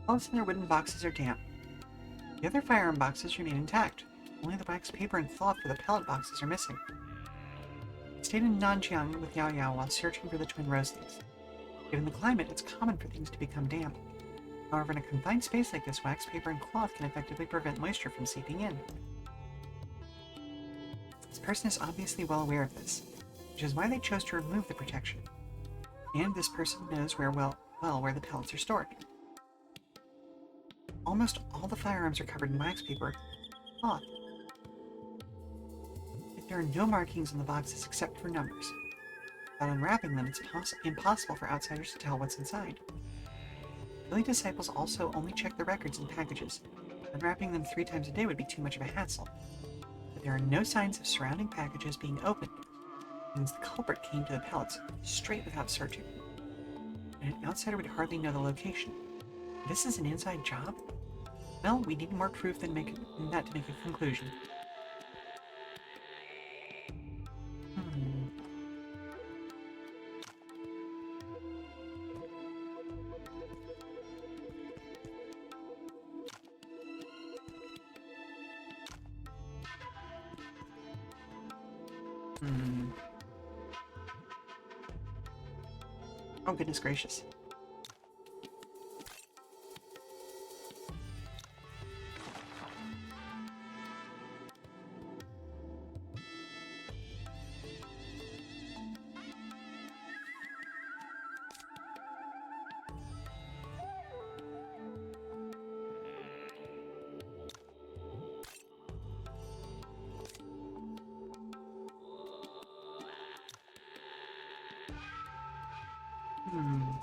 Pellets in their wooden boxes are damp. The other firearm boxes remain intact. Only the wax paper and cloth for the pellet boxes are missing. I stayed in Nanjiang with Yao Yao while searching for the twin roseleaves. Given the climate, it's common for things to become damp. However, in a confined space like this, wax paper and cloth can effectively prevent moisture from seeping in. This person is obviously well aware of this, which is why they chose to remove the protection. And this person knows where where the pellets are stored. Almost all the firearms are covered in wax paper and cloth. Yet there are no markings on the boxes except for numbers. Without unwrapping them, it's impossible for outsiders to tell what's inside. Early disciples also only check the records and packages. Unwrapping them 3 times a day would be too much of a hassle. But there are no signs of surrounding packages being opened. It means the culprit came to the pellets straight without searching. And an outsider would hardly know the location. This is an inside job? Well, we need more proof than that to make a conclusion. Hmm. Hmm. Oh, goodness gracious. Hmm.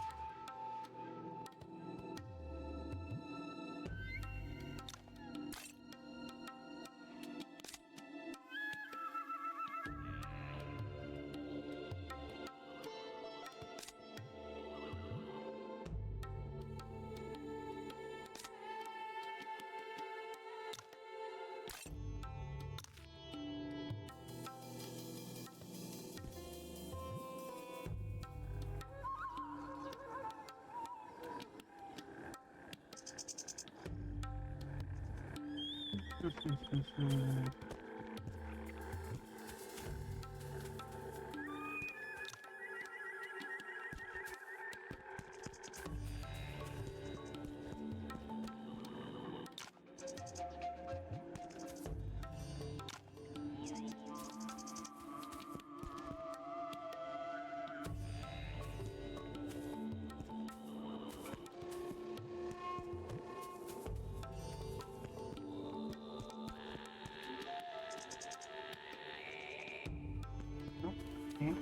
Okay.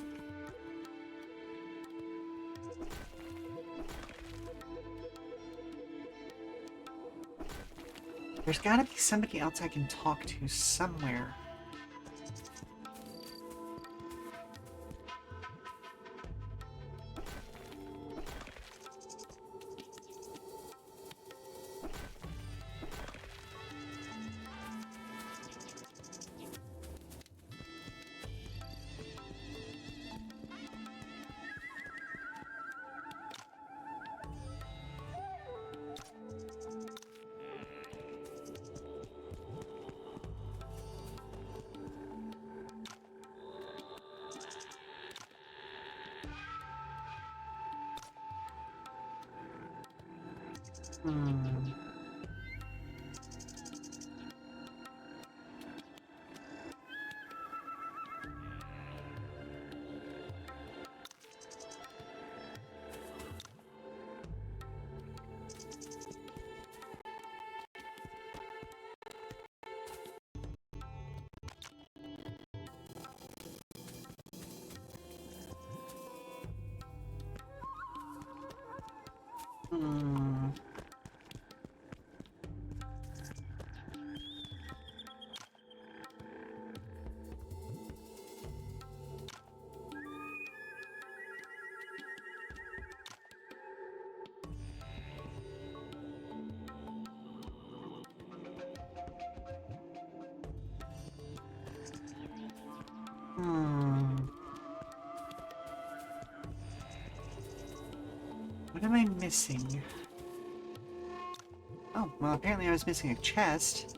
There's gotta be somebody else I can talk to somewhere. Hmm. Hmm. Hmm. What am I missing? Oh, well, apparently I was missing a chest.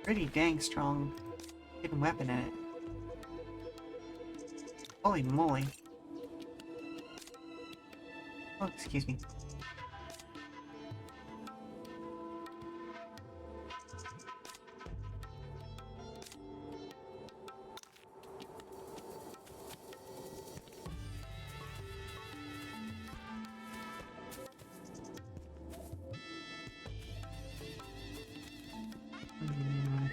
Pretty dang strong hidden weapon in it. Holy moly. Oh, excuse me. Hmm.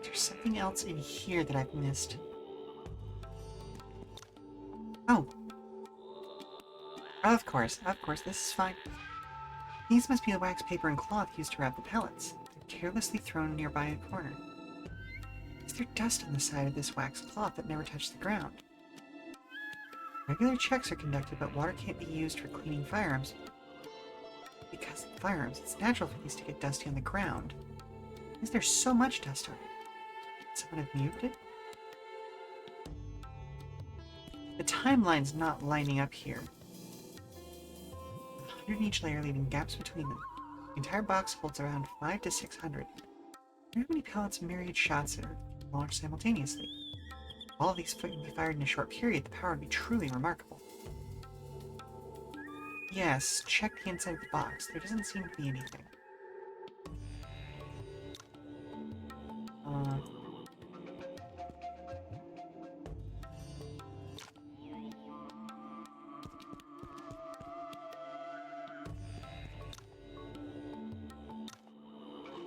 There's something else in here that I've missed. Oh, of course, this is fine. These must be the wax paper and cloth used to wrap the pellets. They're carelessly thrown nearby a corner. Is there dust on the side of this wax cloth that never touched the ground? Regular checks are conducted, but water can't be used for cleaning firearms. Because of firearms, it's natural for these to get dusty on the ground. Why is there so much dust on it? Someone have moved it? The timeline's not lining up here. 100 in each layer, leaving gaps between them. The entire box holds around 5 to 600. How many pellets and myriad shots are launched simultaneously? If all of these can be fired in a short period, the power would be truly remarkable. Yes, check the inside of the box. There doesn't seem to be anything.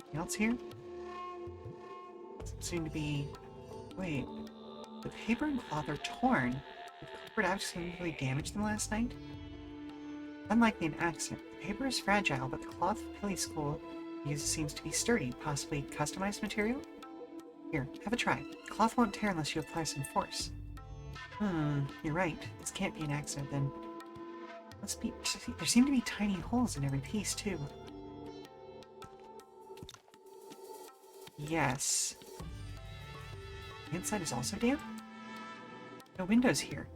Anything else here? Doesn't seem to be... Wait. The paper and cloth are torn. Did the culprit accidentally damage them last night? Unlikely an accident. The paper is fragile, but the cloth Pilly School uses seems to be sturdy, possibly customized material? Here, have a try. The cloth won't tear unless you apply some force. You're right. This can't be an accident then. Must be... There seem to be tiny holes in every piece, too. Yes. The inside is also damp? No windows here.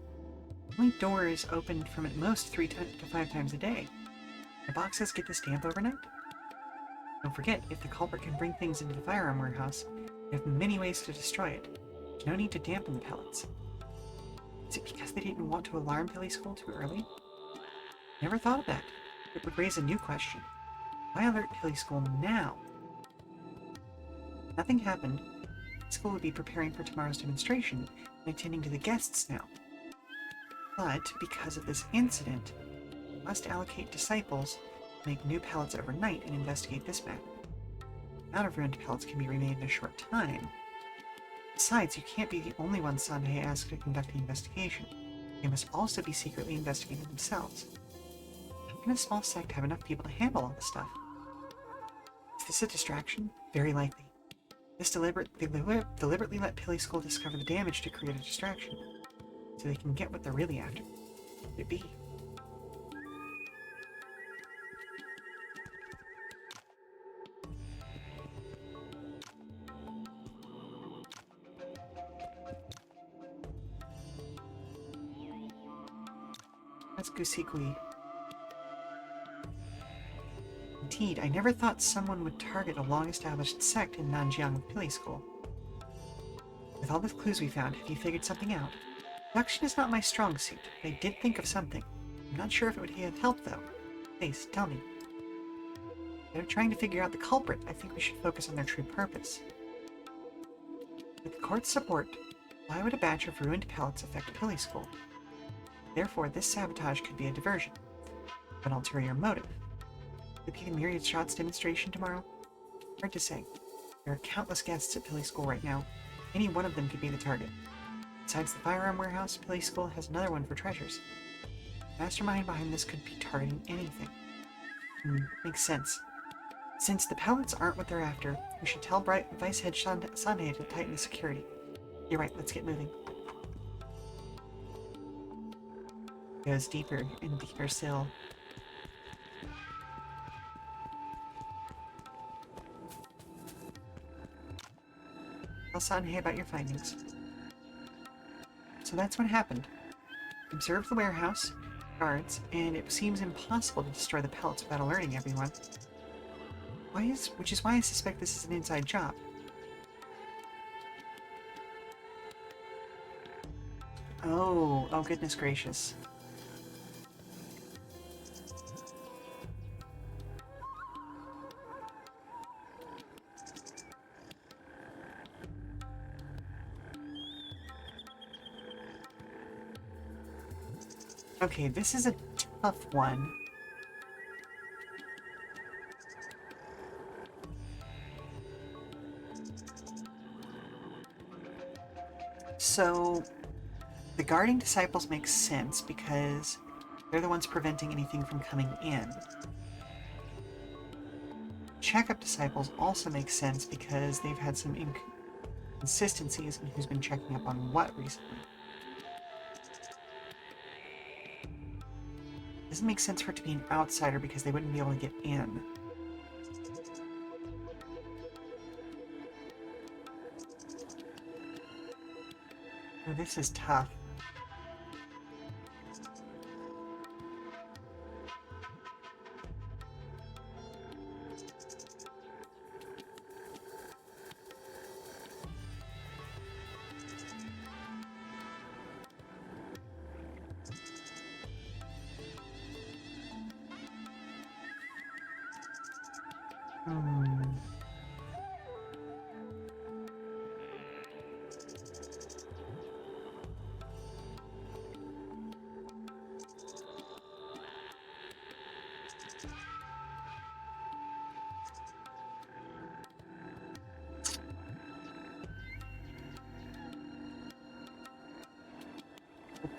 Only door is opened from at most 3 to 5 times a day. The boxes get this damp overnight? Don't forget, if the culprit can bring things into the firearm warehouse, they have many ways to destroy it. There's no need to dampen the pellets. Is it because they didn't want to alarm Pilly School too early? Never thought of that. It would raise a new question. Why alert Pilly School now? Nothing happened. School would be preparing for tomorrow's demonstration and attending to the guests now. But because of this incident, we must allocate disciples, make new pellets overnight, and investigate this matter. The amount of ruined pellets can be remade in a short time. Besides, you can't be the only one Sanhei asked to conduct the investigation. They must also be secretly investigating themselves. How can a small sect have enough people to handle all this stuff? Is this a distraction? Very likely. They deliberately let Pilly School discover the damage to create a distraction, so they can get what they're really after. What could it be? That's Gusikui. Indeed, I never thought someone would target a long-established sect in Nanjiang with Pilly School. With all the clues we found, have you figured something out? Deduction is not my strong suit, but I did think of something. I'm not sure if it would have helped, though. Please, tell me. Instead of trying to figure out the culprit, I think we should focus on their true purpose. With the court's support, why would a batch of ruined pellets affect Pilly School? Therefore, this sabotage could be a diversion. An ulterior motive. Could it be the Myriad Shots demonstration tomorrow? Hard to say. There are countless guests at Pilly School right now. Any one of them could be the target. Besides the firearm warehouse, Pilly School has another one for treasures. The mastermind behind this could be targeting anything. Makes sense. Since the pellets aren't what they're after, we should tell Vice Head Sane to tighten the security. You're right, let's get moving. Goes deeper and deeper still. Tell Sanhei about your findings. So that's what happened. Observe the warehouse, guards, and it seems impossible to destroy the pellets without alerting everyone. Which is why I suspect this is an inside job. Oh goodness gracious. Okay, this is a tough one. So, the guarding disciples make sense because they're the ones preventing anything from coming in. Checkup disciples also make sense because they've had some inconsistencies in who's been checking up on what recently. Doesn't make sense for it to be an outsider because they wouldn't be able to get in. Oh, this is tough.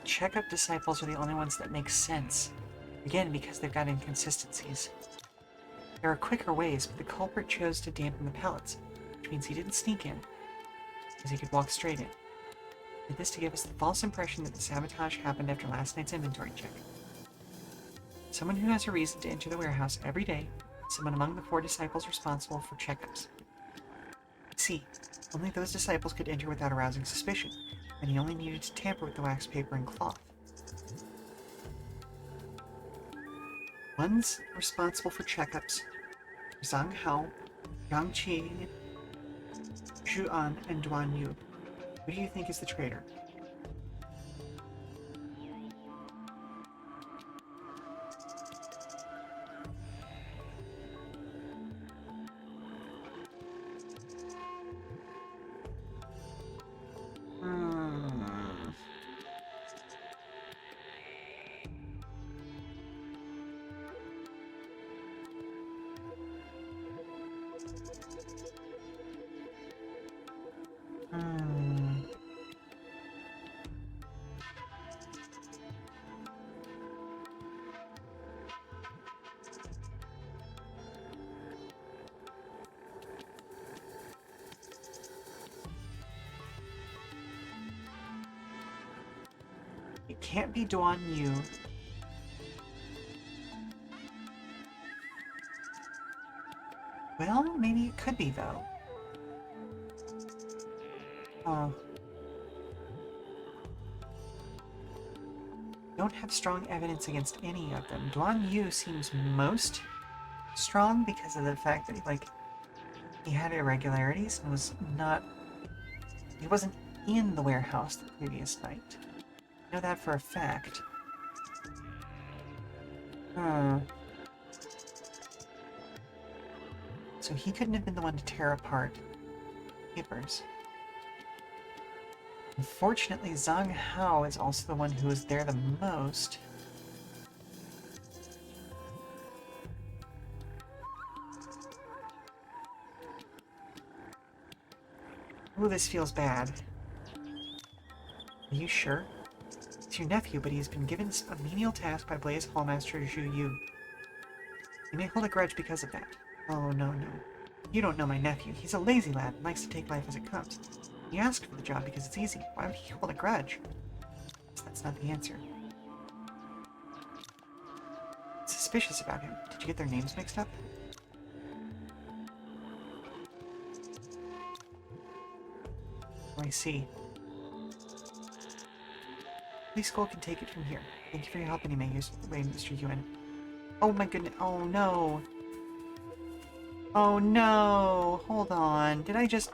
Checkup disciples are the only ones that make sense. Again, because they've got inconsistencies. There are quicker ways, but the culprit chose to dampen the pellets, which means he didn't sneak in, because he could walk straight in. He did this to give us the false impression that the sabotage happened after last night's inventory check. Someone who has a reason to enter the warehouse every day, someone among the 4 disciples responsible for checkups. See, only those disciples could enter without arousing suspicion, and he only needed to tamper with the wax paper and cloth. One's responsible for checkups: Zhang Hao, Yang Qing, Zhu An, and Duan Yu. Who do you think is the traitor? It can't be Duan Yu. Well, maybe it could be, though. Don't have strong evidence against any of them. Duan Yu seems most strong because of the fact that, he had irregularities and he wasn't in the warehouse the previous night. I know that for a fact. So he couldn't have been the one to tear apart papers. Unfortunately, Zhang Hao is also the one who was there the most. Oh, this feels bad. Are you sure? It's your nephew, but he's been given a menial task by Blaze Hallmaster Zhu Yu. He may hold a grudge because of that. Oh, no, no. You don't know my nephew. He's a lazy lad and likes to take life as it comes. He asked for the job because it's easy. Why would he hold a grudge? That's not the answer. Suspicious about him. Did you get their names mixed up? Oh, I see. Police School can take it from here. Thank you for your help anyway, Mr. Yuan. Oh my goodness. Oh no. Oh no. Hold on. Did I just...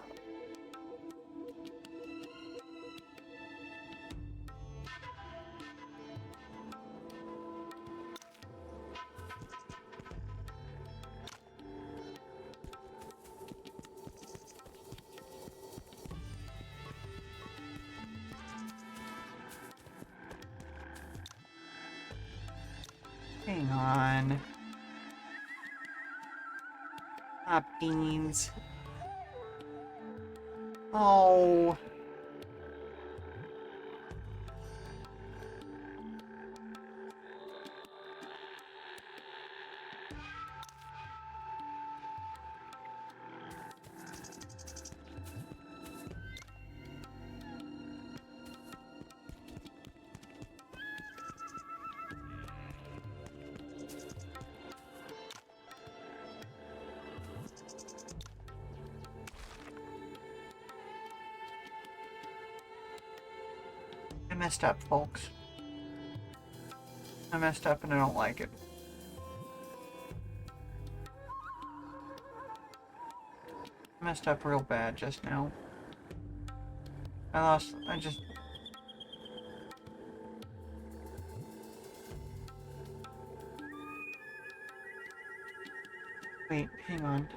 Hang on. Ah, beans. Oh. I messed up, folks. I messed up and I don't like it. I messed up real bad just now. I just... Wait, hang on.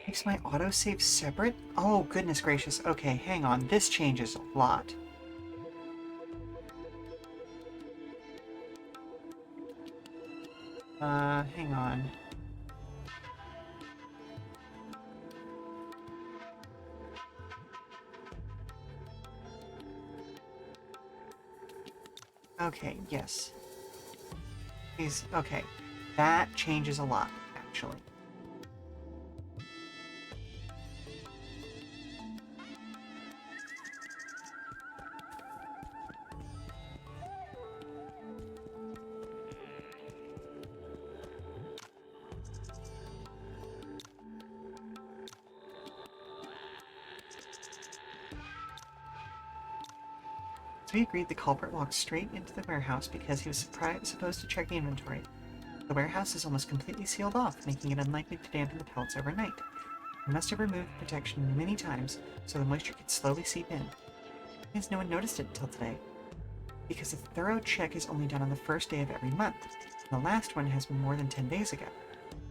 Makes my autosave separate? Oh, goodness gracious. Okay, hang on. This changes a lot. Hang on. Okay, yes. Okay. That changes a lot, actually. So we agreed the culprit walked straight into the warehouse because he was supposed to check the inventory. The warehouse is almost completely sealed off, making it unlikely to dampen the pellets overnight. He must have removed protection many times, so the moisture could slowly seep in. Because no one noticed it until today. Because a thorough check is only done on the first day of every month, and the last one has been more than 10 days ago.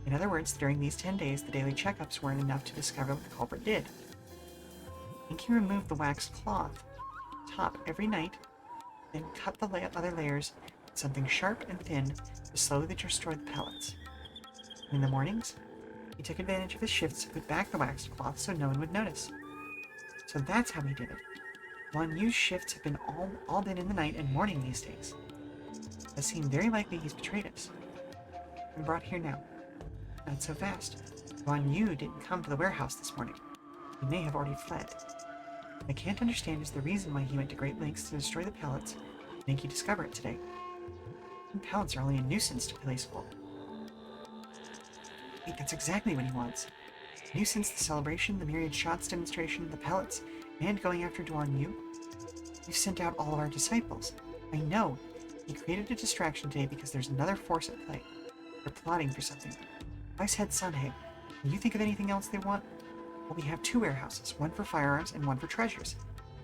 In other words, during these 10 days, the daily checkups weren't enough to discover what the culprit did. I think he removed the waxed cloth top every night, then cut the other layers with something sharp and thin to slowly destroy the pellets. In the mornings, he took advantage of his shifts to put back the waxed cloth so no one would notice. So that's how he did it. Juan Yu's shifts have been all been in the night and morning these days. It does seem very likely he's betrayed us. And brought here now. Not so fast. Juan Yu didn't come to the warehouse this morning. He may have already fled. What I can't understand is the reason why he went to great lengths to destroy the pellets and make you discover it today. And pellets are only a nuisance to Police School. Wait, that's exactly what he wants. Nuisance, the celebration, the myriad shots demonstration, the pellets, and going after Duan Yu. We've sent out all of our disciples. I know. He created a distraction today because there's another force at play. They're plotting for something. Vice Head Sunhei, can you think of anything else they want? Well, we have 2 warehouses, one for firearms and one for treasures.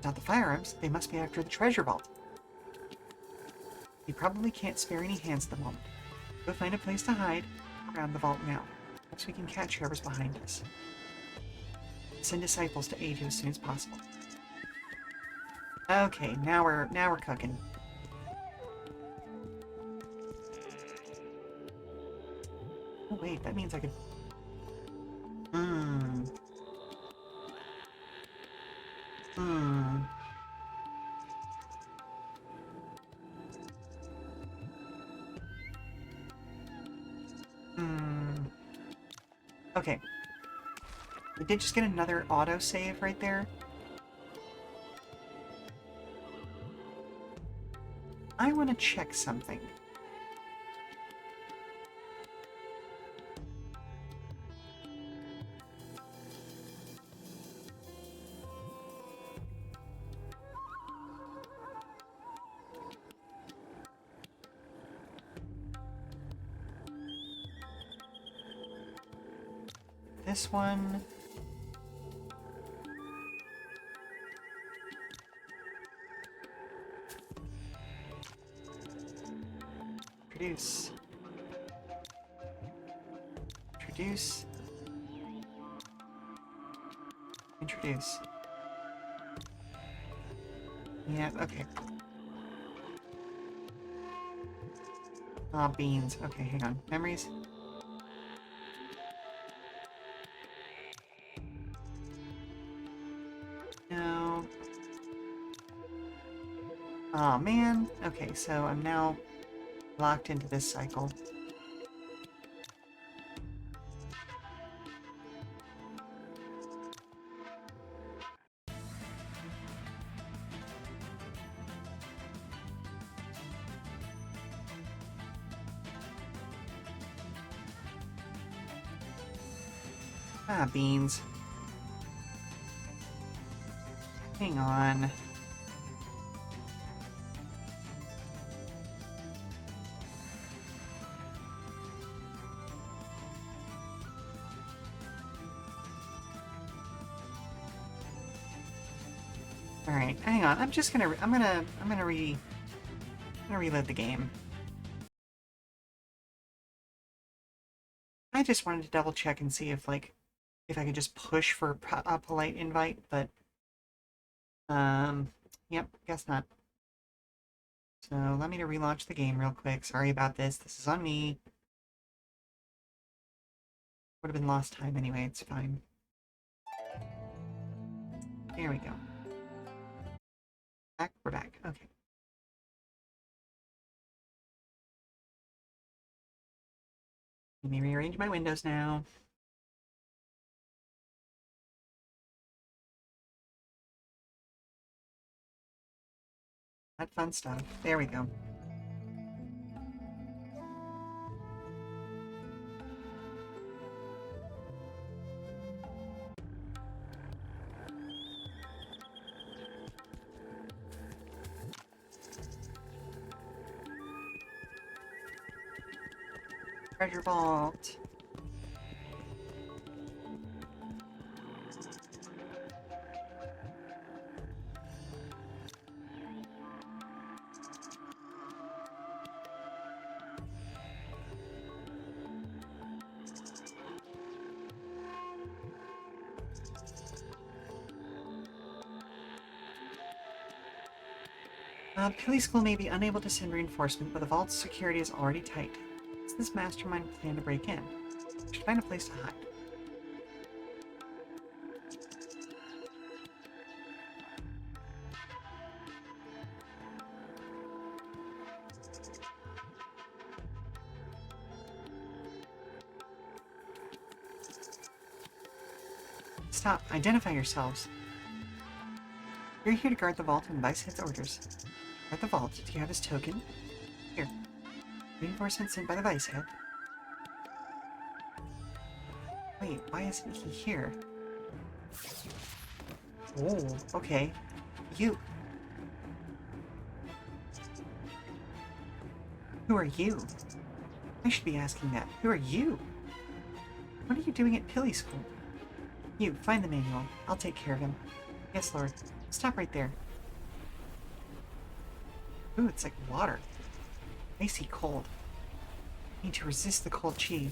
Not the firearms, they must be after the treasure vault. You probably can't spare any hands at the moment. Go find a place to hide around the vault now. Perhaps we can catch whoever's behind us. Send disciples to aid you as soon as possible. Okay, now we're cooking. Oh wait, that means I could. Hmm. Hmm. Hmm. Okay. We did just get another autosave right there. I want to check something. This one. Introduce. Introduce. Introduce. Yeah, okay. Ah, beans. Okay, hang on. Memories? No. Aw, man. Okay, so I'm now locked into this cycle. Ah, beans. Hang on. All right, hang on. I'm gonna reload the game. I just wanted to double check and see if if I could just push for a polite invite, but yep, guess not. So let me to relaunch the game real quick. Sorry about this. This is on me. Would have been lost time anyway. It's fine. There we go. Back. We're back. Okay. Let me rearrange my windows now. That fun stuff. There we go. Treasure vault. Police School may be unable to send reinforcement, but the vault's security is already tight. What's this mastermind plan to break in? We should find a place to hide. Stop. Identify yourselves. You're here to guard the vault and Vicehead's orders. Guard the vault. Do you have his token? Here. Reinforcement sent by the Vicehead. Wait, why isn't he here? Oh, okay. You. Who are you? I should be asking that. Who are you? What are you doing at Pilly School? You, find the manual. I'll take care of him. Yes, Lord. Stop right there. Ooh, it's like water. Icy cold. I need to resist the cold chi.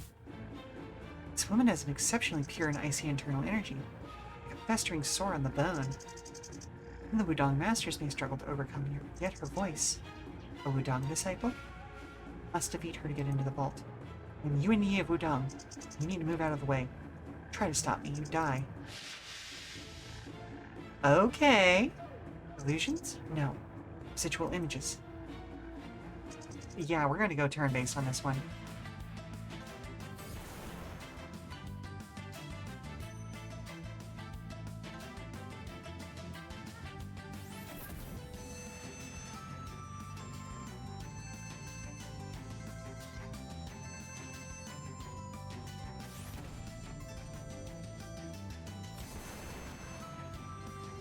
This woman has an exceptionally pure and icy internal energy, like a festering sore on the bone. And the Wudong masters may struggle to overcome her, yet her voice. A Wudong disciple? Must defeat her to get into the vault. And you and Yi of Wudong, you need to move out of the way. Try to stop me, you die. Okay. Illusions? No. Residual images. Yeah, we're going to go turn-based on this one.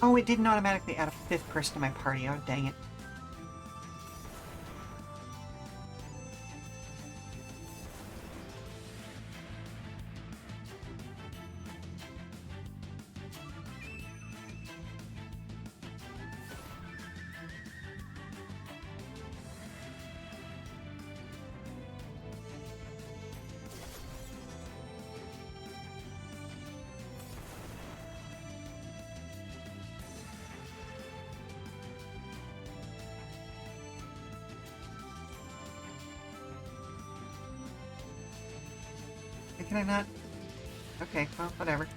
Oh, it didn't automatically add a fifth person to my party. Oh, dang it. Can I not? Okay, well, whatever.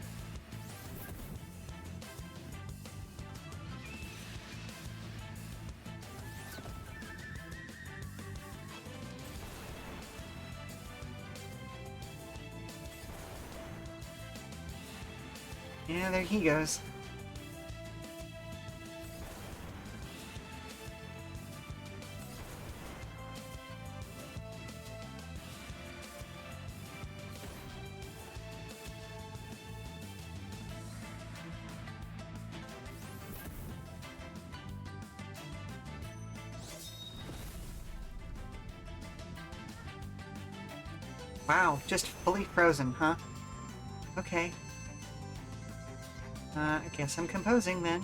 Yeah, there he goes. Wow, just fully frozen, huh? Okay. I guess I'm composing then.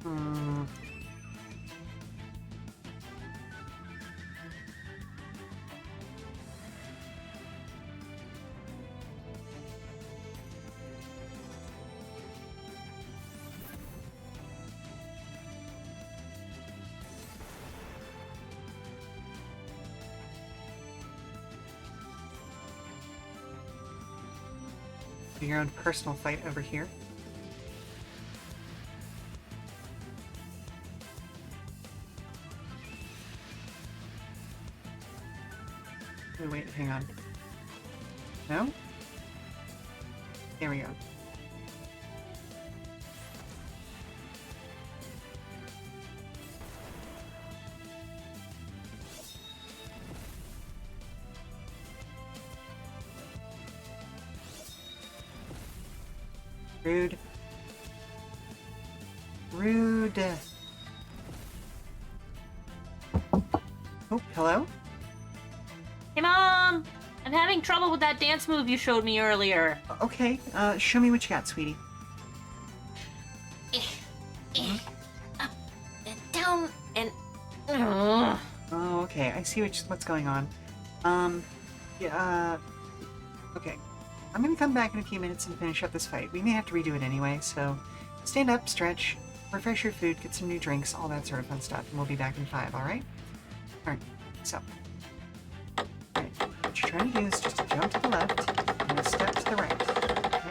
Hmm. Do your own personal fight over here. Wait, hang on. No? There we go. Rude. Rude. Oh, hello? Hey, Mom! I'm having trouble with that dance move you showed me earlier. Okay, show me what you got, sweetie. Up and down and... Oh, okay, I see what's going on. Yeah, okay. I'm gonna come back in a few minutes and finish up this fight. We may have to redo it anyway, so stand up, stretch, refresh your food, get some new drinks, all that sort of fun stuff, and we'll be back in 5, alright? Alright, so. Alright, what you're trying to do is just jump to the left and a step to the right, okay?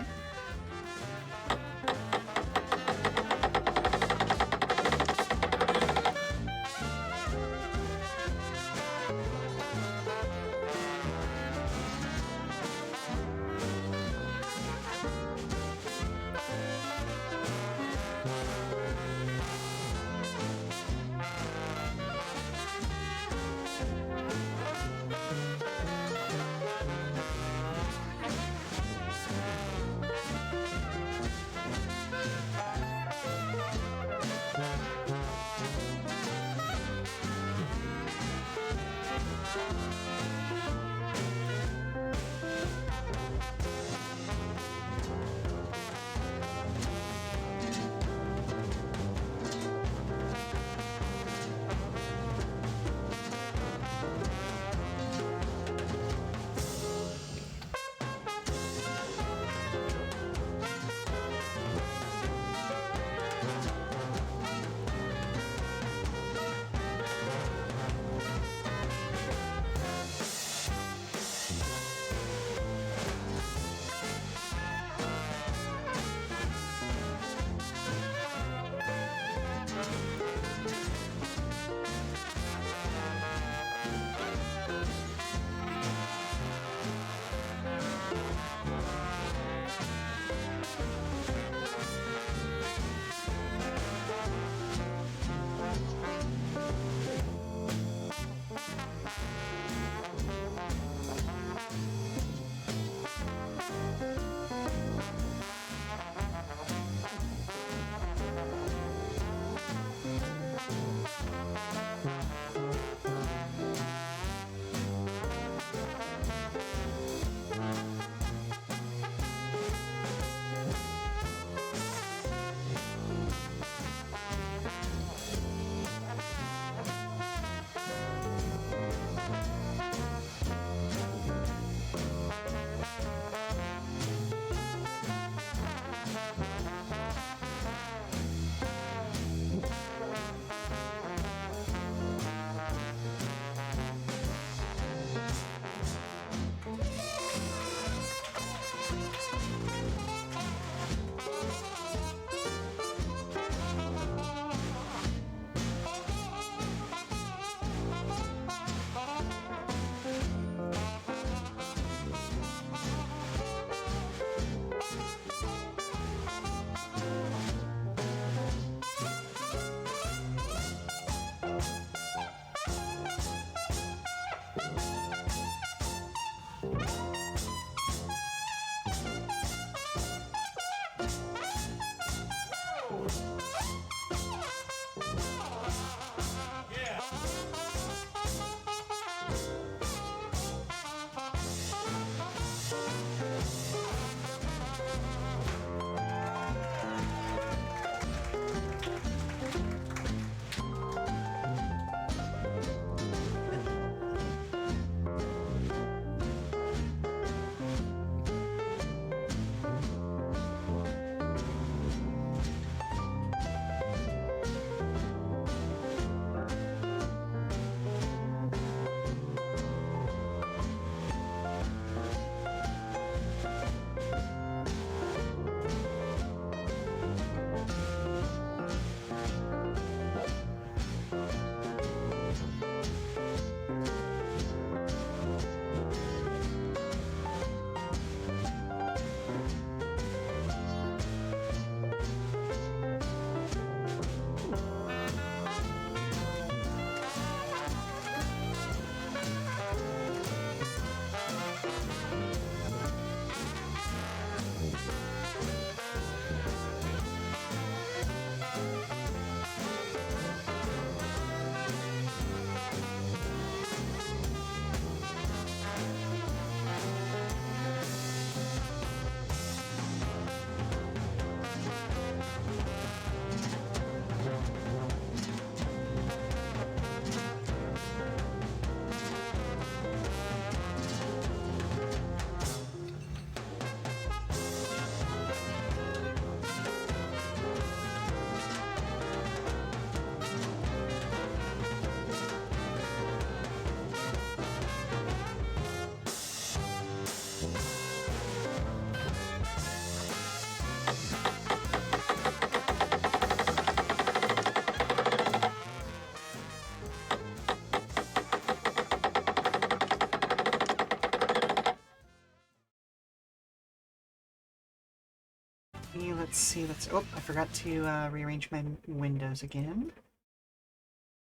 Let's see. Oh, I forgot to rearrange my windows again.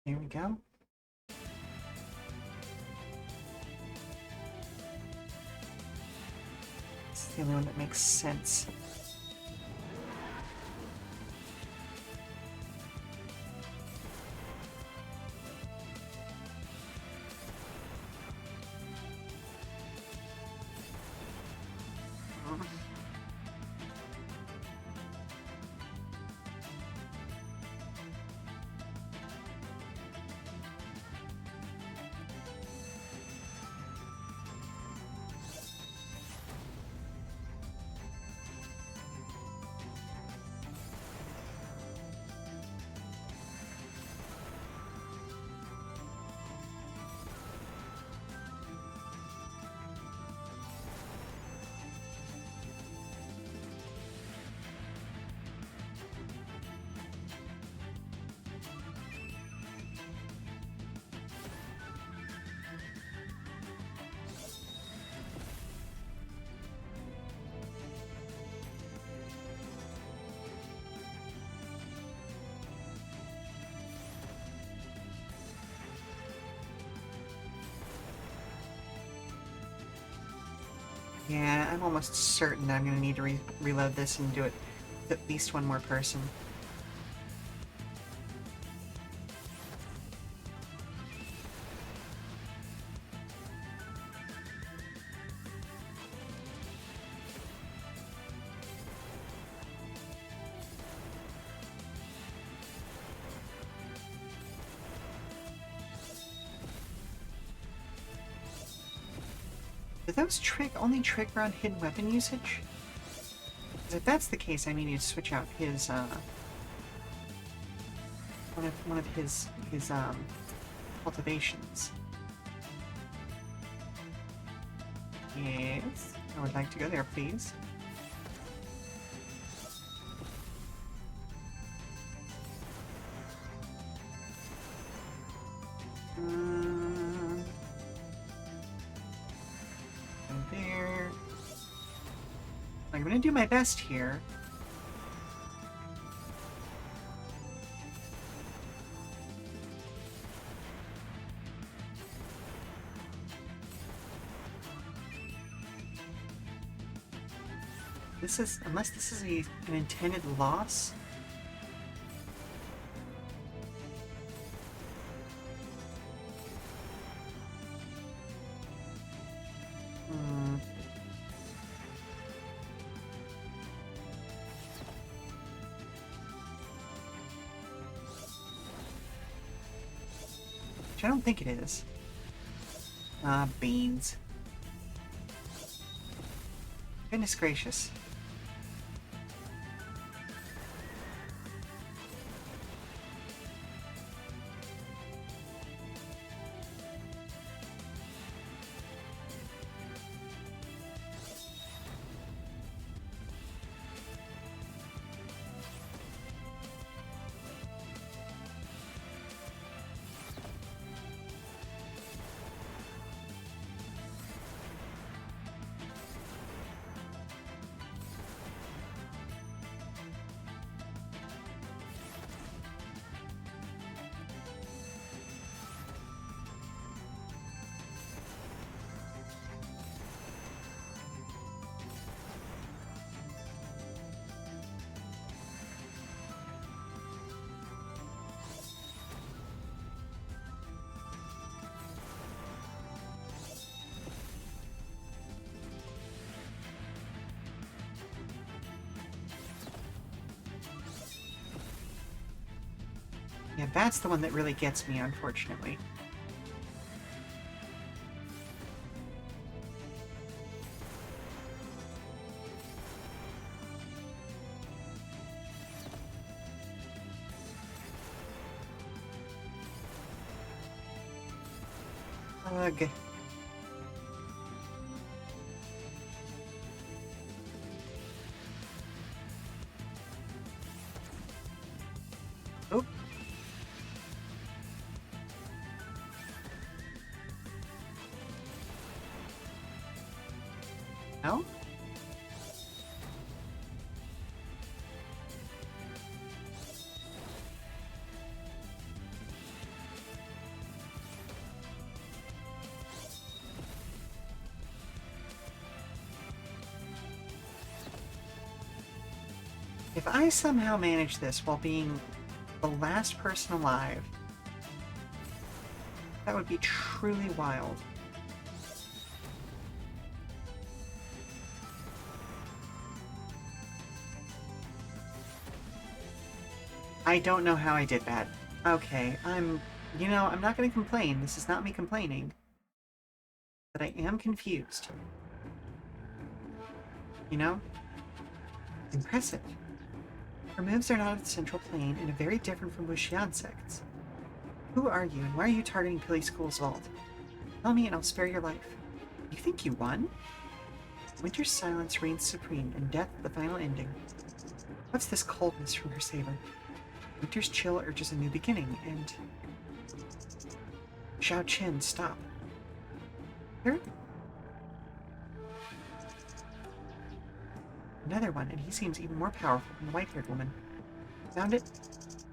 There we go. It's the only one that makes sense. Yeah, I'm almost certain that I'm going to need to reload this and do it with at least one more person. Do those only trigger on hidden weapon usage? 'Cause if that's the case, I may need to switch out his one of his cultivations. Yes, I would like to go there, please. There. I'm gonna do my best here. Unless this is an intended loss. Which I don't think it is. Beans. Goodness gracious. Yeah, that's the one that really gets me, unfortunately. Ugh. Oh. No? If I somehow manage this while being the last person alive, that would be truly wild. I don't know how I did that. Okay, I'm not going to complain. This is not me complaining. But I am confused. You know? Impressive. Her moves are not of the central plane and are very different from Wuxian sects. Who are you and why are you targeting Pilly School's vault? Tell me and I'll spare your life. You think you won? Winter's silence reigns supreme and death the final ending. What's this coldness from her saber? Winter's chill urges a new beginning, and... Zhao Qin, stop. Here? Another one, and he seems even more powerful than the white-haired woman. Found it?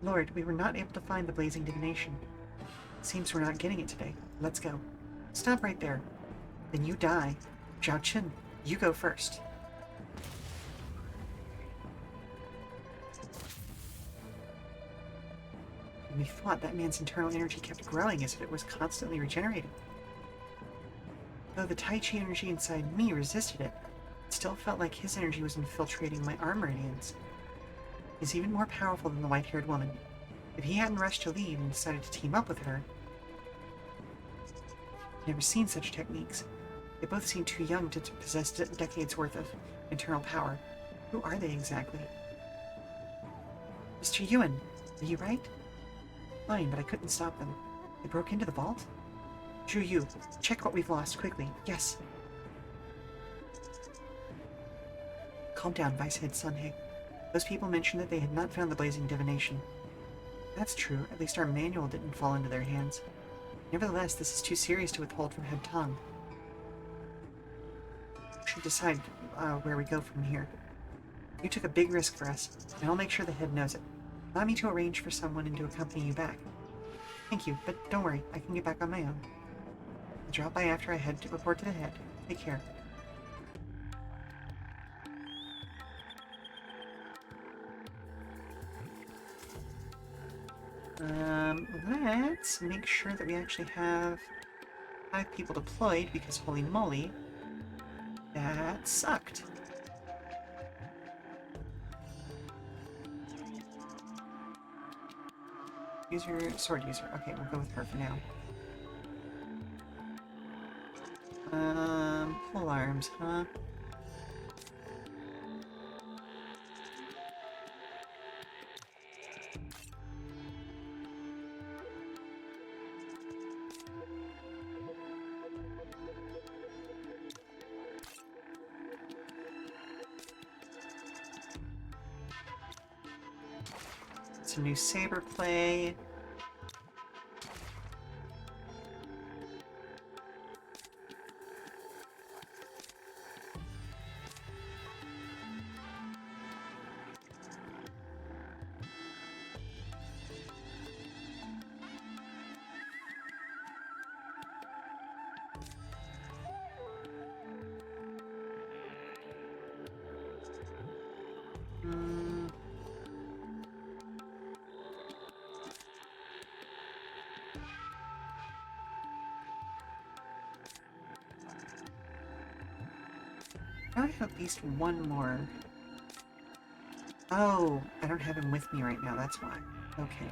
Lord, we were not able to find the blazing divination. Seems we're not getting it today. Let's go. Stop right there. Then you die. Zhao Qin, you go first. We thought that man's internal energy kept growing as if it was constantly regenerating. Though the Tai Chi energy inside me resisted it, it still felt like his energy was infiltrating my arm meridians. He's even more powerful than the white-haired woman. If he hadn't rushed to leave and decided to team up with her... I've never seen such techniques. They both seem too young to possess decades worth of internal power. Who are they exactly? Mr. Yuan, are you right? Fine, but I couldn't stop them. They broke into the vault? Zhu Yu, check what we've lost, quickly. Yes. Calm down, Vice-Head Sunhei. Those people mentioned that they had not found the blazing divination. That's true, at least our manual didn't fall into their hands. Nevertheless, this is too serious to withhold from Head Tong. We should decide where we go from here. You took a big risk for us, and I'll make sure the head knows it. Allow me to arrange for someone and to accompany you back. Thank you, but don't worry, I can get back on my own. I'll drop by after I head to report to the head. Take care. Let's make sure that we actually have 5 people deployed, because holy moly, that sucked. Sword user. Okay, we'll go with her for now. Pole arms, huh? Some new saber play. I have at least one more. Oh, I don't have him with me right now, that's why. Okay.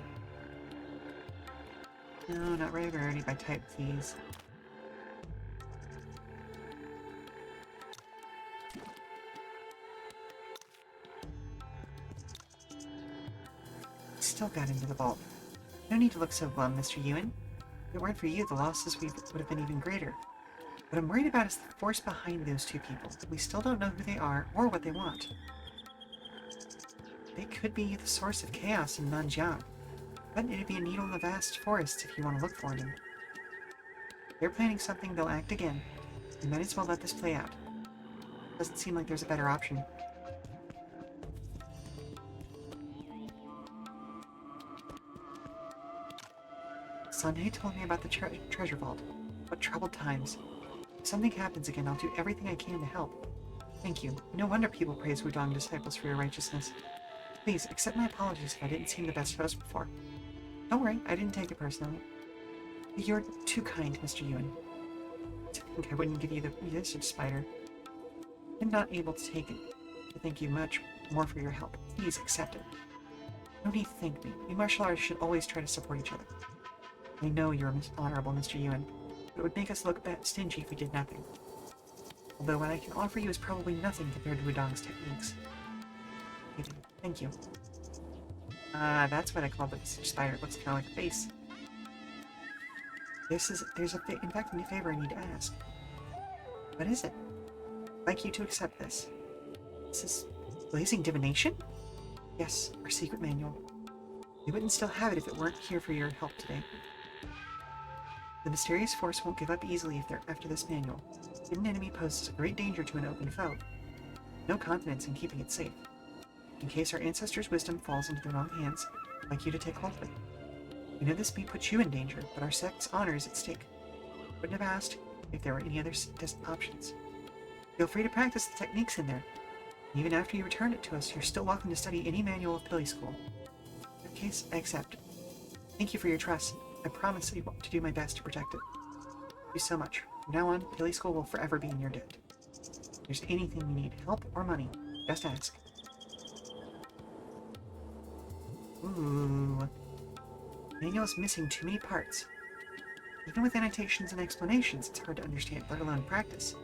No, not rarity by type, please. Still got into the vault. No need to look so glum, Mr. Yuan. If it weren't for you, the losses would have been even greater. What I'm worried about is the force behind those two people. We still don't know who they are or what they want. They could be the source of chaos in Nanjiang, but it'd be a needle in the vast forests if you want to look for them. If they're planning something, they'll act again. We might as well let this play out. Doesn't seem like there's a better option. Sunhei told me about the treasure vault. What troubled times. If something happens again, I'll do everything I can to help. Thank you. No wonder people praise Wudong disciples for your righteousness. Please, accept my apologies if I didn't seem the best host before. Don't worry, I didn't take it personally. You're too kind, Mr. Ewan. To think I wouldn't give you the usage spider. I'm not able to take it. To thank you much more for your help. Please accept it. No need to thank me. We martial artists should always try to support each other. I know you're honorable, Mr. Ewan, but it would make us look stingy if we did nothing. Although what I can offer you is probably nothing compared to Wudong's techniques. Thank you. That's what I call the spider. It looks kind of like a face. There's in fact, a favor I need to ask. What is it? I'd like you to accept this. This is blazing divination? Yes, our secret manual. We wouldn't still have it if it weren't here for your help today. The mysterious force won't give up easily after this manual. Hidden enemy poses a great danger to an open foe. No confidence in keeping it safe. In case our ancestors' wisdom falls into the wrong hands, I'd like you to take hold of it. We know this may put you in danger, but our sect's honor is at stake. Wouldn't have asked if there were any other options. Feel free to practice the techniques in there. Even after you return it to us, you're still welcome to study any manual of Billy School. In that case, I accept. Thank you for your trust. I promise to do my best to protect it. Thank you so much. From now on, Billy School will forever be in your debt. If there's anything you need, help or money, just ask. Ooh. Manual's missing too many parts. Even with annotations and explanations, it's hard to understand, let alone practice.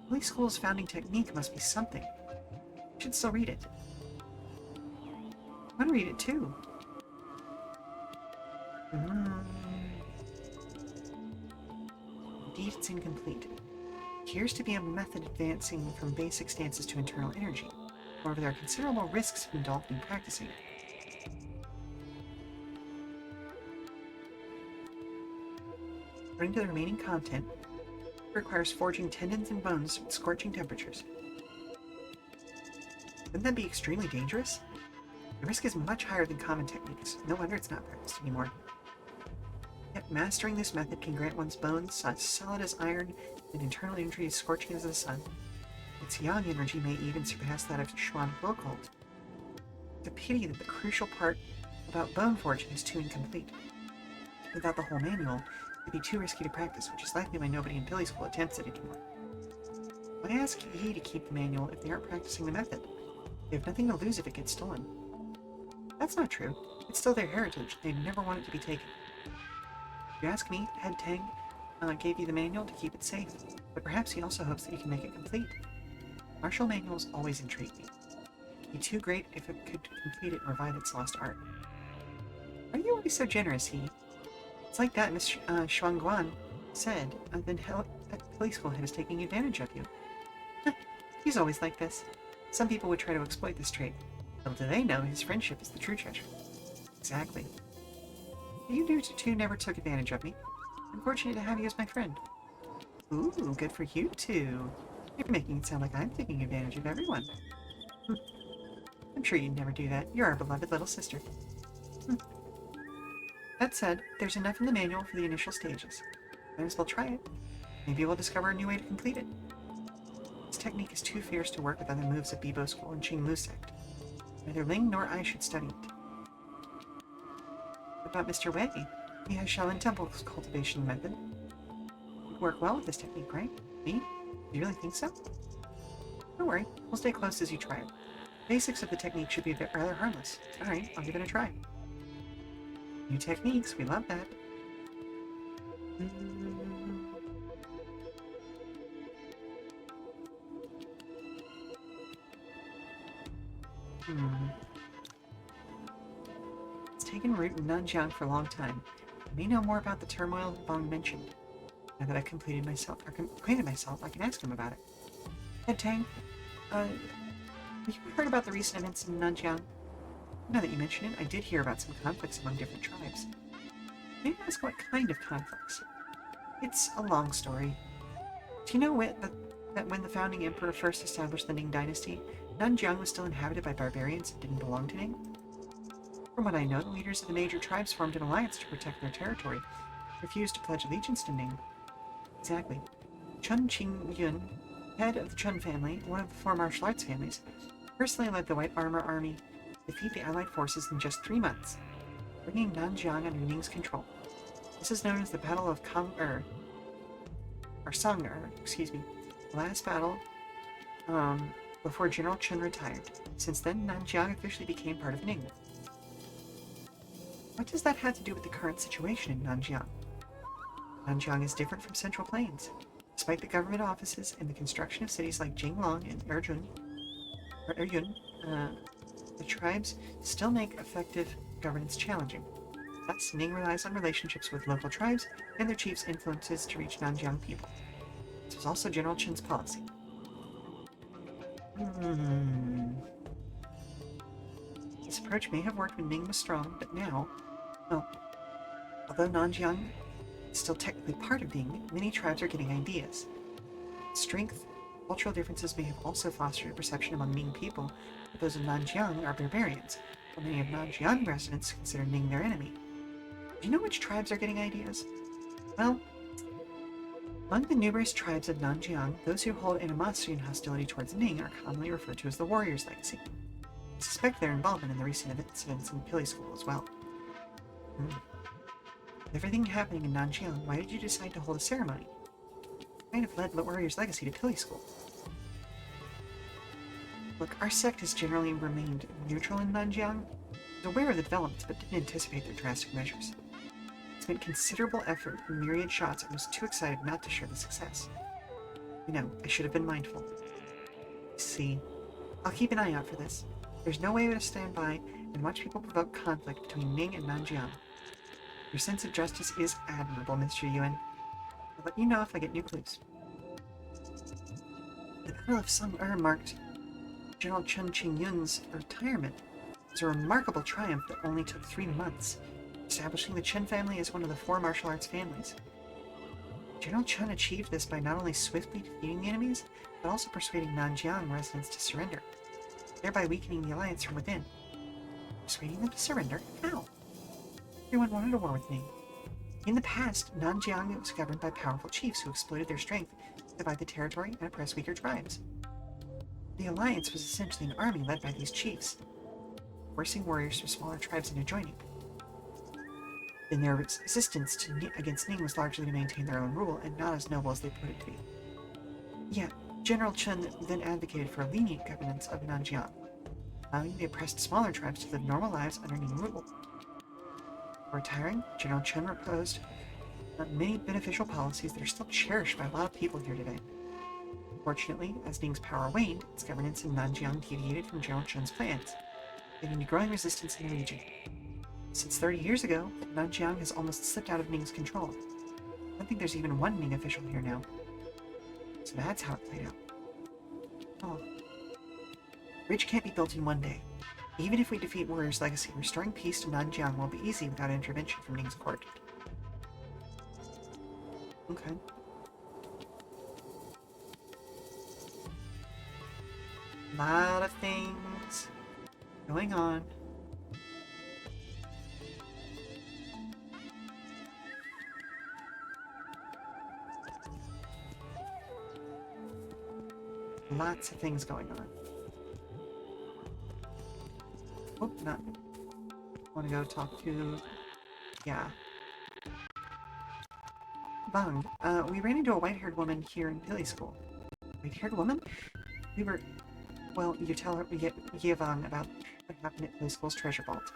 Billy School's founding technique must be something. You should still read it. I want to read it too. Indeed, it's incomplete. It appears to be a method advancing from basic stances to internal energy. However, there are considerable risks involved in practicing it. According to the remaining content, it requires forging tendons and bones at scorching temperatures. Wouldn't that be extremely dangerous? The risk is much higher than common techniques. No wonder it's not practiced anymore. Yet mastering this method can grant one's bones as solid as iron and internal energy as scorching as the sun. Its yang energy may even surpass that of Xuan Guokult. It's a pity that the crucial part about bone forging is too incomplete. Without the whole manual, it'd be too risky to practice, which is likely why nobody in Billy School attempts it anymore. Why ask Yi to keep the manual if they aren't practicing the method? They have nothing to lose if it gets stolen. That's not true. It's still their heritage. They never want it to be taken. If you ask me, Head Tang gave you the manual to keep it safe, but perhaps he also hopes that you can make it complete. Martial manuals always intrigue me. It'd be too great if it could complete it and revive its lost art. Why are you always so generous, He? It's like that Miss Shuangguan said, then Billy School Head is taking advantage of you. He's always like this. Some people would try to exploit this trait. Little do they know his friendship is the true treasure. Exactly. You two never took advantage of me. I'm fortunate to have you as my friend. Ooh, good for you two. You're making it sound like I'm taking advantage of everyone. I'm sure you'd never do that. You're our beloved little sister. That said, there's enough in the manual for the initial stages. Might as well try it. Maybe we'll discover a new way to complete it. This technique is too fierce to work with other moves of Bibo School and Qinglu sect. Neither Ling nor I should study it. What about Mr. Wei? He has Shaolin Temple's cultivation method. He'd work well with this technique, right? Me? Do you really think so? Don't worry, we'll stay close as you try it. Basics of the technique should be rather harmless. Alright, I'll give it a try. New techniques, we love that. It's taken root in Nanjiang for a long time. I may know more about the turmoil Bong mentioned. Now that I've acquainted myself, I can ask him about it. Head Tang, have you heard about the recent events in Nanjiang? Now that you mention it, I did hear about some conflicts among different tribes. May I ask what kind of conflicts? It's a long story. Do you know that when the founding emperor first established the Ning dynasty, Nanjiang was still inhabited by barbarians and didn't belong to Ning? From what I know, the leaders of the major tribes formed an alliance to protect their territory, refused to pledge allegiance to Ning. Exactly. Chun Qing Yun, head of the Chun family, one of the four martial arts families, personally led the White Armor Army to defeat the Allied forces in just 3 months, bringing Nanjiang under Ning's control. This is known as the Battle of excuse me, the last battle before General Chen retired. Since then, Nanjiang officially became part of Ning. What does that have to do with the current situation in Nanjiang? Nanjiang is different from Central Plains. Despite the government offices and the construction of cities like Jinglong and Erjun, the tribes still make effective governance challenging. Thus, Ning relies on relationships with local tribes and their chiefs' influences to reach Nanjiang people. This was also General Chen's policy. This approach may have worked when Ning was strong, but now, well, although Nanjiang is still technically part of Ning, many tribes are getting ideas. Strength, cultural differences may have also fostered a perception among Ning people that those of Nanjiang are barbarians, while many of Nanjiang residents consider Ning their enemy. Do you know which tribes are getting ideas? Well, among the numerous tribes of Nanjiang, those who hold animosity and hostility towards Ning are commonly referred to as the Warriors' Legacy. I suspect their involvement in the recent incidents in Pili School as well. With everything happening in Nanjiang, why did you decide to hold a ceremony? What kind of led the Warriors' Legacy to Pili School? Look, our sect has generally remained neutral in Nanjiang. I was aware of the developments, but didn't anticipate their drastic measures. I spent considerable effort and myriad shots and was too excited not to share the success. You know, I should have been mindful. See, I'll keep an eye out for this. There's no way to stand by and watch people provoke conflict between Ning and Nanjiang. Your sense of justice is admirable, Mr. Yuan. I'll let you know if I get new clues. The Battle of Song-Er marked General Chen Qingyun's retirement. It was a remarkable triumph that only took 3 months, establishing the Chen family as one of the 4 martial arts families. General Chen achieved this by not only swiftly defeating the enemies, but also persuading Nanjiang residents to surrender, thereby weakening the alliance from within. Persuading them to surrender? How? Everyone wanted a war with Ning. In the past, Nanjiang was governed by powerful chiefs who exploited their strength to divide the territory and oppress weaker tribes. The alliance was essentially an army led by these chiefs, forcing warriors from smaller tribes into joining. Then their resistance against Ning was largely to maintain their own rule, and not as noble as they put it to be. Yet, General Chen then advocated for a lenient governance of Nanjiang, allowing the oppressed smaller tribes to live normal lives under Ning rule. Before retiring, General Chen proposed many beneficial policies that are still cherished by a lot of people here today. Fortunately, as Ning's power waned, its governance in Nanjiang deviated from General Chen's plans, leading to growing resistance in the region. Since 30 years ago, Nanjiang has almost slipped out of Ning's control. I don't think there's even one Ning official here now. So that's how it played out. Oh. Bridge can't be built in one day. Even if we defeat Warrior's Legacy, restoring peace to Nanjiang won't be easy without intervention from Ning's court. Okay. Lot of things going on. Lots of things going on. Oh, not. Want to go talk to. Yeah. Bang. We ran into a white-haired woman here in Pili School. White-haired woman? We were. Well, you tell her Yevang about what happened at Pili School's treasure vault.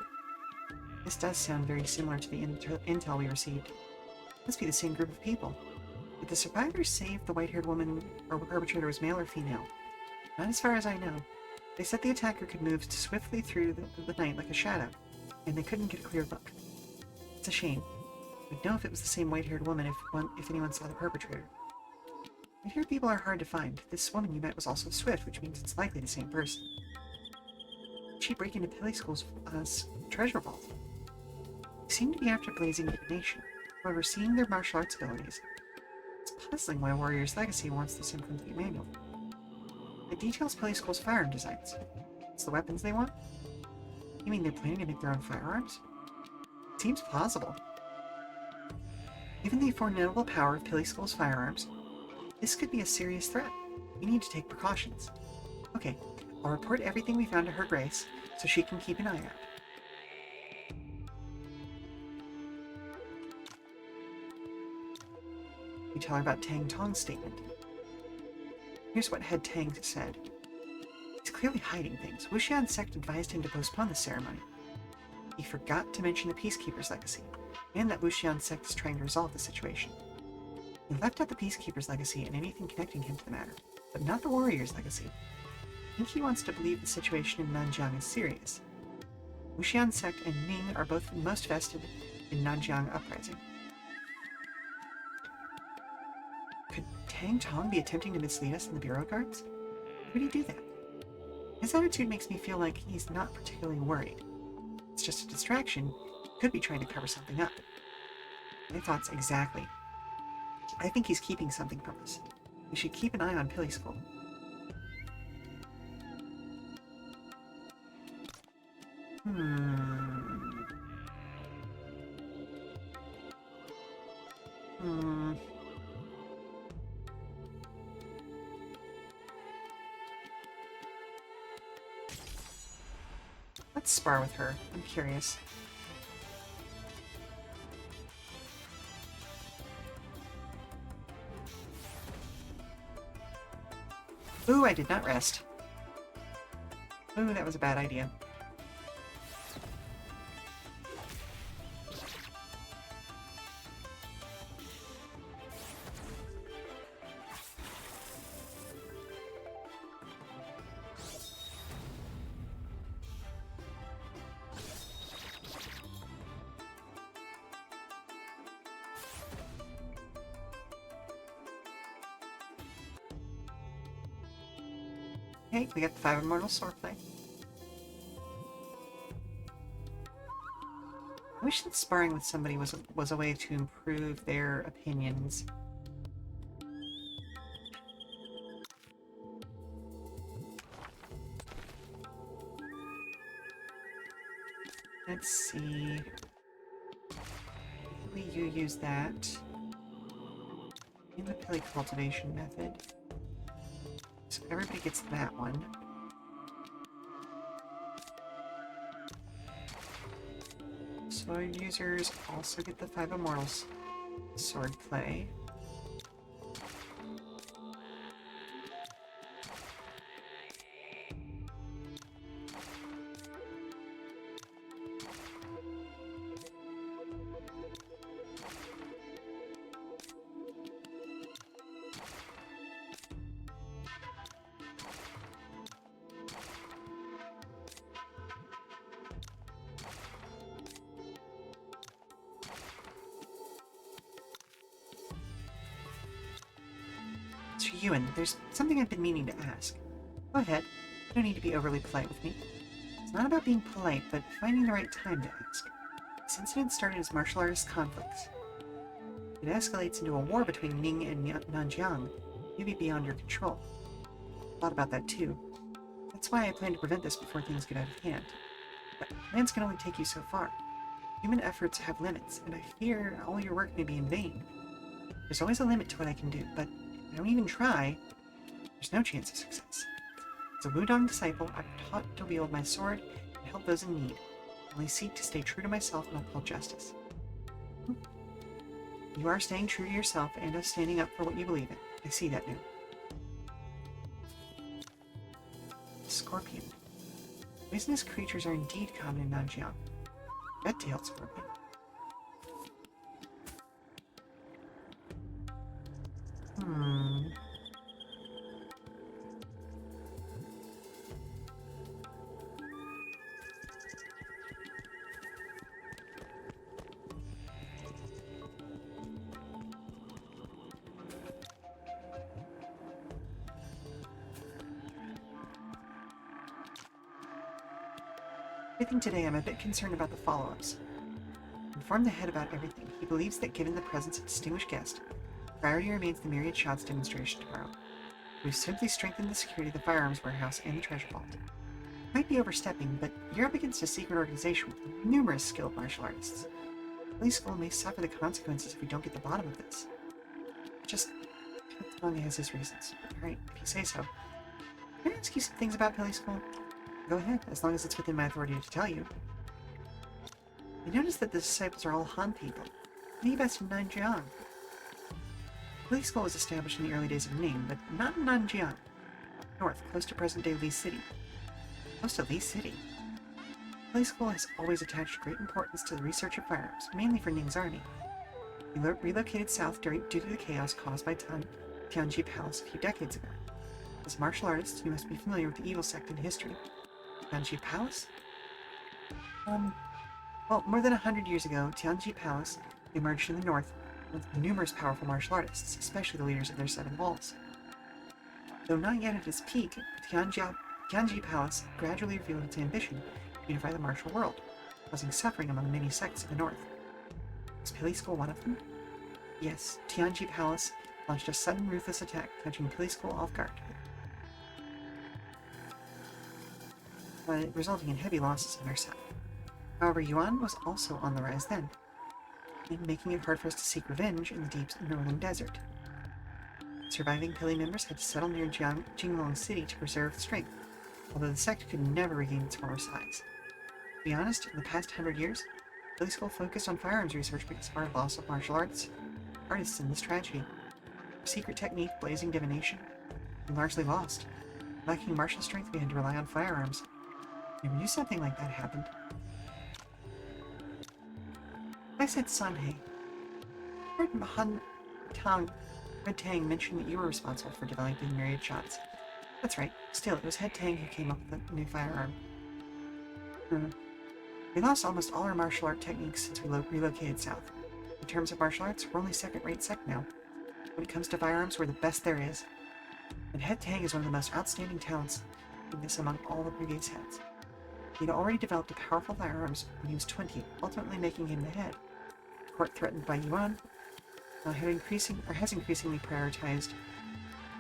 This does sound very similar to the intel we received. Must be the same group of people. Did the survivors say if the white-haired woman or perpetrator was male or female? Not as far as I know. They said the attacker could move swiftly through the night like a shadow, and they couldn't get a clear look. It's a shame. We'd know if it was the same white-haired woman if anyone saw the perpetrator. White-haired people are hard to find. This woman you met was also swift, which means it's likely the same person. Did she break into Pili School's treasure vault? They seem to be after blazing divination. However, seeing their martial arts abilities, it's puzzling why Warrior's Legacy wants this incomplete manual. It details Pili School's firearm designs. It's the weapons they want? You mean they're planning to make their own firearms? It seems plausible. Given the formidable power of Pili School's firearms, this could be a serious threat. We need to take precautions. Okay, I'll report everything we found to Her Grace, so she can keep an eye out. You tell her about Tang Tong's statement. Here's what Head Tang said. He's clearly hiding things. Wuxian sect advised him to postpone the ceremony. He forgot to mention the Peacekeeper's legacy, and that Wuxian sect is trying to resolve the situation. He left out the Peacekeeper's legacy and anything connecting him to the matter, but not the Warrior's legacy. I think he wants to believe the situation in Nanjiang is serious. Wuxian sect and Ning are both most vested in Nanjiang uprising. Could Tang Tong be attempting to mislead us in the Bureau guards? Why would he do that? His attitude makes me feel like he's not particularly worried. It's just a distraction. He could be trying to cover something up. My thoughts exactly. I think he's keeping something from us. We should keep an eye on Pilly School. Let's spar with her. I'm curious. Ooh, I did not rest. Ooh, that was a bad idea. Okay, we got the 5 Immortal Swordplay. I wish that sparring with somebody was a way to improve their opinions. Let's see. Maybe you use that in the Pilly cultivation method. So everybody gets that one. Sword users also get the 5 Immortals sword play. Ewan, there's something I've been meaning to ask. Go ahead. You don't need to be overly polite with me. It's not about being polite, but finding the right time to ask. This incident started as martial artist conflicts. If it escalates into a war between Ning and Nanjiang, it may be beyond your control. I thought about that too. That's why I plan to prevent this before things get out of hand. But plans can only take you so far. Human efforts have limits, and I fear all your work may be in vain. There's always a limit to what I can do, but I don't even try, there's no chance of success. As a Wudong disciple, I'm taught to wield my sword and help those in need. I only seek to stay true to myself and uphold justice. You are staying true to yourself and standing up for what you believe in. I see that now. Scorpion. Poisonous creatures are indeed common in Nanjiang. Red-tailed scorpion. Everything today, I'm a bit concerned about the follow-ups. Inform the head about everything. He believes that given the presence of distinguished guest, priority remains the myriad shots demonstration tomorrow. We've simply strengthened the security of the firearms warehouse and the treasure vault. Might be overstepping, but you're up against a secret organization with numerous skilled martial artists. Police school may suffer the consequences if we don't get to the bottom of this. Just, Tong has his reasons. Alright, if you say so. Can I ask you some things about Pili School? Go ahead, as long as it's within my authority to tell you. I noticed that the disciples are all Han people. Maybe best in Nanjiang. Pili School was established in the early days of Ning, but not in Nanjiang. North, close to present-day Li City. Close to Li City? Pili School has always attached great importance to the research of firearms, mainly for Ning's army. We relocated south due to the chaos caused by Tianji Palace a few decades ago. As a martial artist, you must be familiar with the evil sect in history. Tianji Palace? Well, more than 100 years ago, Tianji Palace emerged in the north with numerous powerful martial artists, especially the leaders of their seven walls. Though not yet at its peak, Tianji Palace gradually revealed its ambition to unify the martial world, causing suffering among many sects in the north. Was Pili School one of them? Yes, Tianji Palace launched a sudden ruthless attack, catching Pili School off guard, resulting in heavy losses on our side. However, Yuan was also on the rise then, and making it hard for us to seek revenge in the deep northern desert. Surviving Pili members had to settle near Jinglong City to preserve strength, although the sect could never regain its former size. To be honest, in the past 100 years, Pili School focused on firearms research because of our loss of martial artists in this tragedy. Our secret technique, blazing divination, we largely lost. Lacking martial strength, we had to rely on firearms. Never knew something like that happened. I said Sanhei. I heard Red Tang mentioned that you were responsible for developing myriad shots. That's right. Still, it was Head Tang who came up with the new firearm. We lost almost all our martial art techniques since we relocated south. In terms of martial arts, we're only second-rate sect now. When it comes to firearms, we're the best there is. And Head Tang is one of the most outstanding talents in this among all the previous heads. He'd already developed a powerful firearms when he was 20, ultimately making him the head. The court threatened by Yuan has increasingly prioritized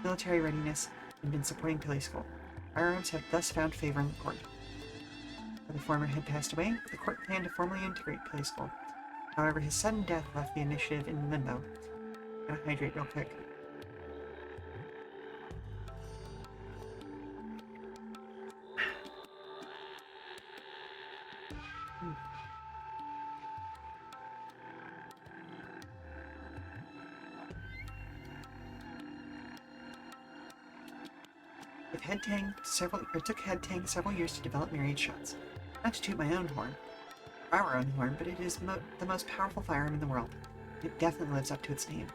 military readiness and been supporting Pili School. Firearms have thus found favor in the court. When the former head passed away, the court planned to formally integrate Pili School. However, his sudden death left the initiative in limbo. Gotta hydrate real quick. It took Head Tang several years to develop myriad shots. Not to toot my own horn, our own horn, but it is the most powerful firearm in the world. It definitely lives up to its name.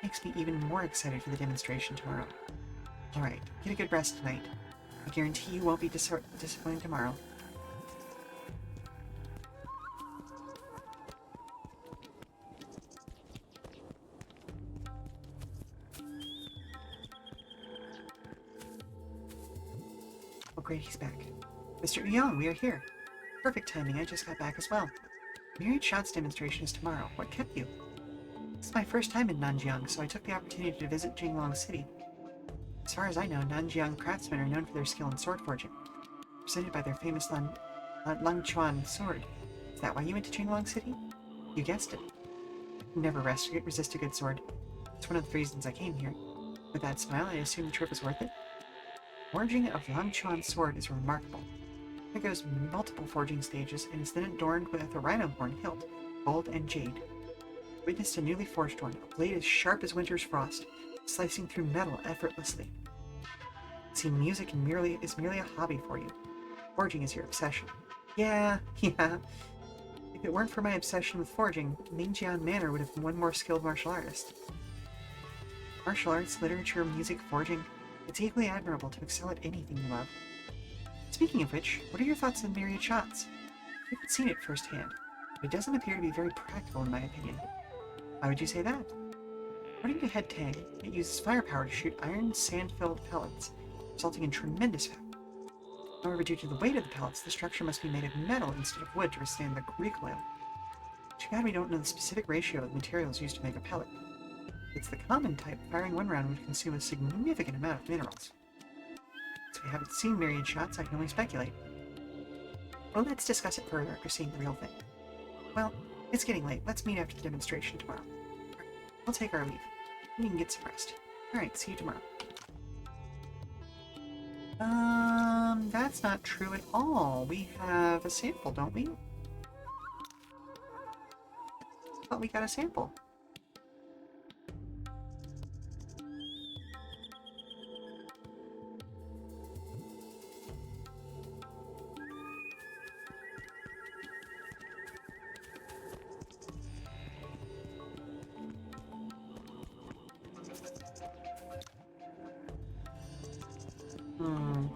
Makes me even more excited for the demonstration tomorrow. Alright, get a good rest tonight. I guarantee you won't be disappointed tomorrow. Oh great, he's back. Mr. Young, we are here. Perfect timing, I just got back as well. Myriad Shots demonstration is tomorrow. What kept you? This is my first time in Nanjiang, so I took the opportunity to visit Jinglong City. As far as I know, Nanjiang craftsmen are known for their skill in sword forging, represented by their famous Langchuan sword. Is that why you went to Jinglong City? You guessed it. Never resist a good sword. It's one of the reasons I came here. With that smile, I assume the trip was worth it. Forging of Langchuan sword is remarkable. It goes multiple forging stages and is then adorned with a rhino horn hilt, gold and jade. Witnessed a newly forged one, a blade as sharp as winter's frost, slicing through metal effortlessly. See, music is merely a hobby for you. Forging is your obsession. Yeah. If it weren't for my obsession with forging, Ningjian Manor would have been one more skilled martial artist. Martial arts, literature, music, forging, it's equally admirable to excel at anything you love. Speaking of which, what are your thoughts on myriad shots? I haven't seen it firsthand, but it doesn't appear to be very practical in my opinion. Why would you say that? According to Head Tang, it uses firepower to shoot iron sand-filled pellets, resulting in tremendous power. However, due to the weight of the pellets, the structure must be made of metal instead of wood to withstand the recoil. Too bad we don't know the specific ratio of materials used to make a pellet. If it's the common type, firing one round would consume a significant amount of minerals. Since we haven't seen myriad shots, I can only speculate. Well, let's discuss it further after seeing the real thing. Well, it's getting late. Let's meet after the demonstration tomorrow. Right, we'll take our leave. We can get some rest. Alright, see you tomorrow. That's not true at all. We have a sample, don't we? I thought we got a sample. Hmm.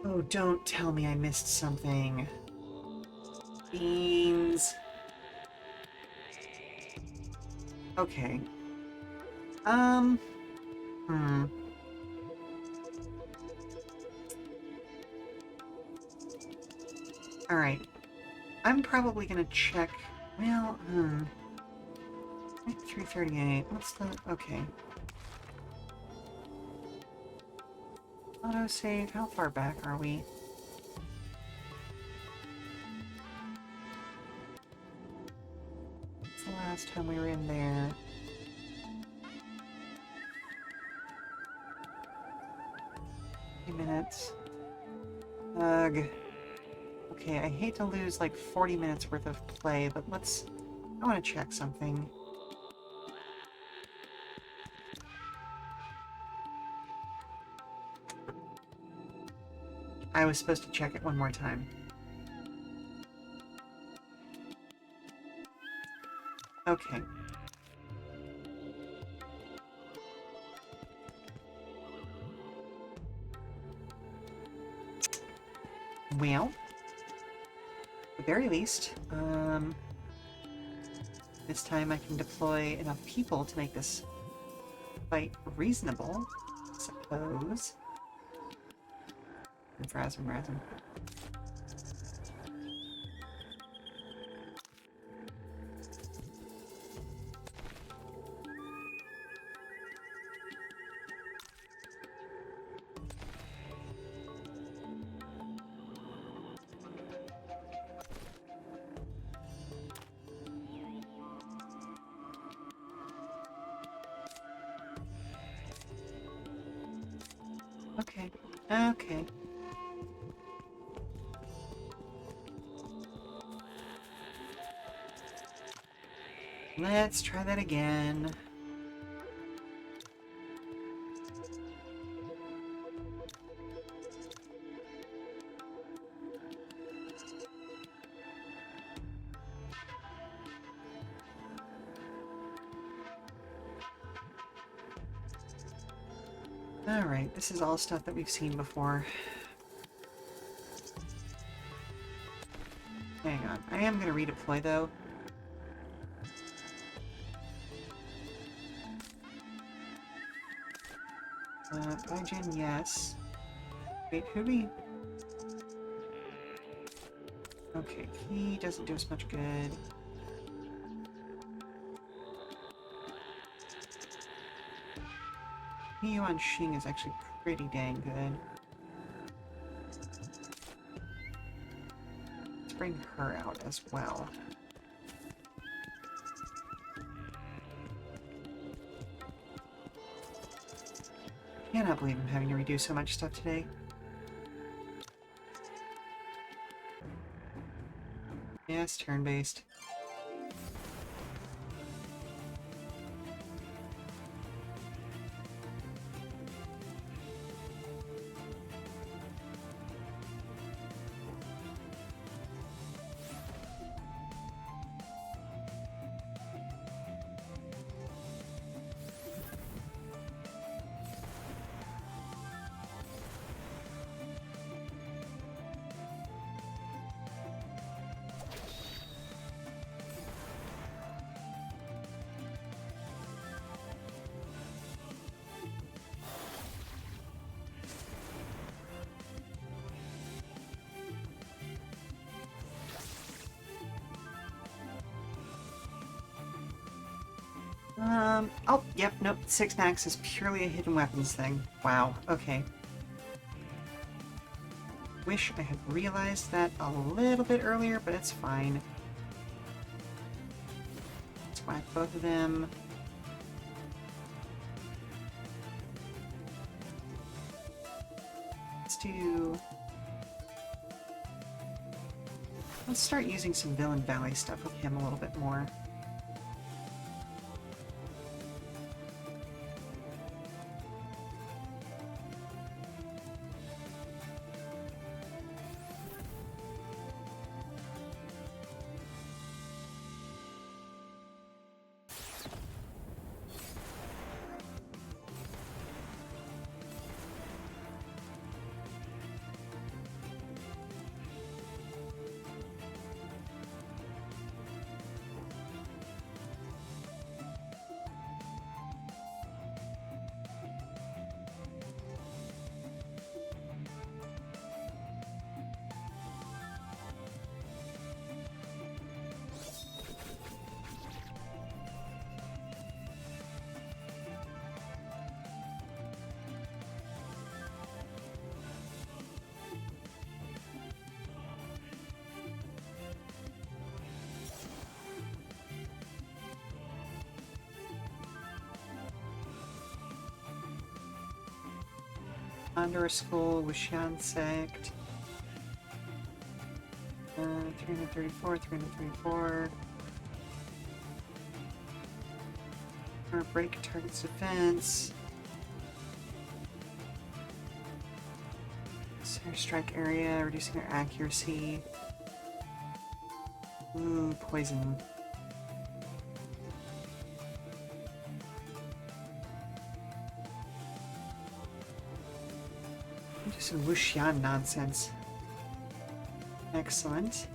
Oh, don't tell me I missed something. Beans. Okay. Um. Hmm. Alright. I'm probably gonna check. Well, 338. What's the. Okay. Autosave. How far back are we? What's the last time we were in there? Minutes. Ugh. Okay, I hate to lose like 40 minutes worth of play, but let's... I want to check something. I was supposed to check it one more time. Okay. Well, at the very least, this time I can deploy enough people to make this fight reasonable, I suppose. Rasm. Okay. Okay. Let's try that again. Alright, this is all stuff that we've seen before. Hang on. I am going to redeploy, though. Biogen, yes. Wait, who do we... Okay, he doesn't do us much good. Yuan Xing is actually pretty dang good. Let's bring her out as well. Cannot believe I'm having to redo so much stuff today. Yes, turn-based. Oh, yep, nope, 6 max is purely a hidden weapons thing. Wow, okay. Wish I had realized that a little bit earlier, but it's fine. Let's whack both of them. Let's start using some Villain Valley stuff with him a little bit more. Condor School, Wushan Sect. 334, 334. Break target's defense. Airstrike area, reducing their accuracy. Ooh, poison. Just some Wuxian nonsense. Excellent.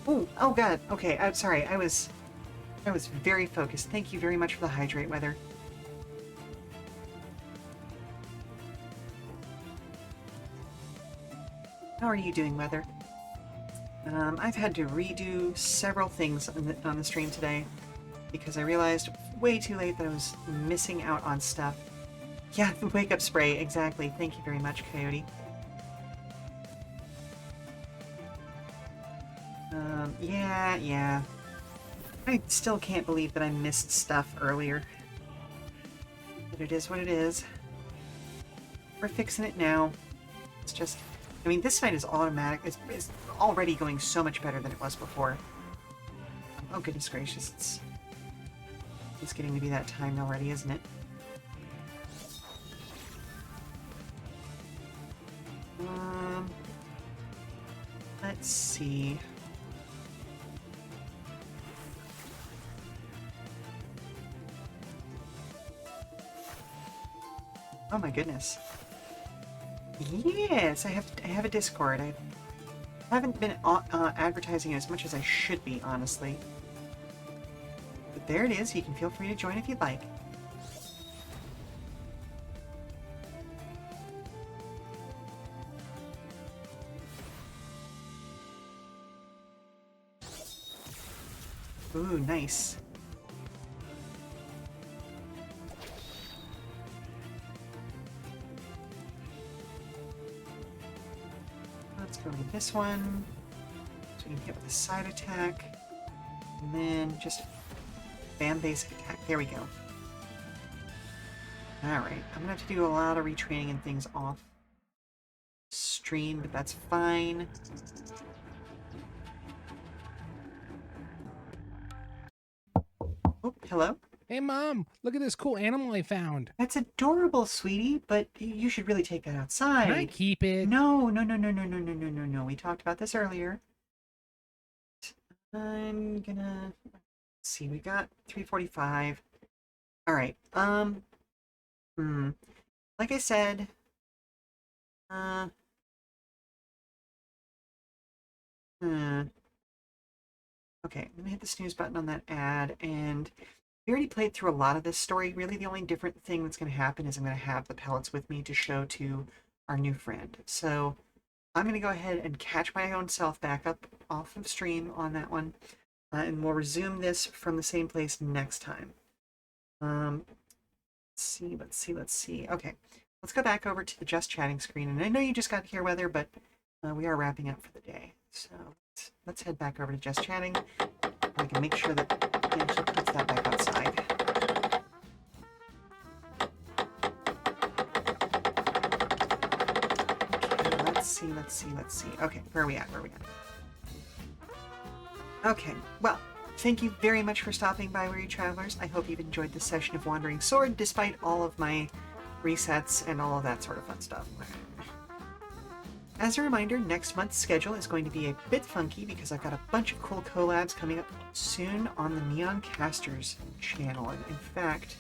Ooh, oh god. Okay, I'm sorry. I was very focused. Thank you very much for the hydrate, Weather. How are you doing, Weather? I've had to redo several things on the stream today because I realized way too late that I was missing out on stuff. Yeah, the wake-up spray, exactly. Thank you very much, Coyote. Yeah. I still can't believe that I missed stuff earlier. But it is what it is. We're fixing it now. It's just... I mean, this fight is automatic. It's already going so much better than it was before. Oh, goodness gracious. It's getting to be that time already, isn't it? Let's see. Oh my goodness. Yes, I have a Discord. I haven't been advertising as much as I should be, honestly. But there it is. You can feel free to join if you'd like. Ooh, nice. Let's go to this one. So we can hit with a side attack. And then just bam, basic attack. There we go. Alright, I'm gonna have to do a lot of retraining and things off stream, but that's fine. Oh, hello? Hey, Mom, look at this cool animal I found. That's adorable, sweetie, but you should really take that outside. Can I keep it? No. We talked about this earlier. I'm gonna... Let's see, we got 345. Alright, like I said, okay, I'm gonna hit the snooze button on that ad, and we already played through a lot of this story. Really, the only different thing that's going to happen is I'm going to have the pellets with me to show to our new friend. So I'm going to go ahead and catch my own self back up off of stream on that one, and we'll resume this from the same place next time. Let's see. Okay, let's go back over to the just chatting screen. And I know you just got here, Weather, but we are wrapping up for the day. So let's head back over to just chatting. I can make sure that he actually puts that back outside. Okay, let's see. Okay, where are we at? Okay, well, thank you very much for stopping by, weary travelers. I hope you've enjoyed this session of Wandering Sword, despite all of my resets and all of that sort of fun stuff. As a reminder, next month's schedule is going to be a bit funky because I've got a bunch of cool collabs coming up soon on the Neon Casters channel. And in fact,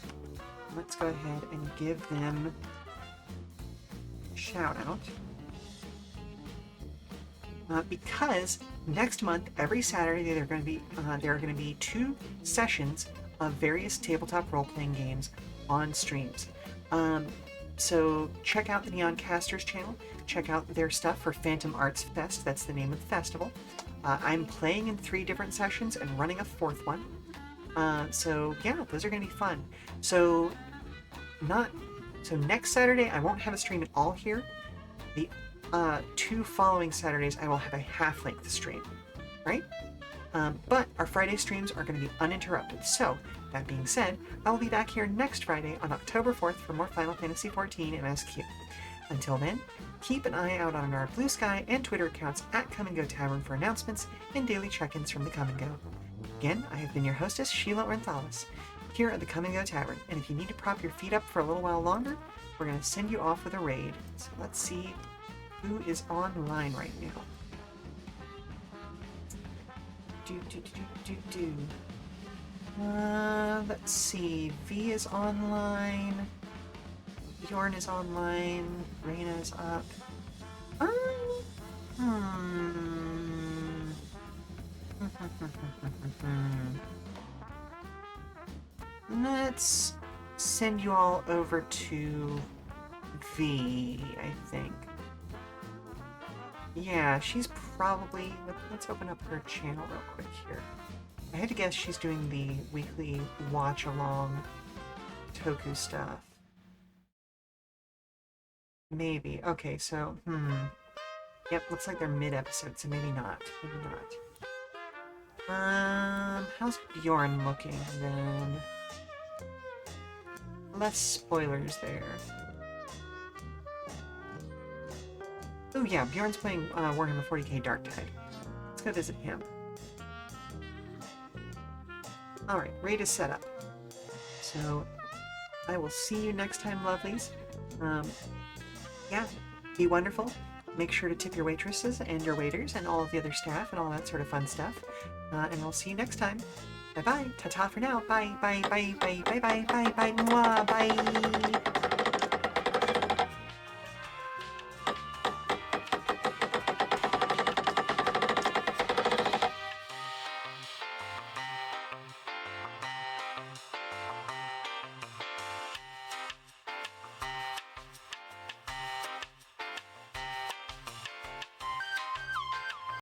let's go ahead and give them a shout out. Because next month, every Saturday, there are going to be 2 sessions of various tabletop role-playing games on streams. So check out the Neon Casters channel. Check out their stuff for Phantom Arts Fest. That's the name of the festival. I'm playing in 3 different sessions and running a 4th one. So yeah, those are going to be fun. So next Saturday, I won't have a stream at all here. The 2 following Saturdays, I will have a half-length stream, right? But our Friday streams are going to be uninterrupted. So, that being said, I will be back here next Friday on October 4th for more Final Fantasy XIV MSQ. Until then, keep an eye out on our Blue Sky and Twitter accounts at Come and Go Tavern for announcements and daily check-ins from the Come and Go. Again, I have been your hostess, Sheela Ornthalis, here at the Come and Go Tavern, and if you need to prop your feet up for a little while longer, we're going to send you off with a raid. So let's see who is online right now. Let's see. V is online. Bjorn is online. Reyna is up. Let's send you all over to V, I think. Yeah, she's probably... Let's open up her channel real quick here. I had to guess she's doing the weekly watch-along Toku stuff. Maybe. Okay, so, Yep, looks like they're mid-episode, so maybe not. Maybe not. How's Bjorn looking, then? Less spoilers there. Oh yeah, Bjorn's playing Warhammer 40k Darktide. Let's go visit him. Alright, raid is set up. So, I will see you next time, lovelies. Yeah, be wonderful. Make sure to tip your waitresses and your waiters and all of the other staff and all that sort of fun stuff. And I'll see you next time. Bye-bye. Ta-ta for now. Bye, bye, bye, bye, bye, bye, bye, bye, mwah, bye.